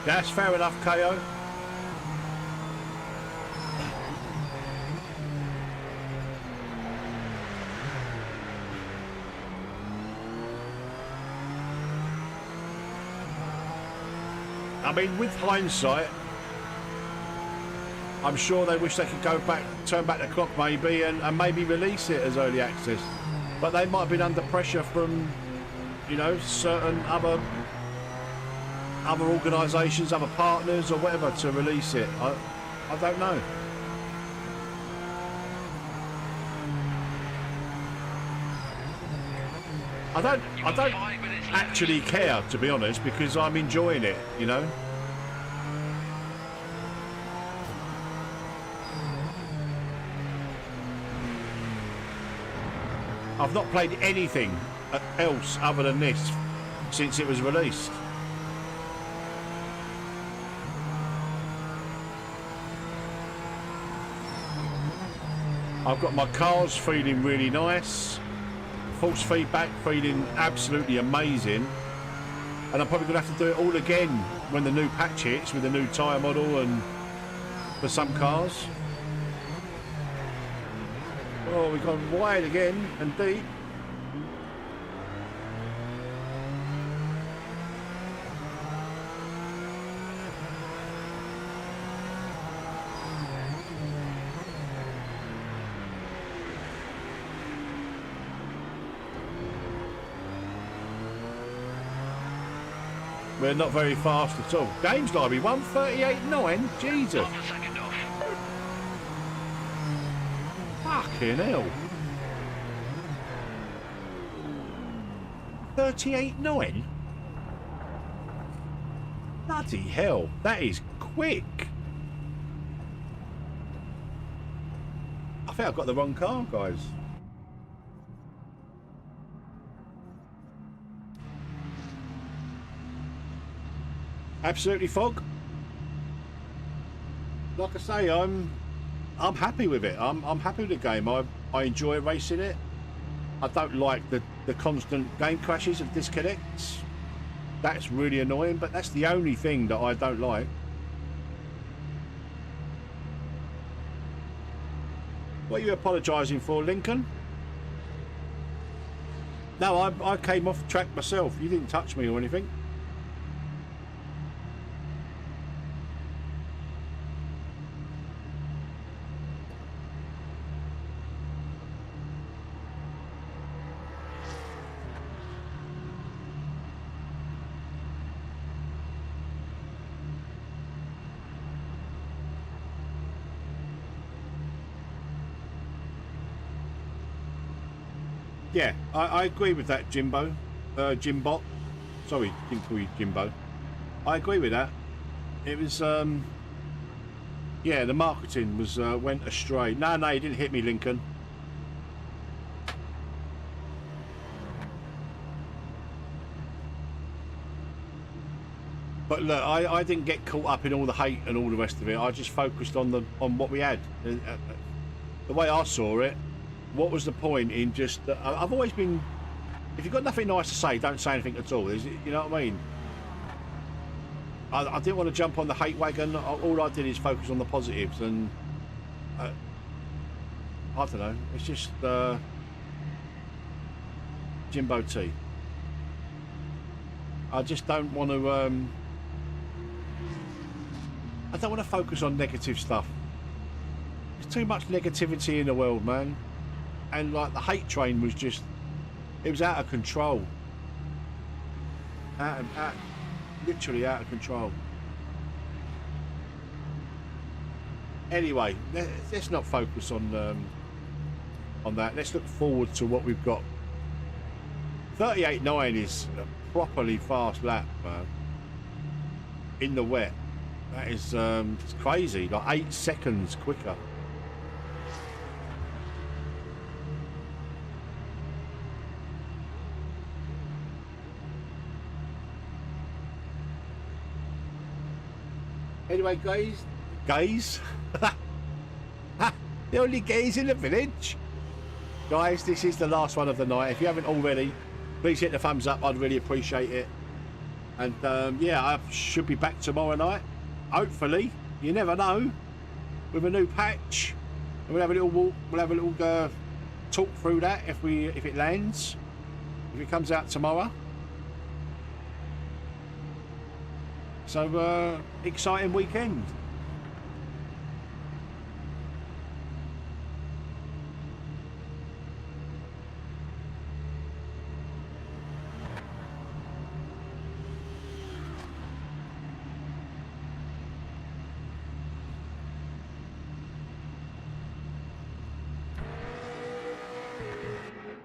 Speaker 1: That's fair enough, KO. I mean, with hindsight, I'm sure they wish they could go back, turn back the clock maybe, and maybe release it as early access. But they might have been under pressure from, you know, certain other organisations, other partners or whatever to release it. I don't know. I don't actually care, to be honest, because I'm enjoying it, you know. I've not played anything else other than this since it was released. I've got my cars feeling really nice. Force feedback feeling absolutely amazing. And I'm probably going to have to do it all again when the new patch hits with the new tyre model and for some cars. Oh, we've gone wide again and deep. We're not very fast at all. Games library 138.9. Jesus.
Speaker 2: Half a second off.
Speaker 1: Fucking hell. 38.9. Bloody hell. That is quick. I think I've got the wrong car, guys. Absolutely fog. Like I say, I'm happy with it. I'm happy with the game. I enjoy racing it. I don't like the constant game crashes and disconnects. That's really annoying, but that's the only thing that I don't like. What are you apologising for, Lincoln? No, I came off track myself. You didn't touch me or anything. Yeah, I agree with that, Jimbo. Jimbot. Sorry, didn't call you Jimbo. I agree with that. It was, yeah, the marketing was went astray. No, you didn't hit me, Lincoln. But look, I didn't get caught up in all the hate and all the rest of it. I just focused on what we had. The way I saw it. What was the point in just... I've always been... If you've got nothing nice to say, don't say anything at all. You know what I mean? I didn't want to jump on the hate wagon. All I did is focus on the positives. And... I don't know. It's just... Jimbo T. I just don't want to... I don't want to focus on negative stuff. There's too much negativity in the world, man. And like the hate train was just, it was out of control. Literally out of control. Anyway, let's not focus on that. Let's look forward to what we've got. 38.9 is a properly fast lap, man. In the wet. That is it's crazy, like 8 seconds quicker. Anyway, gays, the only gays in the village. Guys, this is the last one of the night. If you haven't already, please hit the thumbs up. I'd really appreciate it. And yeah, I should be back tomorrow night. Hopefully, you never know. With a new patch, and we'll have a little walk. We'll have a little talk through that if it lands, if it comes out tomorrow. So, exciting weekend.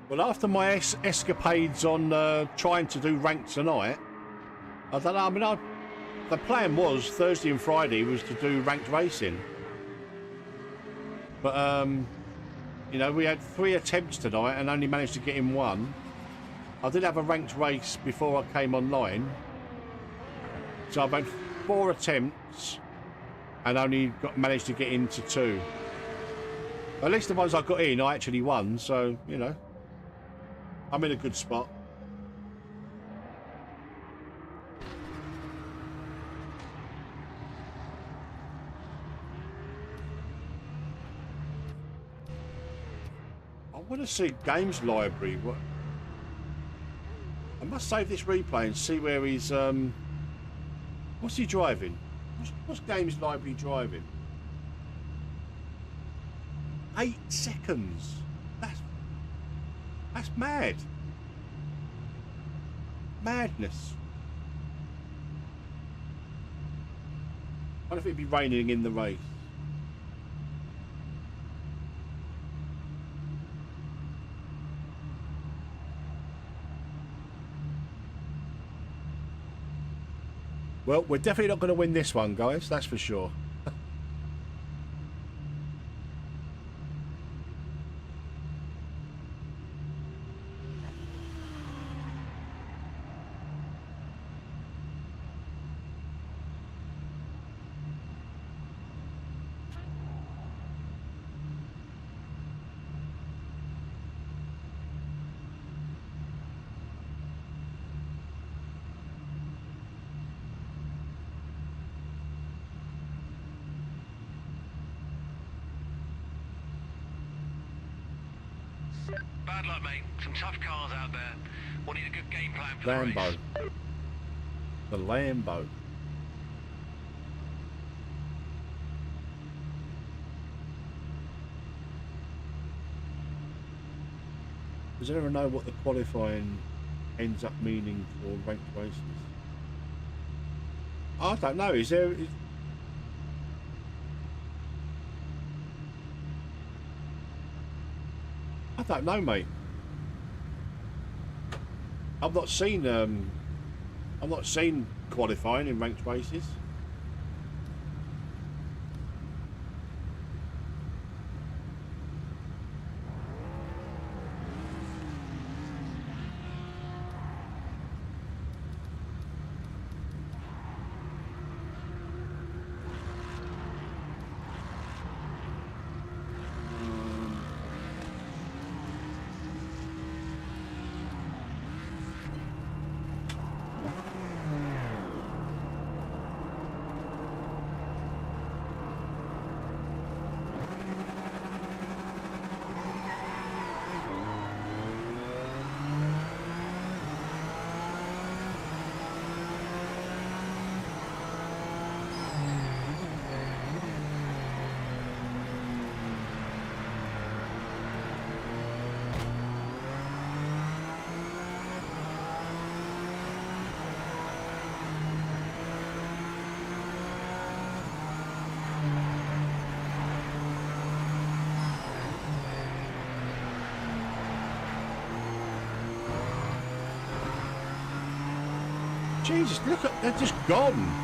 Speaker 1: Well, after my escapades on trying to do rank tonight, I don't know, I mean, the plan was Thursday and Friday was to do ranked racing, but You know, we had 3 attempts tonight and only managed to get in 1. I did have a ranked race before I came online. So I've had 4 attempts and only managed to get into 2. At least the ones I got in, I actually won. So, you know, I'm in a good spot. I want to see games library. What? I must save this replay and see where he's. What's he driving? What's games library driving? 8 seconds. That's mad. Madness. I wonder if it'd be raining in the race. Well, we're definitely not going to win this one, guys. That's for sure.
Speaker 2: Bad luck, mate. Some tough cars out there. We'll need a good game plan for the
Speaker 1: Lambo.
Speaker 2: race.
Speaker 1: The Lambo. Does anyone know what the qualifying ends up meaning for ranked races? I don't know. Is there... I don't know, mate. I've not seen qualifying in ranked races. Jesus, look at, they're just gone.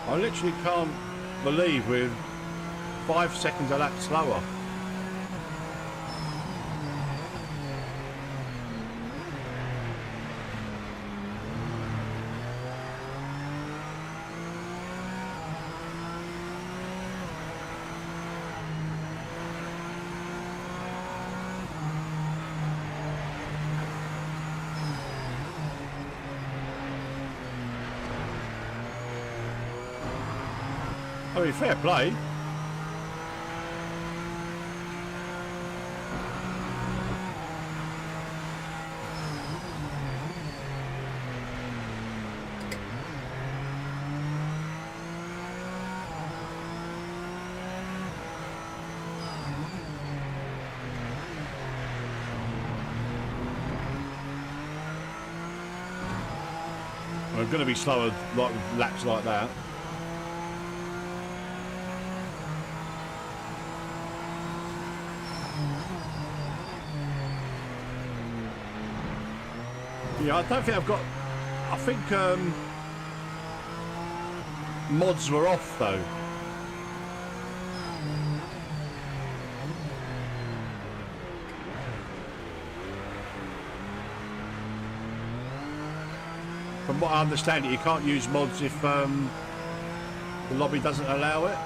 Speaker 1: I literally can't believe we're 5 seconds a lap slower. I mean, fair play. We're going to be slower like laps like that. Yeah, I don't think I've got. I think mods were off though. From what I understand, you can't use mods if the lobby doesn't allow it.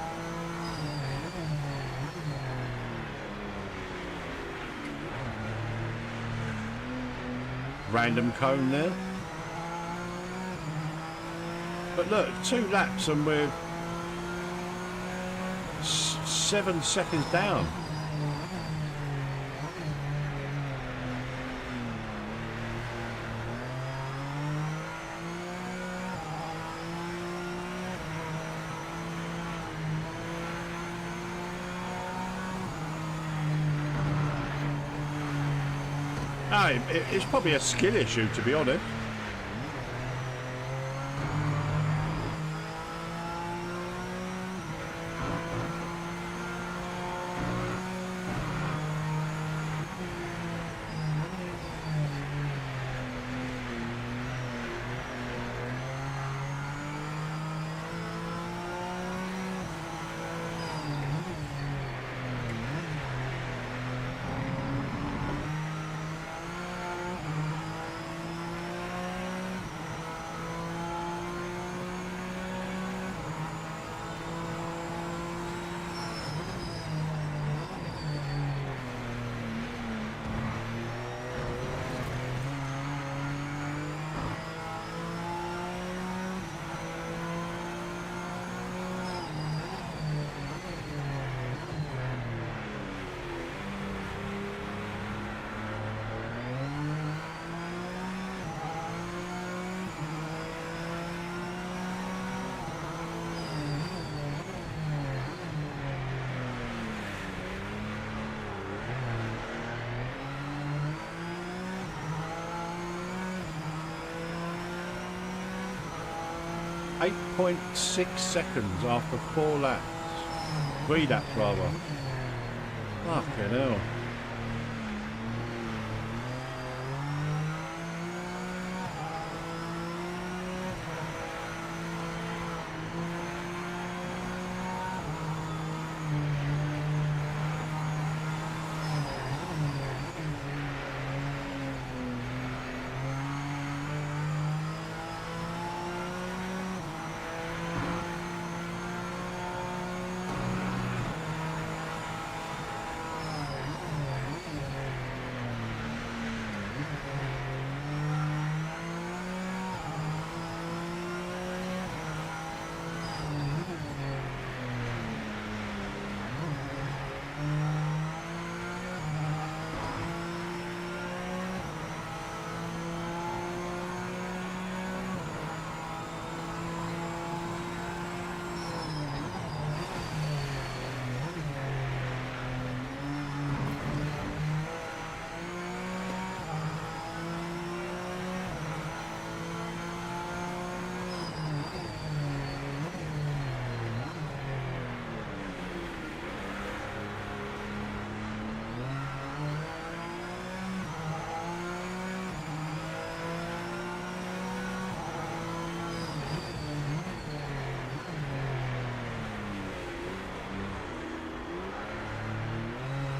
Speaker 1: Random cone there. But look, 2 laps and we're 7 seconds down. It's probably a skill issue, to be honest. .6 seconds after 4 laps. 3 laps rather. Fucking hell.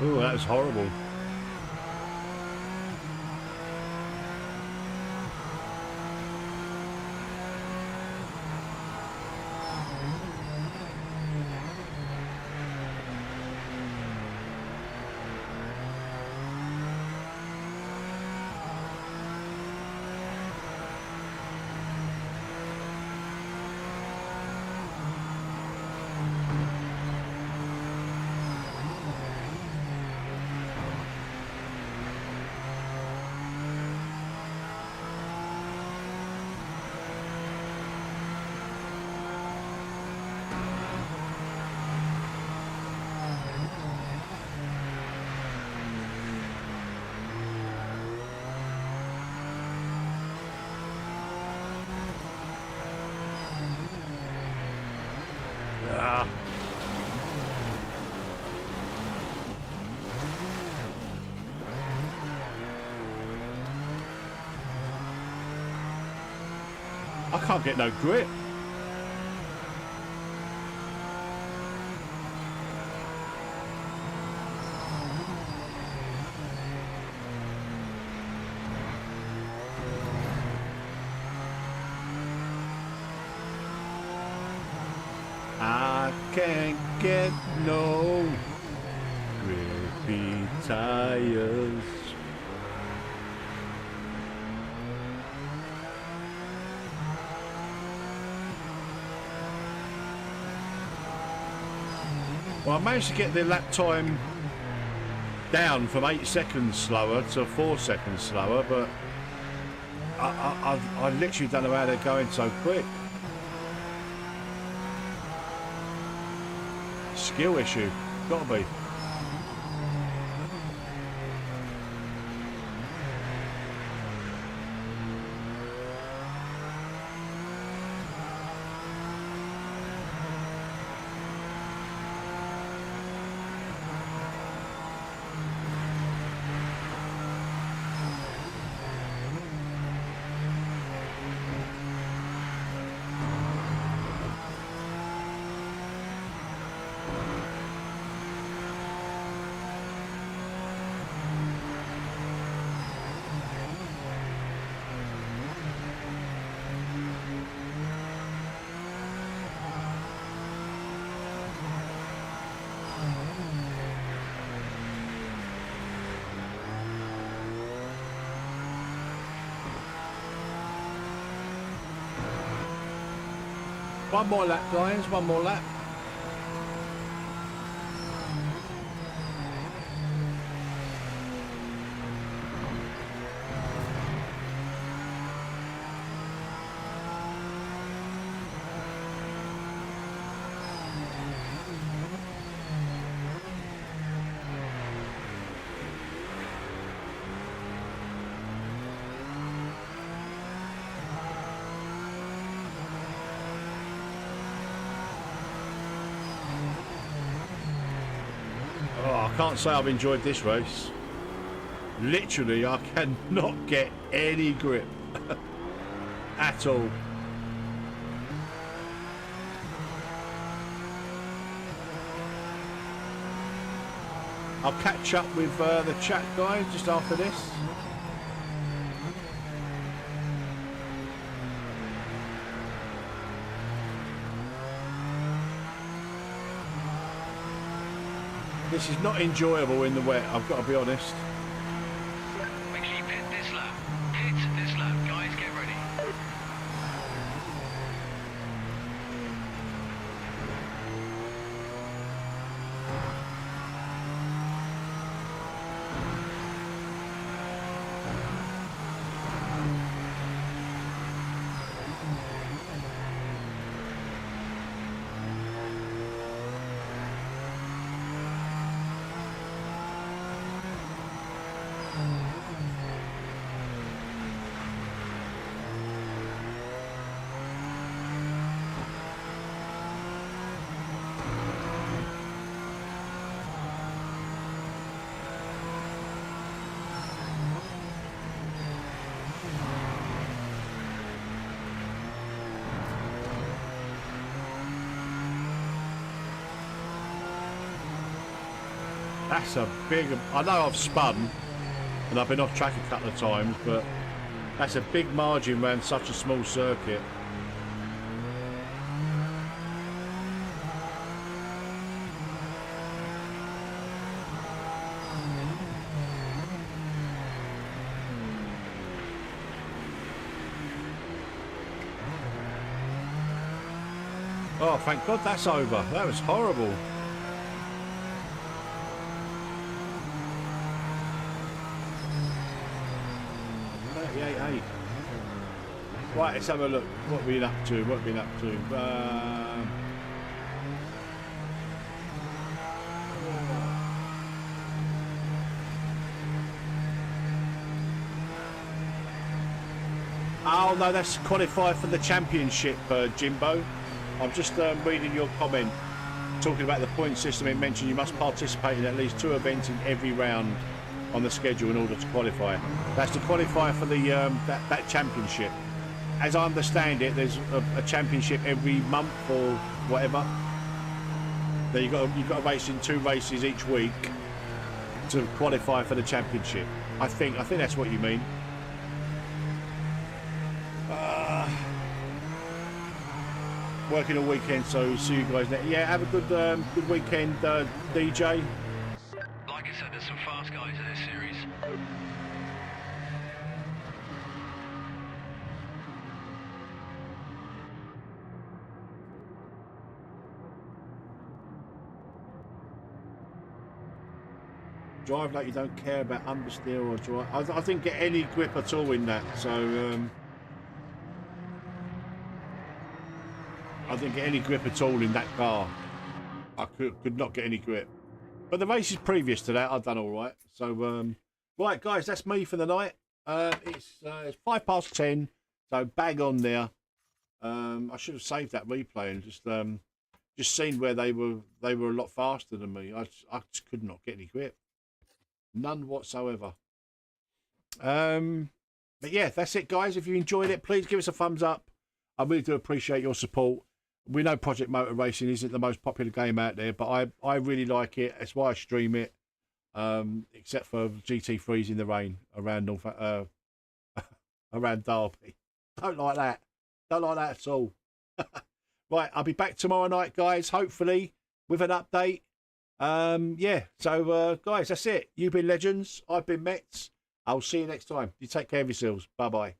Speaker 1: Ooh, that was horrible. can't get no grip. I can't get no grippy tires. Well, I managed to get the lap time down from 8 seconds slower to 4 seconds slower, but I literally don't know how they're going so quick. Skill issue, gotta be. One more lap, guys, one more lap. I can't say I've enjoyed this race. Literally, I cannot get any grip at all. I'll catch up with the chat guys just after this. This is not enjoyable in the wet, I've got to be honest.
Speaker 2: Make sure you pit this lap. Pit this lap. Guys, get ready.
Speaker 1: That's a big... I know I've spun and I've been off track a couple of times, but that's a big margin around such a small circuit. Oh, thank God that's over. That was horrible. Right, let's have a look. What have we been up to? What have we been up to? Oh no, that's qualified for the championship, Jimbo. I'm just reading your comment, talking about the point system. It mentioned you must participate in at least 2 events in every round on the schedule in order to qualify. That's to qualify for the that championship. as I understand it, there's a championship every month or whatever. Then you've got to race in 2 races each week to qualify for the championship. I think that's what you mean. Working all weekend, so see you guys next. Yeah, have a good weekend, DJ.
Speaker 2: Like I said, there's some fast guys in this series.
Speaker 1: Drive like you don't care about understeer or drive. I didn't get any grip at all in that, so I didn't get any grip at all in that car. I could not get any grip. But the races previous to that, I've done all right. So, right, guys, that's me for the night. It's 10:05, so bang on there. I should have saved that replay and just seen where they were a lot faster than me. I just could not get any grip. None whatsoever. But yeah, that's it, guys. If you enjoyed it, please give us a thumbs up. I really do appreciate your support. We know Project Motor Racing isn't the most popular game out there, but I really like it. That's why I stream it. Except for GT3s in the rain around around Derby. Don't like that. Don't like that at all. Right, I'll be back tomorrow night, guys, hopefully, with an update. Yeah, so guys, that's it. You've been legends. I've been Metz. I'll see you next time. You take care of yourselves. Bye-bye.